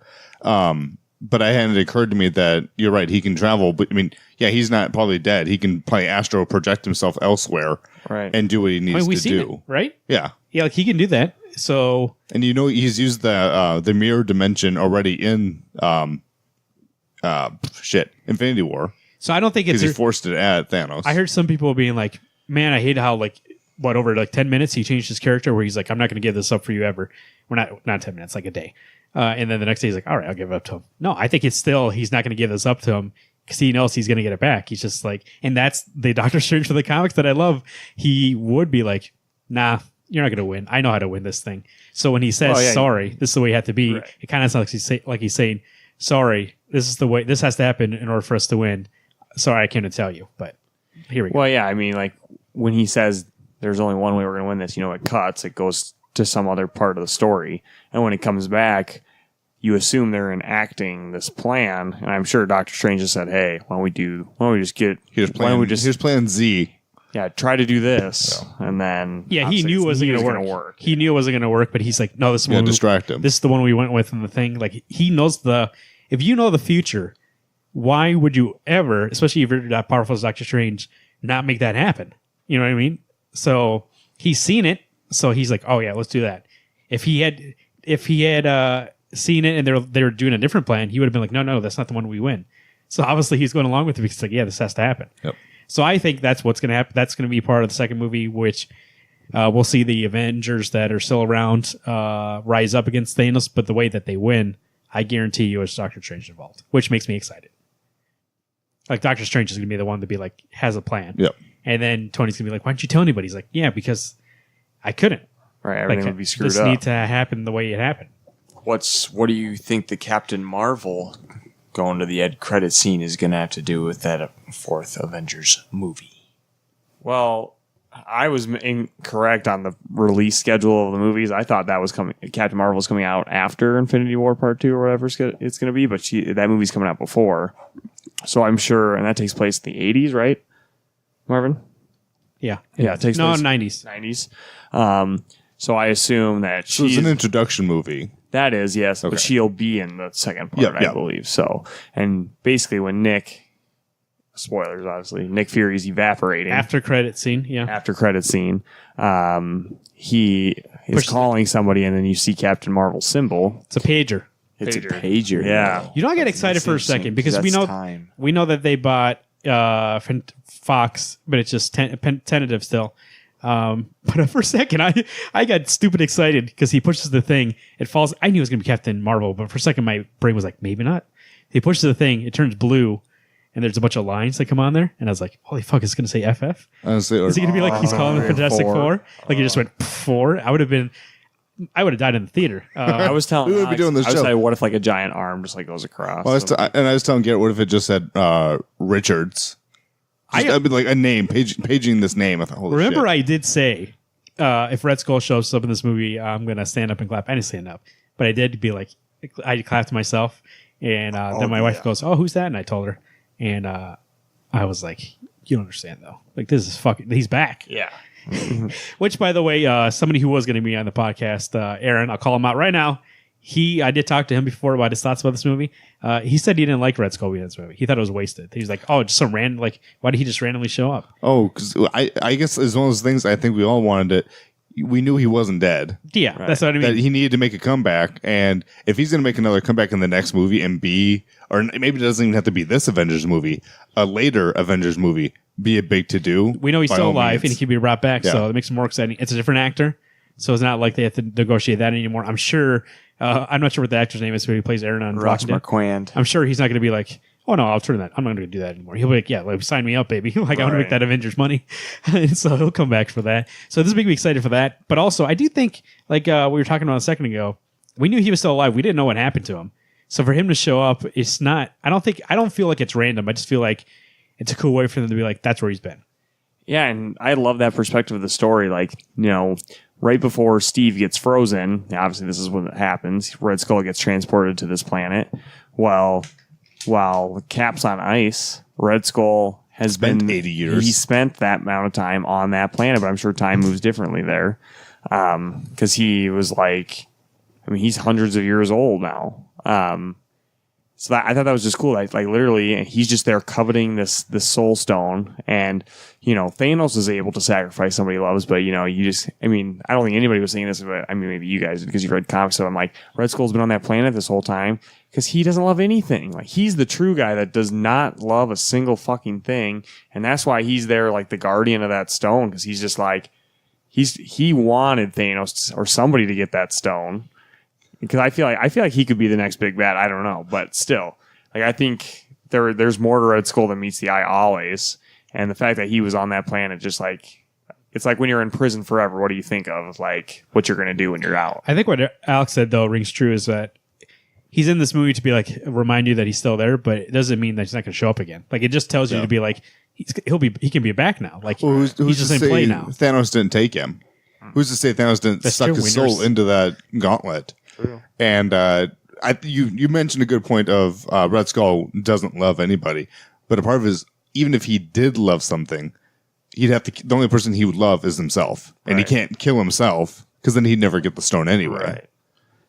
Yeah. But it hadn't occurred to me that you're right. He can travel, but he's not probably dead. He can probably astral project himself elsewhere, right, and do what he needs we've to seen do. It, right? Yeah, yeah. Like he can do that. So, and he's used the mirror dimension already in Infinity War. So I don't think he forced it at Thanos. I heard some people being like, "Man, I hate how over 10 minutes he changed his character where he's like, I'm not going to give this up for you ever." We're not 10 minutes, like a day. And then the next day he's like, all right, I'll give it up to him. No, I think he's not going to give this up to him because he knows he's going to get it back. He's just like, and that's the Doctor Strange for the comics that I love. He would be like, nah, you're not going to win. I know how to win this thing. So when he says, sorry, this is the way it had to be, right, it kind of sounds like he's saying, sorry, this is the way, this has to happen in order for us to win. Sorry, I can't tell you, but here we go. Well, yeah, when he says there's only one way we're going to win this, it cuts, it goes to some other part of the story. And when it comes back, you assume they're enacting this plan. And I'm sure Doctor Strange just said, hey, why don't we just get... Here's plan Z. Yeah, try to do this. Yeah. And then... Yeah, he knew it wasn't going to work. He knew it wasn't going to work, but he's like, no, distract him. This is the one we went with in the thing. Like, he knows if you know the future, why would you ever, especially if you're that powerful as Doctor Strange, not make that happen? You know what I mean? So he's seen it. So he's like, oh yeah, let's do that. If he had seen it and they were doing a different plan, he would have been like, no, that's not the one we win. So obviously he's going along with it because it's like, yeah, this has to happen. Yep. So I think that's what's going to happen. That's going to be part of the second movie, which we'll see the Avengers that are still around rise up against Thanos. But the way that they win, I guarantee you, is Doctor Strange involved, which makes me excited. Like Doctor Strange is going to be the one to be like, has a plan. Yep. And then Tony's going to be like, why don't you tell anybody? He's like, yeah, because I couldn't. Right, everything would be screwed this up. This need to happen the way it happened. What do you think the Captain Marvel going to the end credit scene is going to have to do with that fourth Avengers movie? Well, I was incorrect on the release schedule of the movies. I thought that was coming. Captain Marvel was coming out after Infinity War Part 2 or whatever it's going to be, but that movie's coming out before. So I'm sure, and that takes place in the 80s, right, Marvin? Yeah. Yeah, it takes place 90s. 90s. So I assume that So it's an introduction movie. That is, yes, Okay. but she'll be in the second part, I believe. So, and basically when Nick, spoilers obviously, Nick Fury's evaporating. After credit scene, yeah. After credit scene, he is calling somebody and then you see Captain Marvel's symbol. It's a pager. It's a pager. Yeah. You know, I get excited for a second because we know that they bought Fox, but it's just tentative still. But for a second, I got stupid excited because he pushes the thing. It falls. I knew it was going to be Captain Marvel, but for a second, my brain was like, maybe not. He pushes the thing. It turns blue, and there's a bunch of lines that come on there. And I was like, holy fuck, it's going to say FF? Is it going to be like he's calling the Fantastic Four? Like he just went 4? I would have died in the theater. I was telling We would be doing this I was show. like, what if like a giant arm just like goes across? Well, I was telling Garrett, what if it just said Richards? I'd be like a name, paging this name. I thought, holy Remember, shit. I did say if Red Skull shows up in this movie, I'm going to stand up and clap. I didn't stand up, but I did be like, I clapped to myself. And then my wife goes, oh, who's that? And I told her. And I was like, you don't understand, though. Like, this is fucking, he's back. Yeah. Which, by the way, somebody who was going to be on the podcast, Aaron, I'll call him out right now. I did talk to him before about his thoughts about this movie. He said he didn't like Red Skull in this movie. He thought it was wasted. He was like, oh, just some random, like, why did he just randomly show up? Oh, because I guess it's one of those things I think we all wanted it. We knew he wasn't dead. Yeah, right. That's what I mean. That he needed to make a comeback. And if he's going to make another comeback in the next movie and or maybe it doesn't even have to be this Avengers movie, a later Avengers movie, be a big to-do. We know he's still alive and he can be brought back, so it makes it more exciting. It's a different actor, so it's not like they have to negotiate that anymore. I'm sure, I'm not sure what the actor's name is, but he plays Aaron on Ross Walking Dead. McQuand. I'm sure he's not going to be like, oh no, I'll turn that. I'm not going to do that anymore. He'll be like, yeah, like, sign me up, baby. Like, I want to make that Avengers money. So he'll come back for that. So this is making me excited for that. But also, I do think, like we were talking about a second ago, we knew he was still alive. We didn't know what happened to him. So for him to show up, it's not, I don't feel like it's random. I just feel like it's a cool way for them to be like, that's where he's been. Yeah, and I love that perspective of the story. Like, you know, right before Steve gets frozen, obviously this is when it happens, Red Skull gets transported to this planet. Well, while Cap's on ice, Red Skull has spent been 80 years. He spent that amount of time on that planet, but I'm sure time moves differently there. Because he was like, I mean, he's hundreds of years old now. So I thought that was just cool. Like literally, he's just there coveting this soul stone, and you know, Thanos is able to sacrifice somebody he loves, but you know, I don't think anybody was saying this, but I mean, maybe you guys because you've read comics. So I'm like, Red Skull's been on that planet this whole time because he doesn't love anything. Like he's the true guy that does not love a single fucking thing, and that's why he's there, like the guardian of that stone, because he's just like he wanted Thanos or somebody to get that stone. Because I feel like he could be the next big bad. I don't know, but still, like I think there's more to Red Skull than meets the eye always. And the fact that he was on that planet, just like it's like when you're in prison forever. What do you think of like what you're gonna do when you're out? I think what Alex said though rings true is that he's in this movie to be like remind you that he's still there, but it doesn't mean that he's not going to show up again. Like it just tells you to be like he can be back now. Like who's he's just in play now. Thanos didn't take him. Who's to say Thanos didn't suck his soul into that gauntlet? True. And you mentioned a good point of Red Skull doesn't love anybody, but a part of his, even if he did love something, he'd have to. The only person he would love is himself, and he can't kill himself because then he'd never get the stone anyway. Right.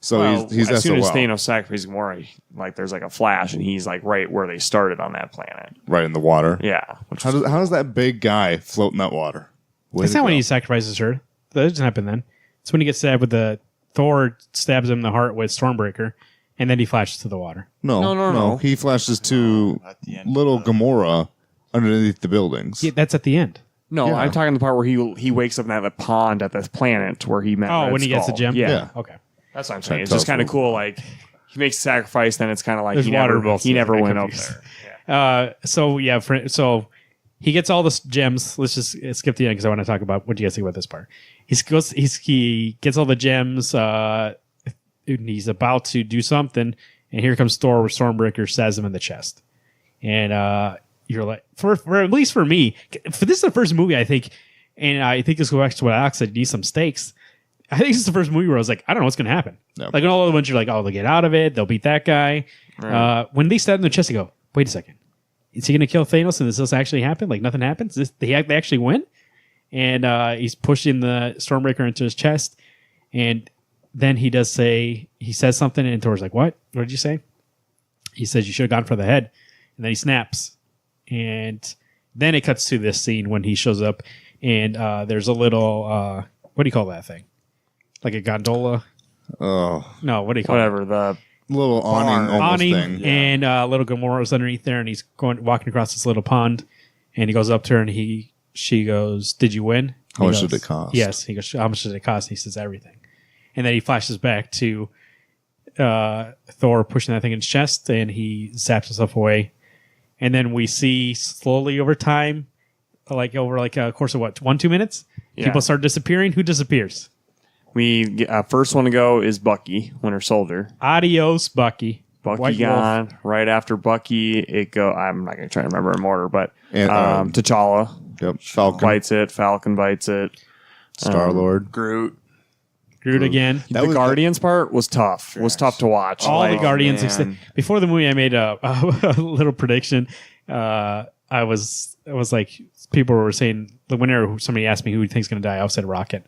So he's as soon as SOL. Thanos sacrifices Gamora, like there's like a flash, and he's like right where they started on that planet. Right in the water. Yeah. How does that big guy float in that water? That's not when he sacrifices her. That doesn't happen then. It's when he gets stabbed with the Thor stabs him in the heart with Stormbreaker, and then he flashes to the water. No. He flashes to little Gamora underneath the buildings. Yeah, that's at the end. No, Yeah. I'm talking the part where he wakes up in that pond at the planet where he met. Oh, Red when he gets the Skull. gem? Yeah. Okay. That's what I'm saying. It's Tell just kind of us. cool. Like he makes a sacrifice, then it's kind of like There's he water never both went up confused. there. So he gets all the gems. Let's just skip the end because I want to talk about what do you guys think about this part. He gets all the gems. He's about to do something, and here comes Thor with Stormbreaker, stabs him in the chest, and you're like, for at least for me, for this is the first movie I think, and I think this goes back to what Alex said. Need some stakes. I think this is the first movie where I was like, I don't know what's going to happen. No. Like in all the ones you're like, oh, they'll get out of it. They'll beat that guy. Right. When they stab him in the chest, I go, wait a second. Is he going to kill Thanos and this actually happen? Like nothing happens? They actually win? And he's pushing the Stormbreaker into his chest. And then he says something and Thor's like, what? What did you say? He says, you should have gone for the head. And then he snaps. And then it cuts to this scene when he shows up and there's a little, what do you call that thing? Like a gondola? Oh, No, what do you call Whatever. The little awning almost awning, thing. and little Gamora's underneath there, and he's walking across this little pond, and he goes up to her, and she goes, "Did you win?" How He much goes, did it cost? Yes, he goes, "How much did it cost?" And he says, "Everything," and then he flashes back to Thor pushing that thing in his chest, and he zaps himself away, and then we see slowly over time, over a course of 1-2 minutes, Yeah. people start disappearing. Who disappears? we first one to go is Bucky, Winter Soldier. Adios, Bucky. Bucky White gone. Wolf. Right after Bucky, it go. I'm not going to try to remember in order, but And, T'Challa Yep. Falcon, bites it. Falcon bites it. Star-Lord. Groot. Groot again. That the was- Guardians part was tough. Was tough to watch. All the Like, Guardians. man. Before the movie, I made a little prediction. I was like, people were saying, whenever somebody asked me who he thinks is going to die, I said Rocket.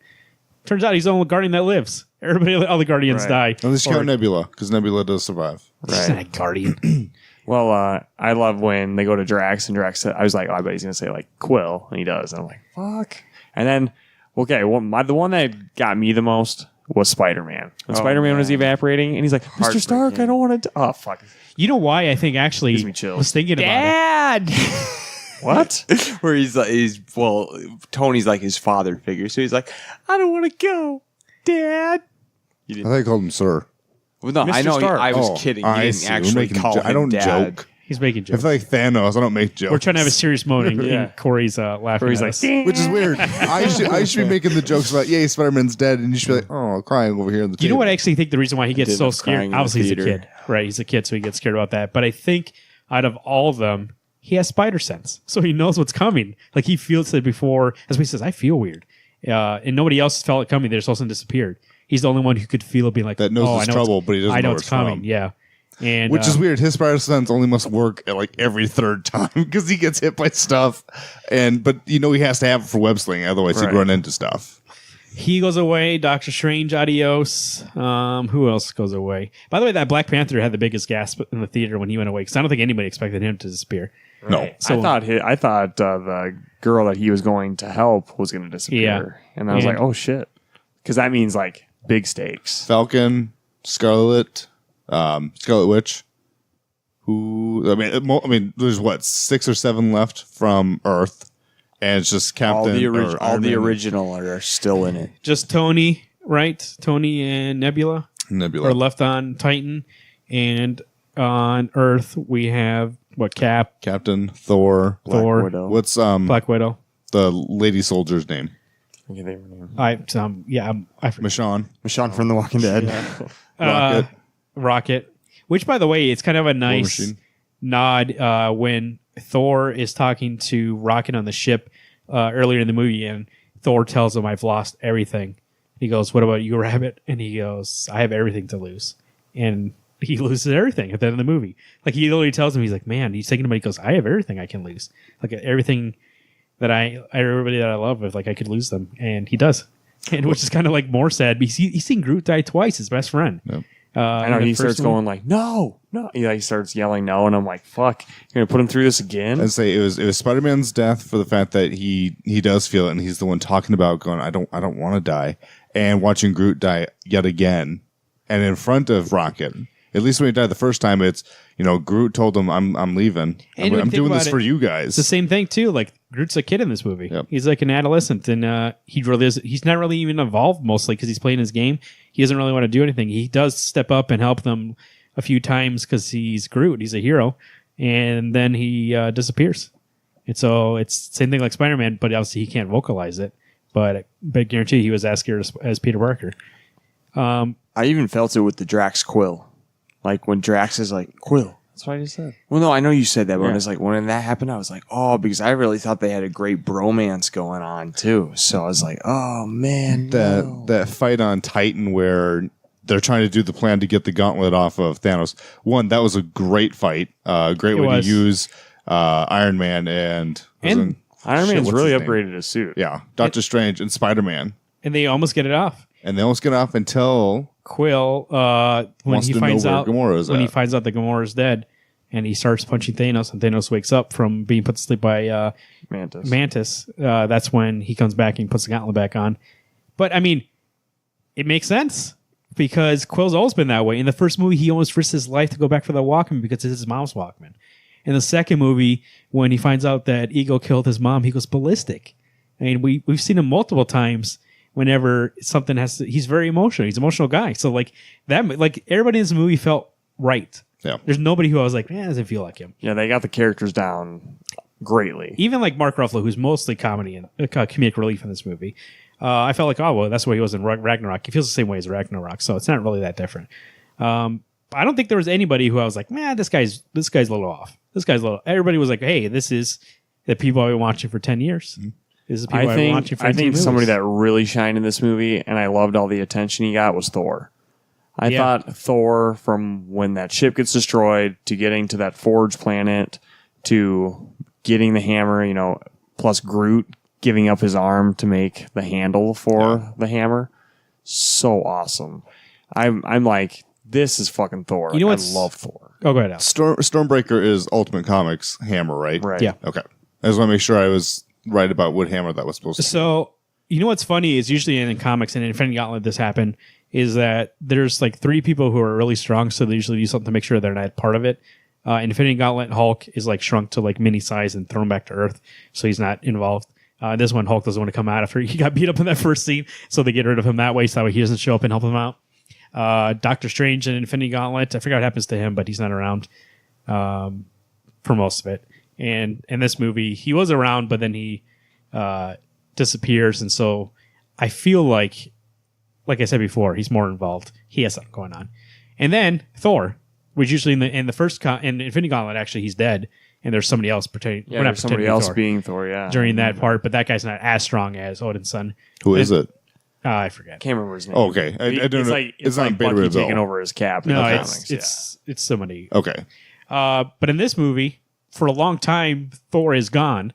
Turns out he's the only Guardian that lives. All the Guardians die. At least count Nebula, because Nebula does survive. He's not a Guardian. Well, I love when they go to Drax, and Drax said, I was like, oh, I bet he's going to say, like, Quill. And he does. And I'm like, fuck. And then, okay, the one that got me the most was Spider-Man. When Spider-Man was evaporating, and he's like, Mr. Stark, I don't want to... Oh, fuck. You know why I think actually Gives me chills. was thinking about it. Dad. What? Where Tony's like his father figure, so he's like, I don't want to go, Dad. I thought I called him Sir. Well, no, I Mr. know. Stark. I was Oh, kidding. I He see. didn't We're actually making call jo- him I don't Dad. joke. He's making I jokes. feel like Thanos. I don't make jokes. We're trying to have a serious moment, Yeah. and Corey's laughing. Where he's at like, us. Which is weird. I should be making the jokes about, yay, Spider-Man's dead, and you should be like, oh, crying over here in the You know table. what I actually think the reason why he gets did so love scared? crying in the Obviously, he's a theater. kid, right? He's a kid, so he gets scared about that. But I think out of all of them, he has spider sense, so he knows what's coming. Like he feels it before, as he says, I feel weird, and nobody else felt it coming. They just all of a sudden disappeared. He's the only one who could feel it, being like, That knows oh, there's I know trouble, but he doesn't I know know it's where it's coming. from. Yeah, and Which is weird. His spider sense only must work at like every third time because he gets hit by stuff, but he has to have it for web slinging, otherwise he'd Right. run into stuff. He goes away. Doctor Strange, adios. Who else goes away? By the way, that Black Panther had the biggest gasp in the theater when he went away because I don't think anybody expected him to disappear. No, So- I thought the girl that he was going to help was going to disappear. And I was And- like, oh, shit. Because that means, like, big stakes. Falcon, Scarlet Witch. Who I mean, there's what 6 or 7 left from Earth, and it's just Captain. All the original are still in it. Just Tony, right? Tony and Nebula Nebula. are left on Titan, and on Earth we have Captain, Thor. Thor, Widow. What's Black Widow. the lady soldier's name? Okay, they were named. I forget. Michonne. Michonne from The Walking Dead. Rocket. Rocket. Which, by the way, it's kind of a nice Machine. nod when Thor is talking to Rocket on the ship earlier in the movie, and Thor tells him, "I've lost everything." He goes, "What about you, Rabbit?" And he goes, "I have everything to lose." And he loses everything at the end of the movie. Like he literally tells him, he's like, "Man," he's thinking about it, he goes, "I have everything I can lose. Like everything that everybody that I love, if like I could lose them," and he does. and which is kind of like more sad because he's seen Groot die twice, his best friend. Yep. I know he starts going like, no. He starts yelling no, and I'm like, fuck, you're gonna put him through this again? I'd say it was Spider-Man's death for the fact that he does feel it, and he's the one talking about going, I don't want to die, and watching Groot die yet again, and in front of Rocket. At least when he died the first time, it's Groot told him, I'm leaving. I'm doing this for you guys. It's the same thing too. Like Groot's a kid in this movie. Yep. He's like an adolescent, and he's not really even involved mostly because he's playing his game. He doesn't really want to do anything. He does step up and help them a few times because he's Groot. He's a hero, and then he disappears. And so it's the same thing like Spider-Man, but obviously he can't vocalize it. But I guarantee he was as scared as Peter Parker. I even felt it with the Drax Quill. Like when Drax is like, Quill. That's what I just said. Well, no, I know you said that, but it's like when that happened, I was like, oh, because I really thought they had a great bromance going on too. So I was like, oh man, that fight on Titan where they're trying to do the plan to get the gauntlet off of Thanos. One, that was a great fight. Great way to use Iron Man and Iron Man's really upgraded his suit. Yeah, Doctor Strange and Spider-Man, and they almost get it off. Until Quill, when he finds out that Gamora's dead, and he starts punching Thanos, and Thanos wakes up from being put to sleep by Mantis. That's when he comes back and puts the gauntlet back on. But I mean, it makes sense because Quill's always been that way. In the first movie, he almost risked his life to go back for the Walkman because it's his mom's Walkman. In the second movie, when he finds out that Ego killed his mom, he goes ballistic. I mean, we've seen him multiple times. Whenever something has to, he's very emotional. He's an emotional guy. So like that, like everybody in this movie felt right. Yeah. There's nobody who I was like, man, doesn't feel like him. Yeah, they got the characters down greatly. Even like Mark Ruffalo, who's mostly comedy and comedic relief in this movie. I felt like, oh, well, that's the way he was in Ragnarok. He feels the same way as Ragnarok. So it's not really that different. I don't think there was anybody who I was like, man, this guy's a little off. Everybody was like, hey, this is the people I've been watching for 10 years. Mm-hmm. I think somebody that really shined in this movie, and I loved all the attention he got, was Thor. I thought Thor, from when that ship gets destroyed to getting to that Forge planet to getting the hammer, plus Groot giving up his arm to make the handle for the hammer, so awesome. I'm like, this is fucking Thor. I love Thor. Oh, go ahead, Al. Stormbreaker is Ultimate Comics hammer, right? Right. Yeah. Okay. I just want to make sure I was right about what hammer that was supposed to be. So, what's funny is usually in comics and in Infinity Gauntlet this happened is that there's like 3 people who are really strong, so they usually do something to make sure they're not part of it. Infinity Gauntlet, Hulk is like shrunk to like mini size and thrown back to Earth, so he's not involved. This one, Hulk doesn't want to come out after he got beat up in that first scene, so they get rid of him that way, so that way he doesn't show up and help him out. Doctor Strange and Infinity Gauntlet, I forgot what happens to him, but he's not around for most of it. And in this movie, he was around, but then he disappears. And so I feel like I said before, he's more involved. He has something going on. And then Thor, which usually in the first in Infinity Gauntlet, actually he's dead, and there's somebody else pretending. Yeah, there's somebody else being Thor. Yeah, during that part, but that guy's not as strong as Odin's son. Who is it? I forget. Can't remember his name. Oh, okay, I don't know. It's like Bucky taking over his cap. No, it's somebody. Okay, but in this movie, for a long time, Thor is gone,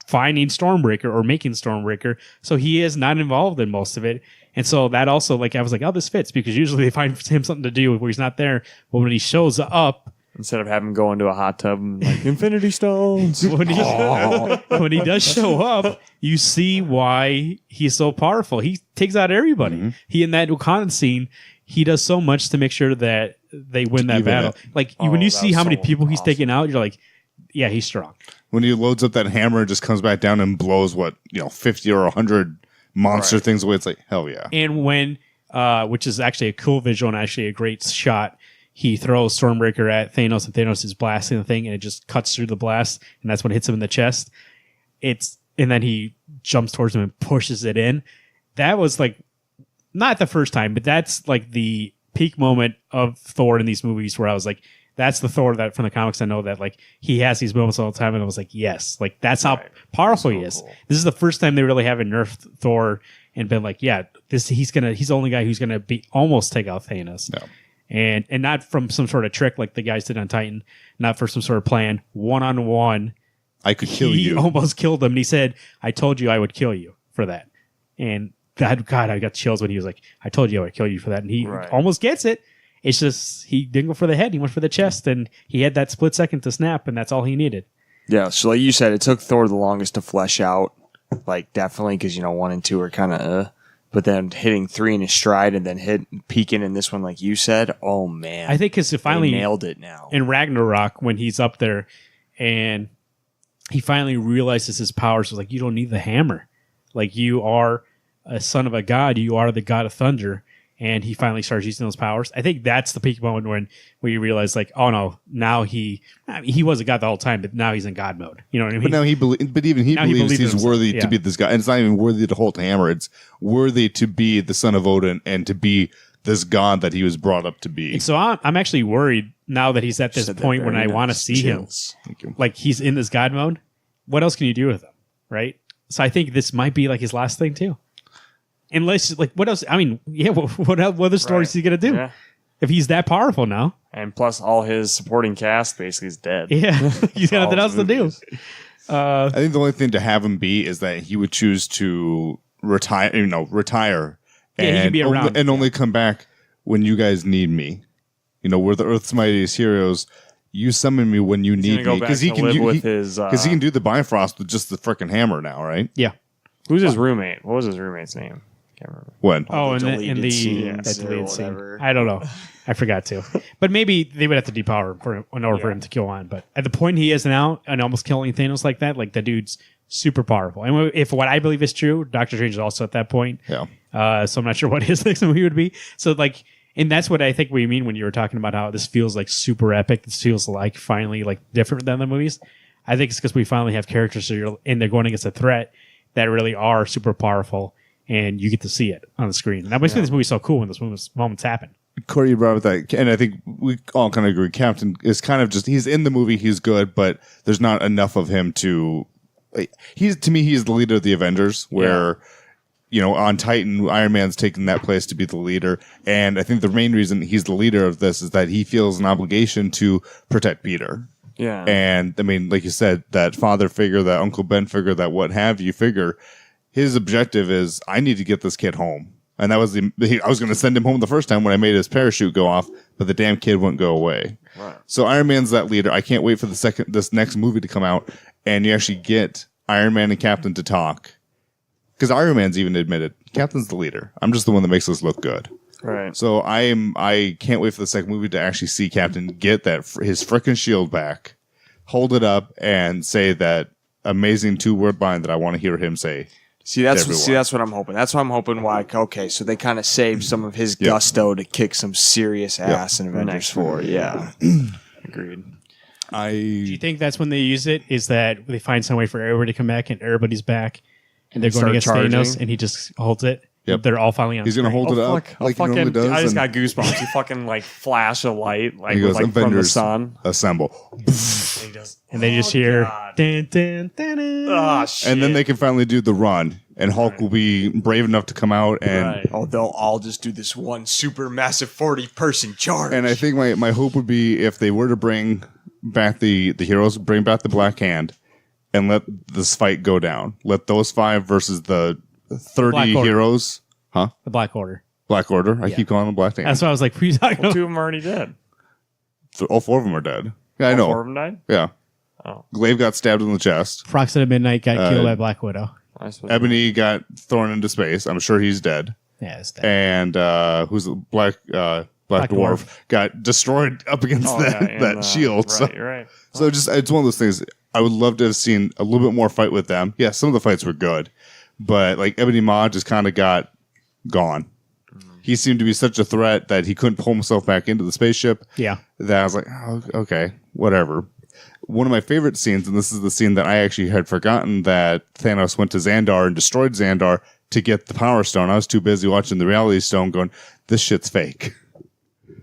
finding Stormbreaker or making Stormbreaker, so he is not involved in most of it. And so that also, I was like, oh, this fits, because usually they find him something to do where he's not there. But when he shows up, instead of having him go into a hot tub and Infinity Stones, when he does show up, you see why he's so powerful. He takes out everybody. Mm-hmm. He, in that Wakanda scene, he does so much to make sure that they win that battle. When you see how many people he's taking out, you're like, yeah, he's strong. When he loads up that hammer and just comes back down and blows 50 or 100 monster things away, it's like, hell yeah. And when, which is actually a cool visual and actually a great shot, he throws Stormbreaker at Thanos, and Thanos is blasting the thing, and it just cuts through the blast, and that's what hits him in the chest. And then he jumps towards him and pushes it in. That was not the first time, but that's the peak moment of Thor in these movies where I was like, that's the Thor that from the comics I know that he has these moments all the time, and I was like, yes, that's how powerful he is. Cool. This is the first time they really haven't nerfed Thor and been like, yeah, he's the only guy who's gonna almost take out Thanos. No. And not from some sort of trick like the guys did on Titan, not for some sort of plan. 1-on-1, I could kill you. He almost killed him, and he said, I told you I would kill you for that. And God, I got chills when he was like, I told you I would kill you for that. And he almost gets it. It's just he didn't go for the head. He went for the chest, and he had that split second to snap, and that's all he needed. Yeah, so like you said, it took Thor the longest to flesh out. Like, definitely, because, 1 and 2 are kind of, but then hitting 3 in his stride and then peaking in this one, like you said, oh, man. I think because it finally nailed it now. In Ragnarok, when he's up there, and he finally realizes his powers, was like, you don't need the hammer. Like, you are a son of a god. You are the god of thunder. And he finally starts using those powers. I think that's the peak moment when you realize, like, oh no, now he was a god the whole time, but now he's in god mode. You know what I mean? But now he believes he's worthy to be this guy. And it's not even worthy to hold the hammer. It's worthy to be the son of Odin and to be this god that he was brought up to be. And so I'm actually worried now that he's at this point when I want to see him. Like, he's in this god mode. What else can you do with him? Right? So I think this might be like his last thing too. Unless, like, what else? I mean, yeah, what other stories is he going to do? Yeah. If he's that powerful now. And plus, all his supporting cast basically is dead. Yeah, he's got nothing else to do. I think the only thing to have him be is that he would choose to retire, he can be around. and only come back when you guys need me. We're the Earth's mightiest heroes. You summon me when you need me. Because he can do the Bifrost with just the freaking hammer now, right? Yeah. Who's his roommate? What was his roommate's name? Can't remember. When? Oh, in the deleted scene. I don't know. I forgot to. But maybe they would have to depower him in order for him to kill on. But at the point he is now, and almost killing Thanos like that, like, the dude's super powerful. And if what I believe is true, Doctor Strange is also at that point. Yeah. So I'm not sure what his next movie would be. So, like, and that's what I think we mean when you were talking about how this feels like super epic. This feels like finally like different than the movies. I think it's because we finally have characters and they're going against a threat that really are super powerful, and you get to see it on the screen. And that makes this movie so cool when those moments happen. Corey, you brought up that, and I think we all kind of agree. Captain is kind of just, he's in the movie, he's good, but there's not enough of him to, like, he's the leader of the Avengers, where, on Titan, Iron Man's taken that place to be the leader. And I think the main reason he's the leader of this is that he feels an obligation to protect Peter. Yeah. And I mean, like you said, that father figure, that Uncle Ben figure, that what have you figure, his objective is, I need to get this kid home. And that was I was going to send him home the first time when I made his parachute go off, but the damn kid wouldn't go away. Right. So Iron Man's that leader. I can't wait for this next movie to come out and you actually get Iron Man and Captain to talk. Because Iron Man's even admitted, Captain's the leader. I'm just the one that makes this look good. Right. So I can't wait for the second movie to actually see Captain get his frickin' shield back, hold it up, and say that amazing 2-word line that I want to hear him say. That's what I'm hoping. That's what I'm hoping. Why? Okay, so they kind of saved some of his gusto to kick some serious ass in Avengers 4. Yeah, agreed. Do you think that's when they use it? Is that they find some way for everybody to come back and everybody's back, and they're going against Thanos, and he just holds it? Yep. They're all finally on. He's going to hold it up like he normally does. I just got goosebumps. He fucking like flash a light like, he goes, like from the sun. Assemble. And they just hear dun, dun, dun, dun. Oh, shit. And then they can finally do the run. And Hulk will be brave enough to come out and they'll all just do this one super massive 40-person charge. And I think my hope would be if they were to bring back the heroes, bring back the Black Hand, and let this fight go down. Let those 5 versus the 30 heroes. Huh? The Black Order. Black Order. I keep calling them Black Hand. That's why I was like, please talking about? 2 of them are already dead. All 4 of them are dead. Yeah, I know. 4 of them died? Yeah. Oh. Glaive got stabbed in the chest. Proxima Midnight got killed by Black Widow. Ebony got thrown into space. I'm sure he's dead. Yeah, he's dead. And who's the Black Dwarf got destroyed up against that shield. Right. So it's one of those things. I would love to have seen a little bit more fight with them. Yeah, some of the fights were good, but like Ebony Maw just kind of got gone. He seemed to be such a threat that he couldn't pull himself back into the spaceship. Yeah, that I was like, oh, okay, whatever. One of my favorite scenes, and this is the scene that I actually had forgotten, that Thanos went to Xandar and destroyed Xandar to get the Power Stone. I was too busy watching the Reality Stone going, this shit's fake.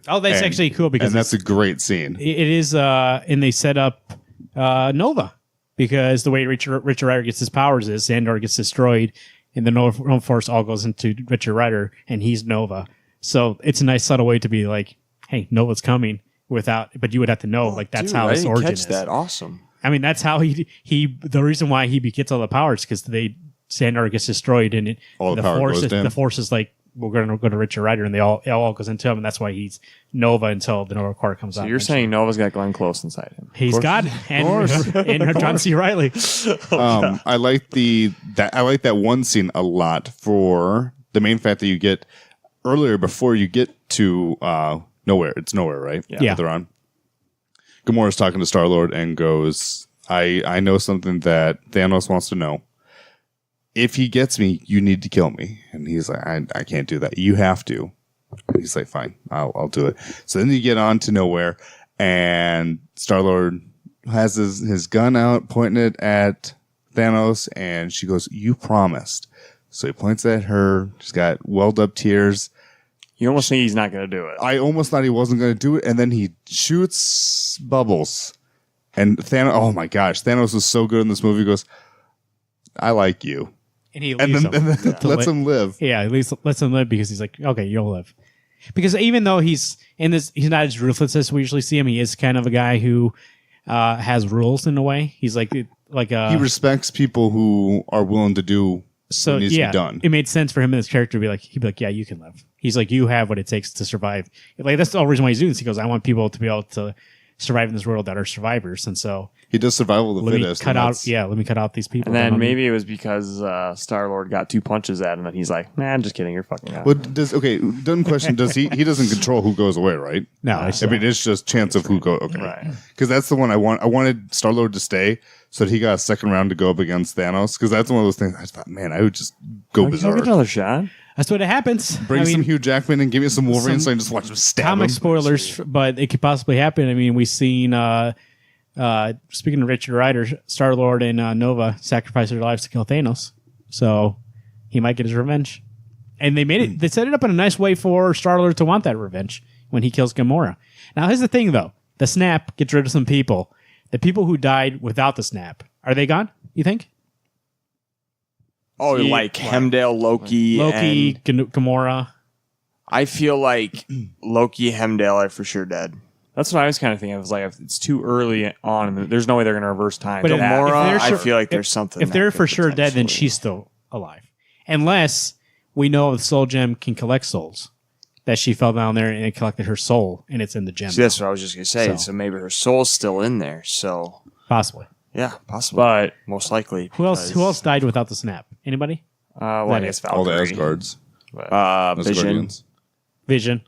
Oh, that's actually cool because that's a great scene. It is, and they set up Nova because the way Richard Rider gets his powers is Xandar gets destroyed and the Nova Force all goes into Richard Rider and he's Nova. So it's a nice subtle way to be like, hey, Nova's coming. But you would have to know, like, that's how his origin is. That awesome. I mean, that's how he the reason why he gets all the powers because they Xandar gets destroyed, and All the power force goes to him. the force is like, we're going to go to Richard Rider, and it all goes into him, and that's why he's Nova until the Nova Corps comes out. So you're saying Nova's got Glenn Close inside him? He's got and John C. Reilly. I like that one scene a lot for the main fact that you get earlier before you get to nowhere. It's nowhere, right? Yeah. That they're on. Gamora's talking to Star-Lord and goes, I know something that Thanos wants to know. If he gets me, you need to kill me. And he's like, I can't do that. You have to. And he's like, fine, I'll do it. So then you get on to nowhere, and Star-Lord has his gun out, pointing it at Thanos, and she goes, you promised. So he points at her. She's got welled up tears. You almost think he's not going to do it. I almost thought he wasn't going to do it, and then he shoots bubbles. And Thanos, oh my gosh, Thanos is so good in this movie. He goes, I like you. And he leaves him. And then lets him live. Yeah, at least lets him live because he's like, okay, you'll live. Because even though he's not as ruthless as we usually see him, he is kind of a guy who has rules in a way. He's like he respects people who are willing to do what needs to be done. It made sense for him and his character to he'd be like, yeah, you can live. He's like, you have what it takes to survive. Like, that's the whole reason why he's doing this. He goes, I want people to be able to survive in this world that are survivors, and so he does survival of the fittest. Let me cut out these people. And then maybe it was because Star-Lord got 2 punches at him, and he's like, "Man, just kidding, you're fucking out." Well, dumb question. Does he doesn't control who goes away, right? No, I mean it's just chance of who goes. Okay, Right. Because that's the one I want. I wanted Star-Lord to stay so that he got a second round to go up against Thanos. Because that's one of those things. I thought, man, I would just go Can I berserk. get another shot? That's what happens. Bring some Hugh Jackman and give me some Wolverine, so I can just watch him stab comic him. spoilers, but it could possibly happen. I mean, we've seen. Speaking of Richard Rider, Star-Lord and Nova sacrificed their lives to kill Thanos, so he might get his revenge. And they made it. They set it up in a nice way for Star-Lord to want that revenge when he kills Gamora. Now, here's the thing, though: the snap gets rid of some people. The people who died without the snap, are they gone? You think? Oh, like Hemdale, Loki, and Gamora. I feel like Loki, Hemdale are for sure dead. That's what I was kind of thinking. I was like, if it's too early on, and there's no way they're going to reverse time. But Gamora, I feel like there's something. If they're that for could sure dead, then potentially- she's still alive. Unless we know the Soul Gem can collect souls. That she fell down there and it collected her soul, and it's in the gem. See, that's what I was just gonna say. So. So maybe her soul's still in there. So Possibly. yeah, possibly. But Most likely. Who else died without the snap? Anybody? I guess All the Valkyrie. Asgards. Vision. Asgardians. Vision.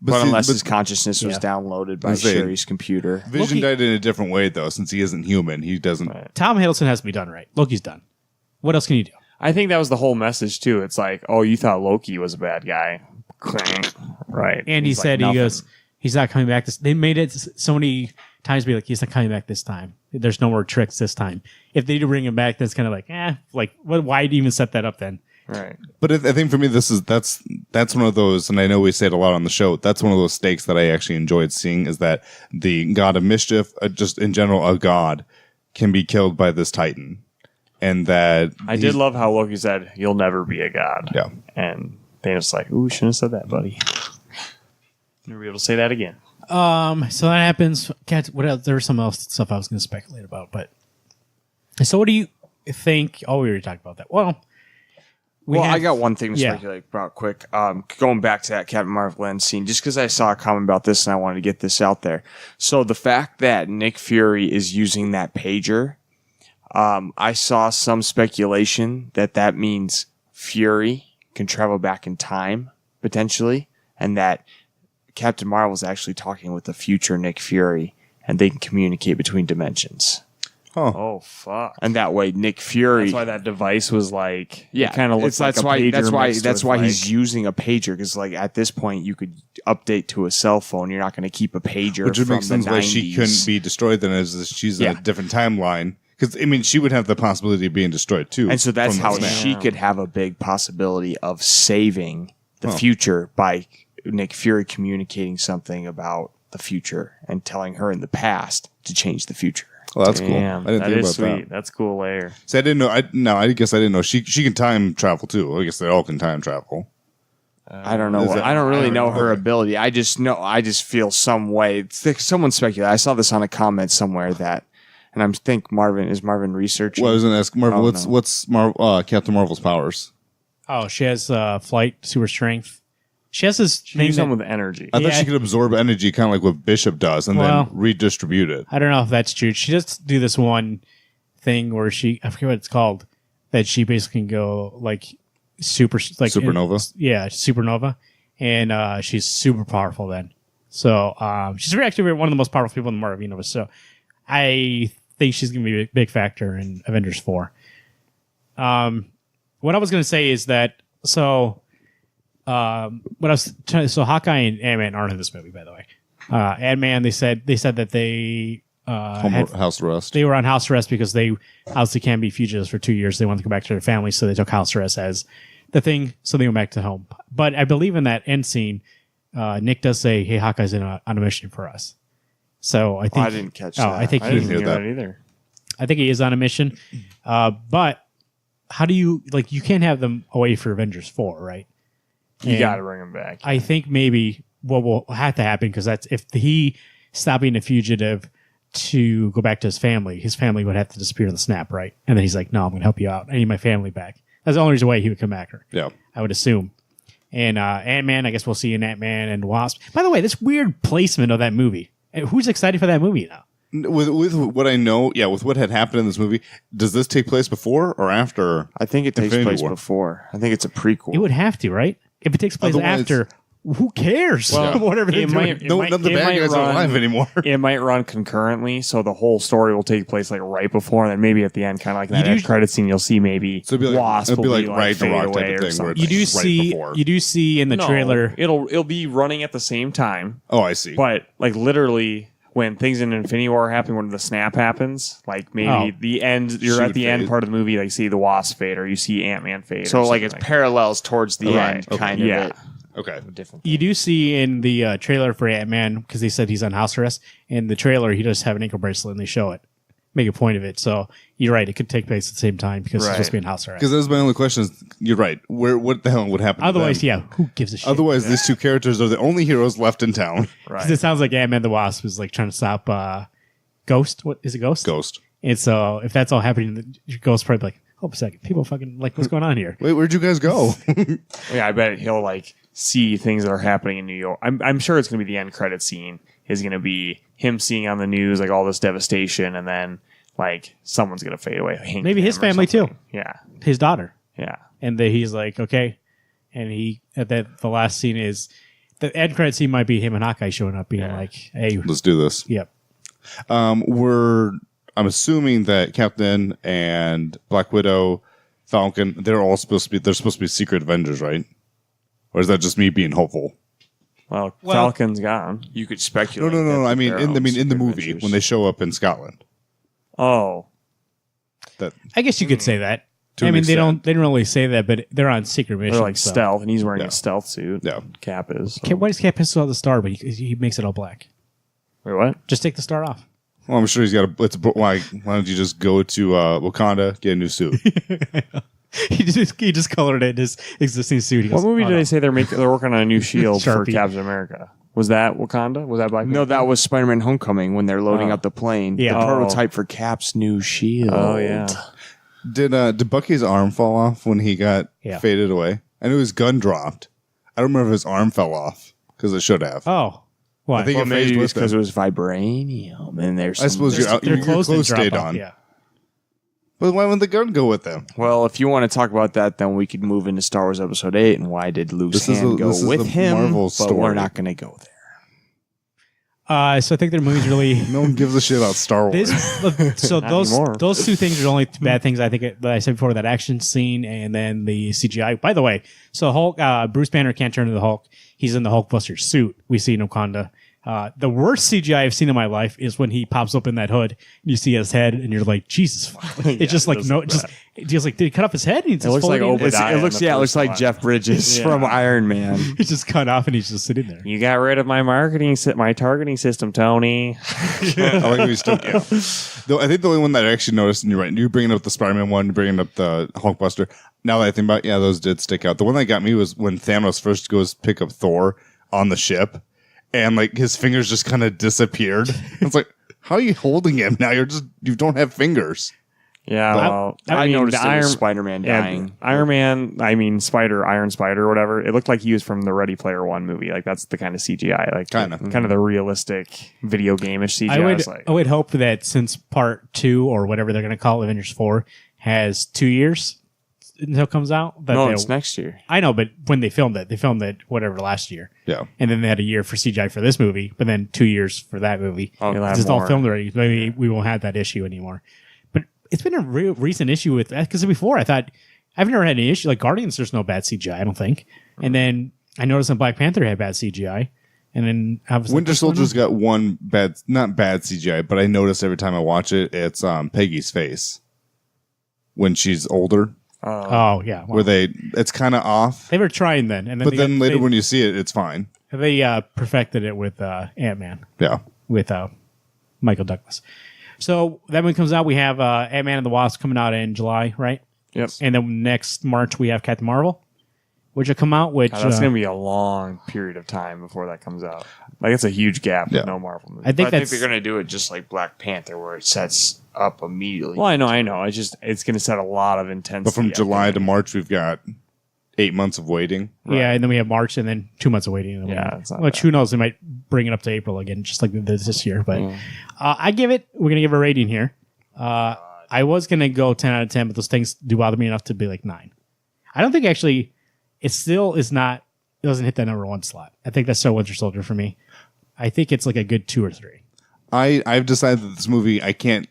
But see, unless his consciousness was Yeah. downloaded by I'm saying- Sherry's computer. Vision Loki- died in a different way though, since he isn't human. He doesn't. Tom Hiddleston has to be done right. Loki's done. What else can you do? I think that was the whole message too. It's like, oh, you thought Loki was a bad guy, right? And he He's like, said, he nothing. goes, he's not coming back. They made it so many times be like, he's not coming back this time. There's no more tricks this time. If they do bring him back, then it's kind of like, why do you even set that up then? right. But I think for me, that's one of those, and I know we say it a lot on the show. That's one of those stakes that I actually enjoyed seeing is that the god of mischief, just in general, a god, can be killed by this Titan, and that I did love how Loki said, "You'll never be a god." Yeah. And Thanos like, "Ooh, shouldn't have said that, buddy." Never be able to say that again. So that happens. What else? There was some else stuff I was going to speculate about, but so what do you think? Oh, we already talked about that. Well, I got one thing to Yeah. speculate about quick. Going back to that Captain Marvel end scene, just because I saw a comment about this and I wanted to get this out there. So the fact that Nick Fury is using that pager, I saw some speculation that means Fury can travel back in time, potentially, and that Captain Marvel is actually talking with the future Nick Fury, and they can communicate between dimensions. Oh fuck! And that way, Nick Fury. That's why that device was like, Yeah, kind of looks like that's a why pager that's why he's like, using a pager, because like at this point you could update to a cell phone. You're not going to keep a pager. which would from make sense the why 90s. she couldn't be destroyed. Then as she's in Yeah. a different timeline, because I mean, she would have the possibility of being destroyed too. And so that's from the how snap. she could have a big possibility of saving the future by Nick Fury communicating something about the future and telling her in the past to change the future. Well, that's cool. Damn, I didn't that think is about sweet. that. That's a cool layer. See, I didn't know. I guess I didn't know she can time travel too. I guess they all can time travel. I don't know. Is that- I don't really know her okay. ability. I just feel some way. Someone speculated. I saw this on a comment somewhere that And I'm think Marvin researching. Well, I was going to ask Marvel. Oh, what's Captain Marvel's powers? Oh, she has flight, super strength. She has this She thing used that, something with energy. I thought she could absorb energy, kind of like what Bishop does, and Well- then redistribute it. I don't know if that's true. She does do this one thing where I forget what it's called, that she basically can go like Supernova? supernova, and she's super powerful then. So she's actually one of the most powerful people in the Marvel universe. So I think she's going to be a big factor in Avengers 4. What I was going to say is that Hawkeye and Ant-Man aren't in this movie, by the way. Ant-Man, they said that they House arrest. they were on house arrest because they obviously can't be fugitives for 2 years. They wanted to go back to their families, so they took house arrest as the thing. So they went back to home. But I believe in that end scene, Nick does say, "Hey, Hawkeye's on a mission for us." So I think I didn't catch that. I think I didn't hear hear that. that either. I think he is on a mission. But how do you you can't have them away for Avengers 4, right? You And got to bring him back. I think maybe what will have to happen, because that's if he stopped being a fugitive to go back to his family would have to disappear in the snap, right? And then he's like, "No, I'm going to help you out. I need my family back." That's the only reason why he would come back. Yeah. I would assume. And Ant-Man, I guess we'll see in Ant-Man and Wasp. By the way, this weird placement of that movie. Who's excited for that movie now? With what I know, with what had happened in this movie, does this take place before or after? I think it takes Infinity place War. before. I think it's a prequel. It would have to, right? If it takes place Otherwise- after, who cares? Well, Whatever they're it doing. might- None of the it bad might guys aren't run- alive anymore. It might run concurrently, so the whole story will take place like right before, and then maybe at the end, kind of like that You do- end credit scene, you'll see maybe So it'd be like, Wasp it'd be will like be Ragnarok fade type away of or thing, where something. it's right before. You do see in the No, trailer. It'll be running at the same time, Oh, I see. but like literally when things in Infinity War happen, when the snap happens, like maybe Oh. the end, you're Shoot at the end fade. part of the movie, like you see the Wasp fade or you see Ant-Man fade. so or like something it's that. parallels towards the Right. end, Okay. kind of. Yeah. It. Okay. Different. You do see in the trailer for Ant-Man, because they said he's on house arrest. In the trailer, he does have an ankle bracelet, and they show it, make a point of it. So you're right; it could take place at the same time because he's Right. supposed to be in house arrest. Because that was my only question. Is, you're right. What the hell would happen? Otherwise, to them? who gives a shit? Otherwise, these two characters are the only heroes left in town. Because it sounds like Ant-Man the Wasp is like trying to stop Ghost. What is it, Ghost? Ghost. And so if that's all happening, Ghost probably like, hold a second, people fucking like, what's going on here? Wait, where'd you guys go? Yeah, I bet he'll like see things that are happening in New York. I'm sure it's going to be the end credit scene is going to be him seeing on the news like all this devastation, and then like someone's going to fade away. Hank Maybe his Pym or family too. something. Yeah, His daughter. yeah. And he's like, okay. And he at that the last scene is the end credit scene might be him and Hawkeye showing up, being like, "Hey, Let's do this. yep." I'm assuming that Captain and Black Widow, Falcon, they're supposed to be secret Avengers, right? Or is that just me being hopeful? Well, Falcon's gone. You could No, speculate. no. that I mean, they're in all the secret movie Avengers. when they show up in Scotland. Oh, That I guess you could say that. To I an mean, they extent. didn't really say that, but they're on secret mission. they're like so. stealth, and he's wearing Yeah. a stealth suit. Yeah. Cap is. so- Why does Cap still have the star, but he makes it all black? Wait, what? Just take the star off. Well, I'm sure he's got a. Why don't you just go to Wakanda, get a new suit? he just colored it in his existing suit. He What goes, movie "Oh, did no." they say they're working on a new shield for Sharpie. Captain America? Was that Wakanda? Was that Black? No, that was Spider-Man: Homecoming when they're loading Oh. up the plane. Yeah. The Oh. prototype for Cap's new shield. Oh yeah. Did Bucky's arm fall off when he got Yeah. faded away? I knew his gun dropped. I don't remember if his arm fell off because it should have. Oh, what? I think Well, it maybe phased it's with because him. it was vibranium, and there's. I suppose your Their clothes didn't drop stayed off, on. Yeah. But why wouldn't the gun go with them? Well, if you want to talk about that, then we could move into Star Wars Episode 8 and why did Luke's This is hand the- go this is with the him? Marvel But story. we're not going to go there. So I think their movie's really. No one gives a shit about Star Wars. So anymore. those two things are the only bad things I think that I said before, that action scene and then the CGI. By the way, so Hulk, Bruce Banner can't turn into the Hulk. He's in the Hulkbuster suit we see in Wakanda. The worst CGI I've seen in my life is when he pops up in that hood and you see his head and you're like, Jesus, fuck. It's just like does no, look just like, did he cut off his head? And he's It looks like floating in? Obadiah. It looks, in the it looks first like one. Jeff Bridges Yeah. from Iron Man. He's just cut off and he's just sitting there. You got rid of my my targeting system, Tony. I like we still. Yeah. Though I think the only one that I actually noticed, and you're right, you're bringing up the Spider-Man one, you're bringing up the Hulkbuster. Now that I think about it, yeah, those did stick out. The one that got me was when Thanos first goes pick up Thor on the ship, and like his fingers just kind of disappeared. It's like, How are you holding him now? You don't have fingers. Yeah, well, I mean, noticed the it was Spider-Man dying. Iron Man, Iron Spider or whatever. It looked like he was from the Ready Player One movie. Like that's the kind of CGI, like kind of the realistic video game-ish CGI. I would hope that since Part 2 or whatever they're going to call Avengers 4 has 2 years until it comes out. No, it's next year. I know, but when they filmed it whatever last year. Yeah, and then they had a year for CGI for this movie, but then 2 years for that movie. Oh, it's all filmed already. Maybe we won't have that issue anymore. It's been a real recent issue with that because before I thought I've never had any issue like Guardians. There's no bad CGI, I don't think. And then I noticed that Black Panther had bad CGI, and then I was Winter Soldier's got one not bad CGI, but I notice every time I watch it, it's Peggy's face when she's older. Oh yeah, where it's kind of off. They were trying then, and then but later when you see it, it's fine. They perfected it with Ant-Man. Yeah, with Michael Douglas. So that one comes out. We have Ant-Man and the Wasp coming out in July, right? Yep. And then next March we have Captain Marvel, which will come out. Which that's going to be a long period of time before that comes out. Like it's a huge gap with no Marvel movie. I think they're going to do it just like Black Panther, where it sets up immediately. Well, I know. It's going to set a lot of intensity. But from July to March, we've got 8 months of waiting. Right. Yeah, and then we have March, and then 2 months of waiting. Which who knows? They might bring it up to April again, just like this year. But we're going to give a rating here. I was going to go 10 out of 10, but those things do bother me enough to be like 9. I don't think actually it still is not. It doesn't hit that number 1 slot. I think that's still Winter Soldier for me. I think it's like a good 2 or 3. I've decided that this movie I can't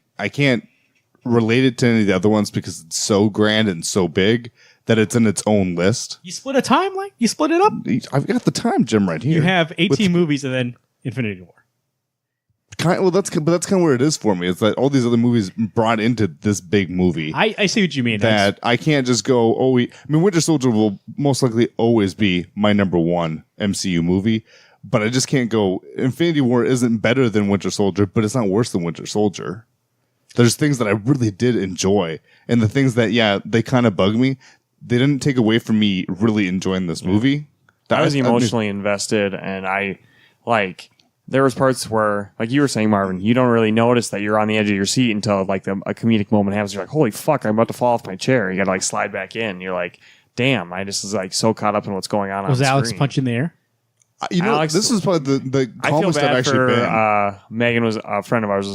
relate it to any of the other ones because it's so grand and so big that it's in its own list. You split a timeline? You split it up? I've got the time, Jim, right here. You have 18 movies and then Infinity War. That's kind of where it is for me. It's that all these other movies brought into this big movie. I see what you mean. That I can't just go, Winter Soldier will most likely always be my number 1 MCU movie, but I just can't go, Infinity War isn't better than Winter Soldier, but it's not worse than Winter Soldier. There's things that I really did enjoy, and the things that, they kind of bug me, they didn't take away from me really enjoying this movie. I was emotionally invested, and there was parts where, like you were saying, Marvin, you don't really notice that you're on the edge of your seat until a comedic moment happens. You're like, holy fuck, I'm about to fall off my chair. You got to slide back in. You're like, damn, I just was so caught up in what's going on. Was on Alex screen. punching the air? Alex, this is probably the calmest I've actually been. Megan was a friend of ours,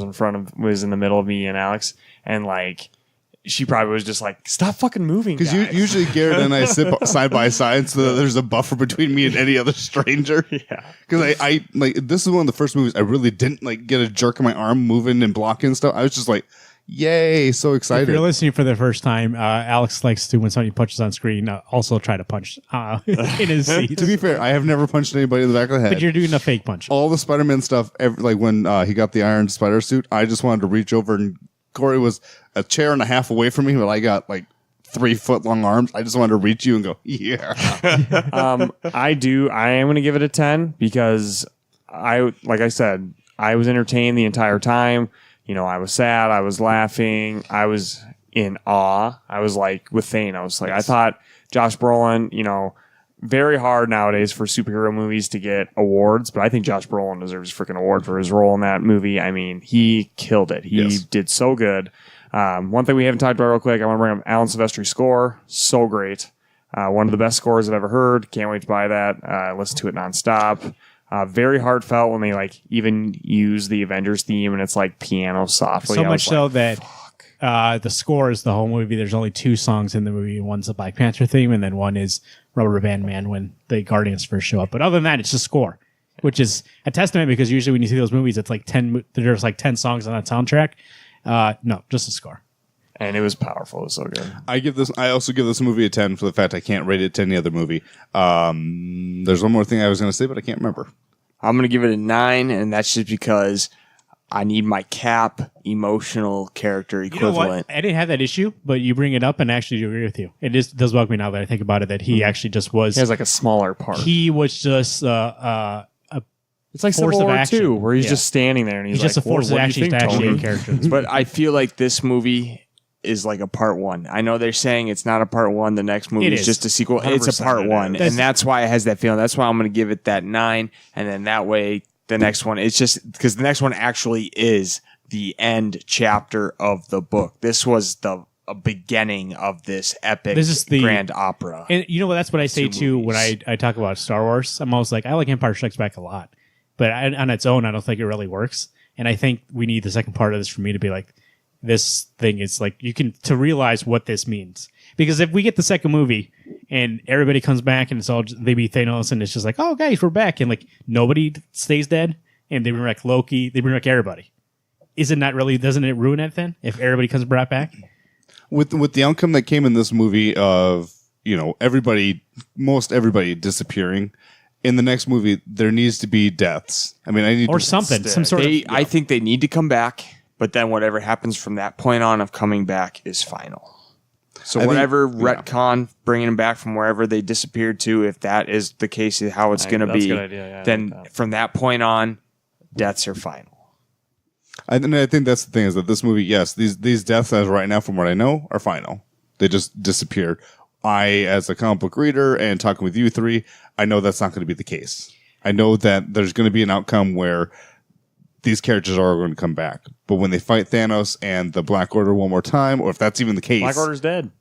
was in the middle of me and Alex, and she probably was just like, stop fucking moving. Because usually Garrett and I sit side by side so that there's a buffer between me and any other stranger. Yeah. Because I this is one of the first movies I really didn't get a jerk of my arm moving and blocking stuff. I was just like, yay, so excited. If you're listening for the first time, Alex likes to, when somebody punches on screen, also try to punch in his seat. To be fair, I have never punched anybody in the back of the head. But you're doing a fake punch. All the Spider-Man stuff, when he got the Iron Spider suit, I just wanted to reach over, and Corey was a chair and a half away from me, but I got 3 foot long arms. I just wanted to reach you and go, yeah. I am going to give it a 10 because like I said, I was entertained the entire time. I was sad. I was laughing. I was in awe. I was with Thanos. I thought Josh Brolin, very hard nowadays for superhero movies to get awards, but I think Josh Brolin deserves a freaking award for his role in that movie. I mean, he killed it. He did so good. One thing we haven't talked about real quick, I want to bring up Alan Silvestri's score. So great. One of the best scores I've ever heard. Can't wait to buy that. Listen to it nonstop. Very heartfelt when they even use the Avengers theme and it's piano softly. So much so that the score is the whole movie. There's only 2 songs in the movie. One's the Black Panther theme, and then one is Rubber Band Man when the Guardians first show up. But other than that, it's just score, which is a testament because usually when you see those movies, it's 10. There's 10 songs on that soundtrack. No, just a score. And it was powerful. It was so good. I also give this movie a 10 for the fact I can't rate it to any other movie. There's one more thing I was going to say, but I can't remember. I'm going to give it a 9, and that's just because I need my Cap emotional character equivalent. You know what? I didn't have that issue, but you bring it up and actually do agree with you. It does bug me now that I think about it that he actually just was. He has a smaller part. He was just a it's like force Civil War of action. 2, where he's just standing there and he's just a force of action to actually in character. But I feel like this movie is a part 1. I know they're saying it's not a part 1. The next movie is just a sequel. It's a part 1. And that's why it has that feeling. That's why I'm going to give it that 9. And then that way, the next one, it's just because the next one actually is the end chapter of the book. This was the beginning of this epic grand opera. And you know what? That's what I say too when I talk about Star Wars. I'm always like, I like Empire Strikes Back a lot, but on its own, I don't think it really works. And I think we need the second part of this for me to be like, this thing is like, to realize what this means. Because if we get the second movie and everybody comes back and they beat Thanos and it's just like, oh guys, we're back, and like nobody stays dead and they bring back Loki, they bring back everybody. Doesn't it ruin it then if everybody comes brought back? With the outcome that came in this movie of, most everybody disappearing, in the next movie there needs to be deaths. I mean, some sort of. I think they need to come back, but then whatever happens from that point on of coming back is final. So retcon, bringing them back from wherever they disappeared to, if that is the case, how it's going to be, then from that point on, deaths are final. I think that's the thing, is that this movie, yes, these deaths as right now, from what I know, are final. They just disappeared. As a comic book reader and talking with you three, I know that's not going to be the case. I know that there's going to be an outcome where these characters are going to come back. But when they fight Thanos and the Black Order one more time, or if that's even the case... Black Order's dead.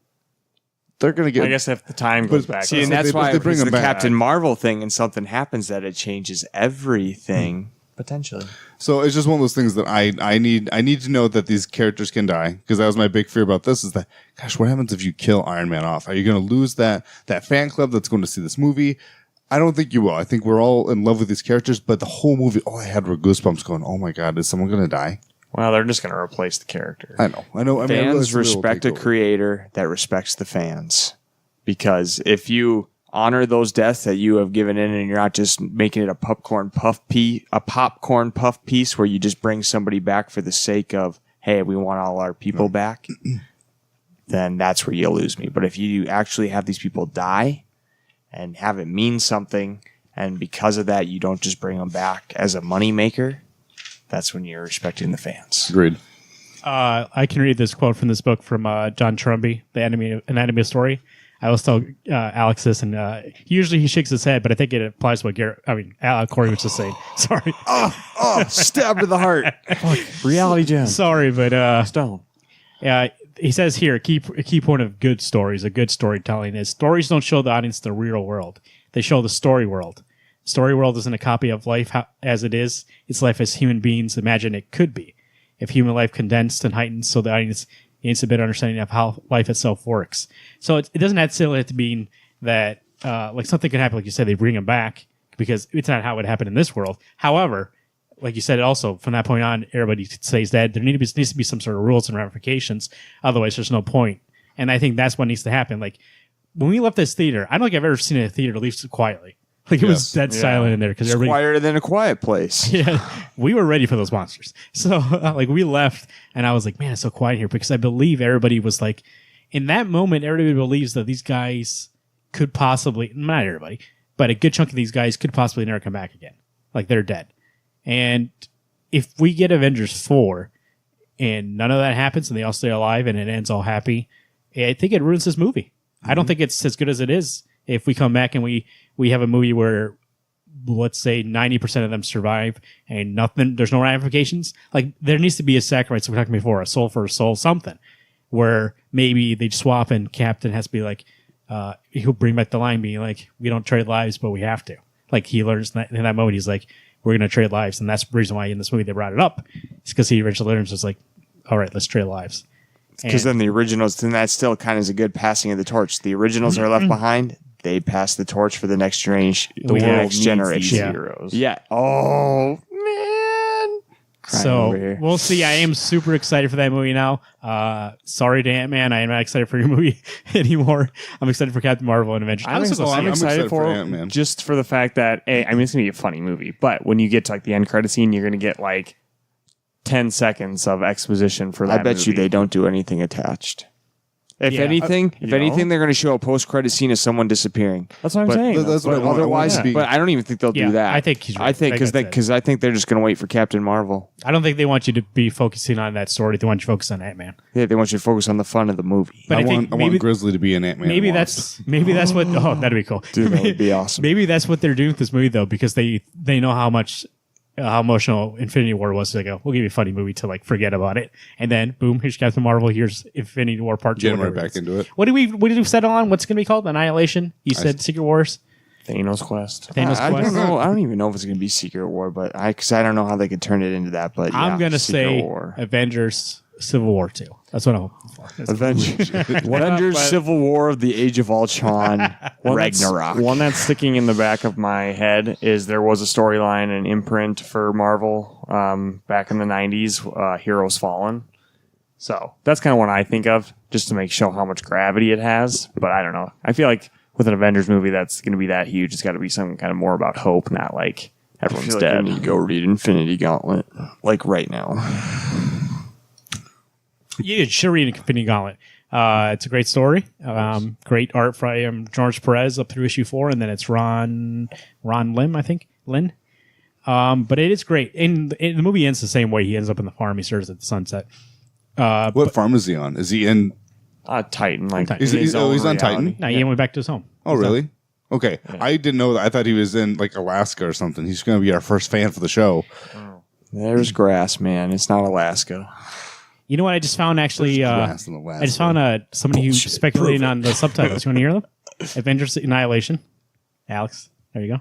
They're going to get... I guess if the time goes back. See, and that's why if it's the Captain Marvel thing and something happens that it changes everything... Potentially. So it's just one of those things that I need to know that these characters can die, because that was my big fear about this, is that, gosh, what happens if you kill Iron Man off? Are you going to lose that fan club that's going to see this movie? I don't think you will. I think we're all in love with these characters, but the whole movie, all I had were goosebumps going, oh my God, is someone going to die? Well, they're just going to replace the character. I know. Fans respect a creator that respects the fans, because if you honor those deaths that you have given in, and you're not just making it a popcorn puff piece where you just bring somebody back for the sake of, hey, we want all our people back, then that's where you lose me. But if you actually have these people die and have it mean something, and because of that you don't just bring them back as a moneymaker, that's when you're respecting the fans. Agreed. I can read this quote from this book from John Trumby, The Anatomy of Story. I always tell Alex this, and usually he shakes his head, but I think it applies to what Corey was just saying. Sorry. Stab to the heart. Reality Gem. Sorry, but Stone. He says here, a key point of good stories, a good storytelling, is stories don't show the audience the real world. They show the story world. Story world isn't a copy of life as it is. It's life as human beings imagine it could be. If human life condensed and heightened so the audience gains a better understanding of how life itself works. So it doesn't necessarily have to mean that like something can happen, like you said, they bring him back, because it's not how it happened in this world. However, like you said, also from that point on, everybody stays dead. There needs to be some sort of rules and ramifications. Otherwise, there's no point. And I think that's what needs to happen. Like when we left this theater, I don't think I've ever seen a theater leave so quietly. Like it was dead silent in there, because everybody quieter than a quiet place. Yeah, we were ready for those monsters. So like we left, and I was like, man, it's so quiet here, because I believe everybody was like, in that moment, everybody believes that these guys could possibly, not everybody, but a good chunk of these guys could possibly never come back again. Like they're dead. And if we get Avengers 4 and none of that happens and they all stay alive and it ends all happy, I think it ruins this movie. I don't think it's as good as it is if we come back and we have a movie where, let's say, 90% of them survive and there's no ramifications. Like there needs to be a sacrifice. We were talking before, a soul for a soul, something where maybe they swap and Captain has to be like, he'll bring back the line being like, we don't trade lives, but we have to. Like he learns in that moment, he's like, we're going to trade lives. And that's the reason why in this movie they brought it up. It's because he eventually learns, it's like, all right, let's trade lives. Because then the originals, then that still kind of is a good passing of the torch. The originals are left behind. They pass the torch for the next generation. The next generation heroes. Yeah. Oh man. So we'll see. I am super excited for that movie now. Sorry to Ant-Man, I am not excited for your movie anymore. I'm excited for Captain Marvel and Avengers. I'm excited for Ant-Man, just for the fact that it's going to be a funny movie. But when you get to like the end credit scene, you're going to get like 10 seconds of exposition for that. I bet movie. you they don't do anything attached. If anything, they're going to show a post-credit scene of someone disappearing. That's what I'm saying. That's what otherwise, but I don't even think they'll do that. I think he's right. I think because I think they're just going to wait for Captain Marvel. I don't think they want you to be focusing on that story. They want you to focus on Ant-Man. Yeah, they want you to focus on the fun of the movie. But I want Grizzly to be an Ant-Man. Maybe that's what. Oh, that'd be cool. Dude, that would be awesome. Maybe that's what they're doing with this movie though, because they know how much how emotional Infinity War was. So they go, we'll give you a funny movie to like forget about it, and then boom, here's Captain Marvel. Here's Infinity War Part 2. Getting right back into it. What did we settle on? What's going to be called? Annihilation. You said Secret Wars. Thanos Quest. I don't know. I don't even know if it's going to be Secret War, but because I don't know how they could turn it into that. But I'm going to say War. Avengers Civil War 2. That's what I'm hoping for. Avengers Civil War of the Age of Ultron Ragnarok. One that's sticking in the back of my head is there was a storyline, an imprint for Marvel back in the 90s, Heroes Fallen. So that's kind of one I think of just to show how much gravity it has. But I don't know. I feel like with an Avengers movie that's going to be that huge, it's got to be something kind of more about hope, not like everyone's dead. Like you need to go read Infinity Gauntlet, like right now. You should read Infinity Gauntlet. It's a great story. Great art from George Perez up through issue 4, and then it's Ron Lim, I think. Lin. But it is great. And the movie ends the same way. He ends up in the farm. He starts at the sunset. What farm is he on? Is he in... Titan. Like Titan. He's on Titan? No, he went back to his home. Oh, really? Okay. Yeah. I didn't know that. I thought he was in like Alaska or something. He's going to be our first fan for the show. There's grass, man. It's not Alaska. You know what I just found actually? I just found somebody who's speculating on the subtitles. You want to hear them? Avengers Annihilation. Alex, there you go.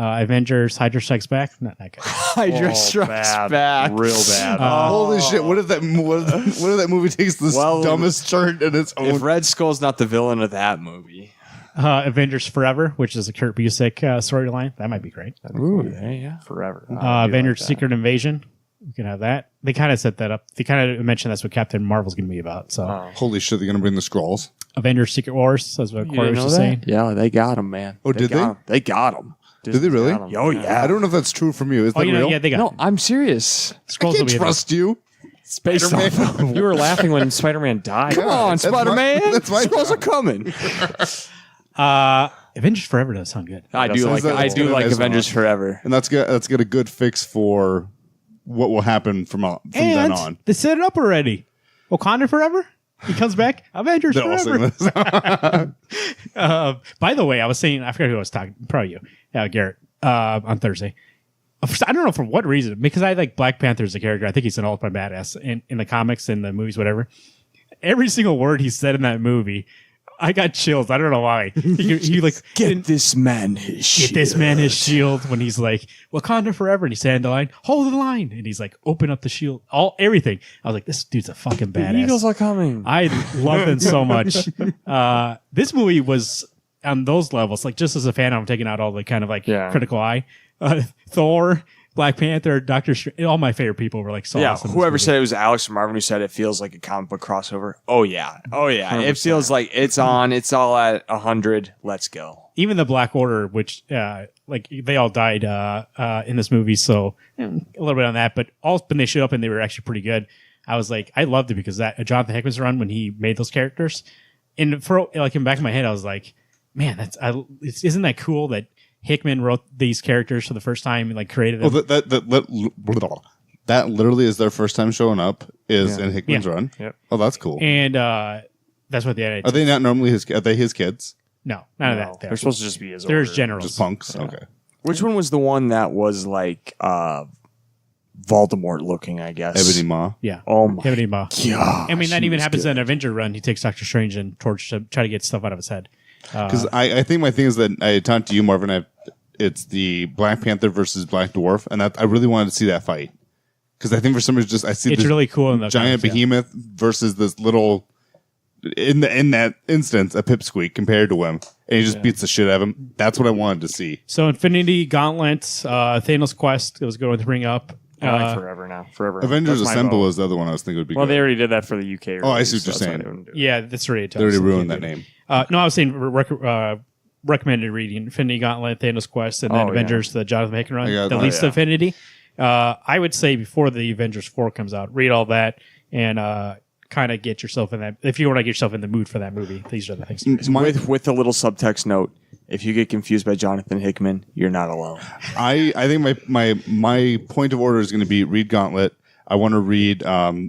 Avengers Hydra Strikes Back. Not that good. Hydra Strikes Back. Real bad. Holy shit. What if that movie takes this dumbest turn in its own? If Red Skull's not the villain of that movie. Avengers Forever, which is a Kurt Busiek storyline. That might be great. Ooh, yeah. Forever. Avengers Secret Invasion. We can have that. They kind of set that up. They kind of mentioned that's what Captain Marvel's going to be about. So, holy shit, they're going to bring the Skrulls. Avengers Secret Wars. That's what Corey was just saying. Yeah, they got him, man. Oh, did they? They got him. Did they really? Oh, yeah. I don't know if that's true from you. Is that real? Yeah, they got No, I'm serious. I can't trust you. Spider-Man. You were laughing when Spider-Man died. Come on, Spider-Man. Skrulls are coming. Avengers Forever does sound good. I do like Avengers Forever. And that's got a good fix for what will happen from then on. They set it up already. Wakanda Forever? He comes back. Avengers Forever. By the way, I was saying, I forgot who I was talking. Probably you, Garrett, on Thursday. I don't know for what reason, because I like Black Panther as a character. I think he's an ultimate badass in the comics, in the movies, whatever. Every single word he said in that movie, I got chills. I don't know why. He like get this man his shield. Get this man his shield. When he's like Wakanda Forever, and he's saying the line, hold the line, and he's like, open up the shield, everything. I was like, this dude's a fucking badass. The Eagles are coming. I love them so much. This movie was on those levels. Like, just as a fan, I'm taking out all the kind of like critical eye. Thor, Black Panther, Doctor Strange, all my favorite people were like, so awesome. Whoever said it was Alex from Marvin who said it feels like a comic book crossover. Oh yeah. 100%. It feels like it's on. It's all at 100. Let's go. Even the Black Order, which like they all died in this movie, so a little bit on that. But all when they showed up and they were actually pretty good. I was like, I loved it because that Jonathan Hickman's run when he made those characters, and for like in the back of my head, I was like, man, isn't that cool that Hickman wrote these characters for the first time and like created them. Well, that literally is their first time showing up in Hickman's run. Yep. Oh, that's cool. And that's what they are. They not normally are they his kids? No, none of that. They're supposed to just be his. There's generals, just punks. Yeah. Okay. Which one was the one that was like Voldemort looking? I guess Ebony Maw. Yeah. Oh my Ebony Maw. God. I mean, that even happens in an Avenger run. He takes Doctor Strange and Torch to try to get stuff out of his head. Because I think my thing is that I talked to you, Marvin. It's the Black Panther versus Black Dwarf, and I really wanted to see that fight because I think for some reason I see it's this really cool in the giant behemoth versus this little in that instance a pipsqueak compared to him, and he just beats the shit out of him. That's what I wanted to see. So Infinity Gauntlets, Thanos Quest. It was going to bring up. I like Forever now. Forever. Avengers Assemble is the other one I was thinking would be. Well, good. They already did that for the UK. Oh, I see what you're saying. Yeah, that's really tough. They already ruined that name. No, I was saying recommended reading Infinity Gauntlet, Thanos Quest, and then Avengers, the Jonathan Hickman run, the least Infinity. I would say before the Avengers 4 comes out, read all that and kind of get yourself in that. If you want to get yourself in the mood for that movie, these are the things. With a little subtext note, if you get confused by Jonathan Hickman, you're not alone. I think my point of order is going to be read Gauntlet, I want to read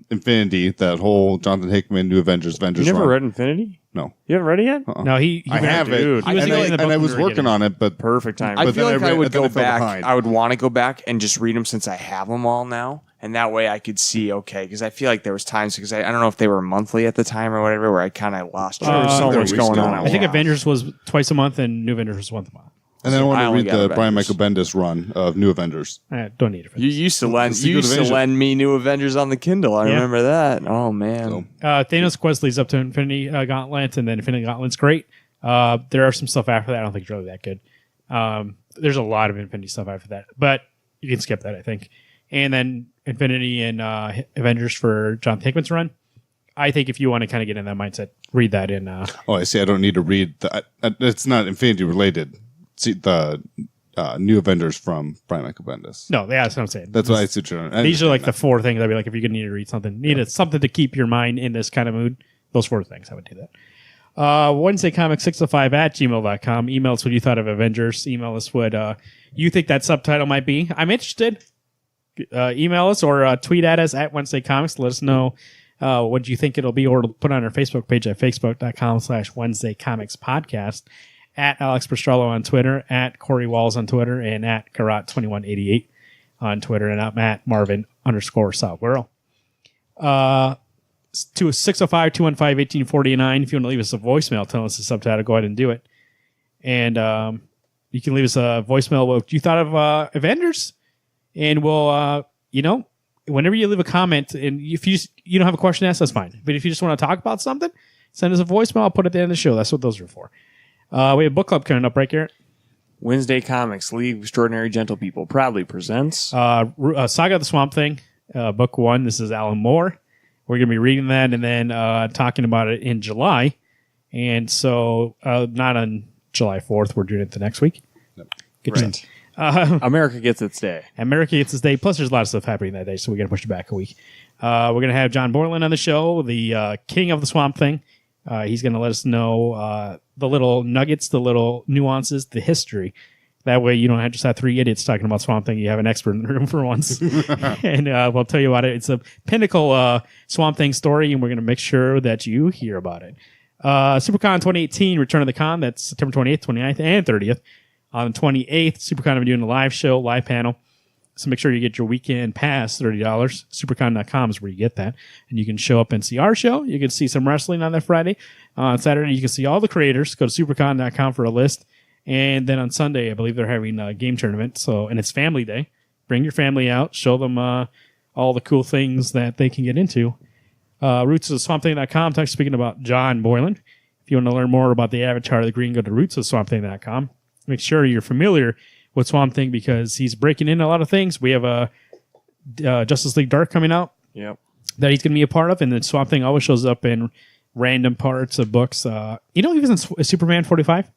Infinity, that whole Jonathan Hickman New Avengers. You never run. read Infinity? No. You haven't read it yet? No, he I have it. dude. He was and in the book I we was were working getting. on it, but Perfect time. I But feel then like I would then go fell back. behind. I would want to go back and just read them since I have them all now, and that way I could see. Okay, because I feel like there was times because I don't know if they were monthly at the time or whatever, where I kind of lost. There was so there much was going still- on. I I think Yeah. Avengers was twice a month and New Avengers was once a month. and then I want I to only read got the Avengers. Brian Michael Bendis run of New Avengers. I don't need it for You this. used to lend Secret Invasion. me New Avengers on the Kindle. I Yeah. remember that. Oh man. So- Thanos Quest leads up to Infinity Gauntlet, and then Infinity Gauntlet's great. There are some stuff after that I don't think it's really that good. There's a lot of Infinity stuff after that, but you can skip that, I think. And then Infinity and Avengers for Jonathan Hickman's run. I think if you want to kind of get in that mindset, read that in. Oh, I see. I don't need to read the. It's not Infinity related. See the New Avengers from Brian Michael Bendis. No, yeah, that's what I'm saying. That's what I see. These are like the four things I'd be like, if you're going to need to read something, something to keep your mind in this kind of mood. Those four things, I would do that. Wednesday Comics 605 at gmail.com. Email us what you thought of Avengers. Email us what you think that subtitle might be. I'm interested. Email us or tweet at us at Wednesday Comics. Let us know what you think it'll be, or put on our Facebook page at facebook.com/Wednesday Comics Podcast. At Alex Pastrello on Twitter, at Corey Walls on Twitter, and at Garot2188 on Twitter, and I'm at Marvin_Salguero. To 605-215-1849. If you want to leave us a voicemail, tell us the subtitle, go ahead and do it. And you can leave us a voicemail what you thought of Avengers. And we'll, whenever you leave a comment, and if you don't have a question to ask, that's fine. But if you just want to talk about something, send us a voicemail. I'll put it at the end of the show. That's what those are for. We have a book club coming up, right, Garrett? Wednesday Comics, League of Extraordinary Gentle People, proudly presents. Saga of the Swamp Thing, book 1. This is Alan Moore. We're going to be reading that and then talking about it in July. And so, not on July 4th. We're doing it the next week. Good Right. job. America gets its day. America gets its day. Plus, there's a lot of stuff happening that day, so we got to push it back a week. We're going to have John Borland on the show, the king of the Swamp Thing. He's going to let us know the little nuggets, the little nuances, the history. That way you don't have just have three idiots talking about Swamp Thing. You have an expert in the room for once. And we'll tell you about it. It's a pinnacle Swamp Thing story, and we're going to make sure that you hear about it. SuperCon 2018, Return of the Con. That's September 28th, 29th, and 30th. On the 28th, SuperCon will be doing a live show, live panel. So make sure you get your weekend pass, $30. Supercon.com is where you get that. And you can show up and see our show. You can see some wrestling on that Friday. On Saturday, you can see all the creators. Go to supercon.com for a list. And then on Sunday, I believe they're having a game tournament. And it's family day. Bring your family out. Show them all the cool things that they can get into. Rootsofswampthing.com. Speaking about John Boylan. If you want to learn more about the Avatar of the Green, go to rootsofswampthing.com. Make sure you're familiar with Swamp Thing because he's breaking in a lot of things. We have a Justice League Dark coming out Yep. that he's going to be a part of, and then Swamp Thing always shows up in random parts of books. He was in Superman 45?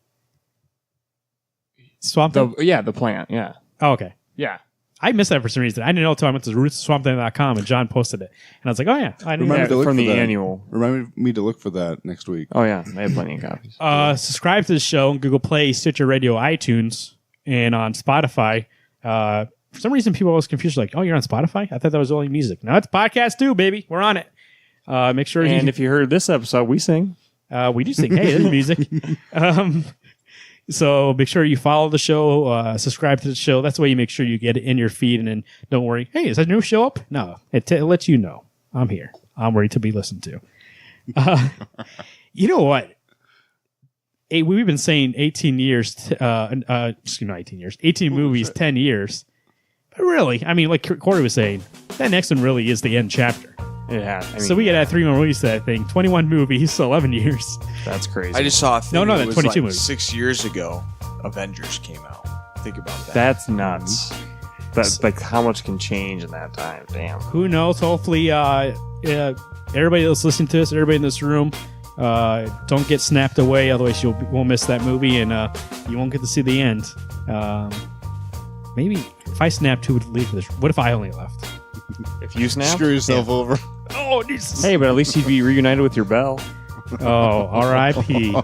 Swamp Thing? The plant. Yeah. Oh, okay. Yeah. I missed that for some reason. I didn't know until I went to rootsofswampthing.com and John posted it. And I was like, oh, yeah. I knew Remember that. to look From for the that. annual. Remind me to look for that next week. Oh, yeah. I have plenty of copies. Subscribe to the show on Google Play, Stitcher Radio, iTunes, and on Spotify. For some reason, people always confused, like, oh, you're on Spotify? I thought that was only music. No, it's podcast too, baby. We're on it. Make sure And if you heard this episode, we sing. we do sing, hey, this is music. So make sure you follow the show, subscribe to the show. That's the way you make sure you get it in your feed. And then don't worry, hey, is that new show up? No, it lets you know. I'm here. I'm ready to be listened to. You know what? We've been saying 18 years, 18 movies, 10 years. But really, I mean, like Corey was saying, that next one really is the end chapter. Yeah. So we got to add 3 more movies to that thing. 21 movies, 11 years. That's crazy. I just saw a thing. No, that that's was 22 like movies. 6 years ago, Avengers came out. Think about that. That's nuts. That's like how much can change in that time. Damn. Who knows? Hopefully, everybody that's listening to this, everybody in this room, don't get snapped away. Otherwise, we'll miss that movie and you won't get to see the end. Maybe if I snapped, who would leave for this? What if I only left? If you snap. Screw yourself over. Oh, Jesus. Hey, but at least you'd be reunited with your bell. Oh, R.I.P.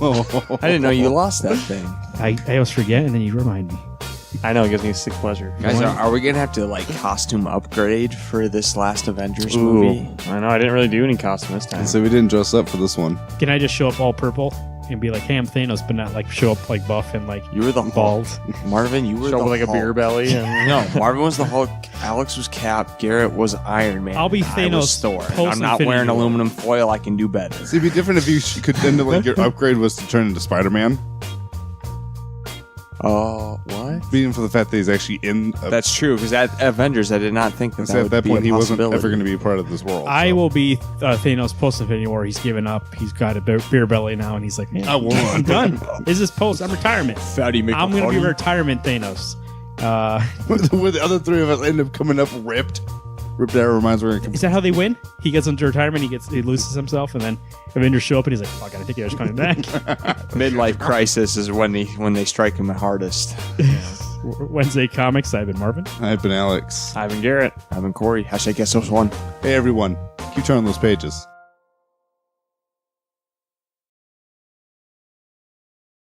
I didn't know you lost that thing. I always forget, and then you remind me. I know, it gives me a sick pleasure. Guys, are we gonna have to like costume upgrade for this last Avengers movie? I know, I didn't really do any costume this time. So we didn't dress up for this one. Can I just show up all purple and be like, hey, I'm Thanos, but not like show up like buff and like You were the bald? Hulk. Marvin, you were Show the up with like a Hulk. beer belly. And No, Marvin was the Hulk. Alex was Cap. Garrett was Iron Man. I'll be and I was Thanos Thor. And post I'm not Infinity wearing War. aluminum foil. I can do better. See, it'd be different if you could then like your upgrade was to turn into Spider-Man. Oh, what? Being for the fact that he's actually in. That's true, because at Avengers, I did not think that, at that would point be he a wasn't possibility. ever going to be a part of this world. I will be Thanos post Infinity War. He's given up. He's got a beer belly now, and he's like, I won. I'm done. This is post. I'm retirement. Fatty I'm going to be retirement Thanos. Where the other three of us end up coming up ripped. Ripped Arrow reminds me. Is that how they win? He gets into retirement, he loses himself, and then Avengers show up, and he's like, fuck, I think I was coming back. Midlife crisis is when they strike him the hardest. Wednesday Comics, I've been Marvin. I've been Alex. Ivan Garrett. I've been Corey. #GuessThose1. Hey everyone, keep turning those pages.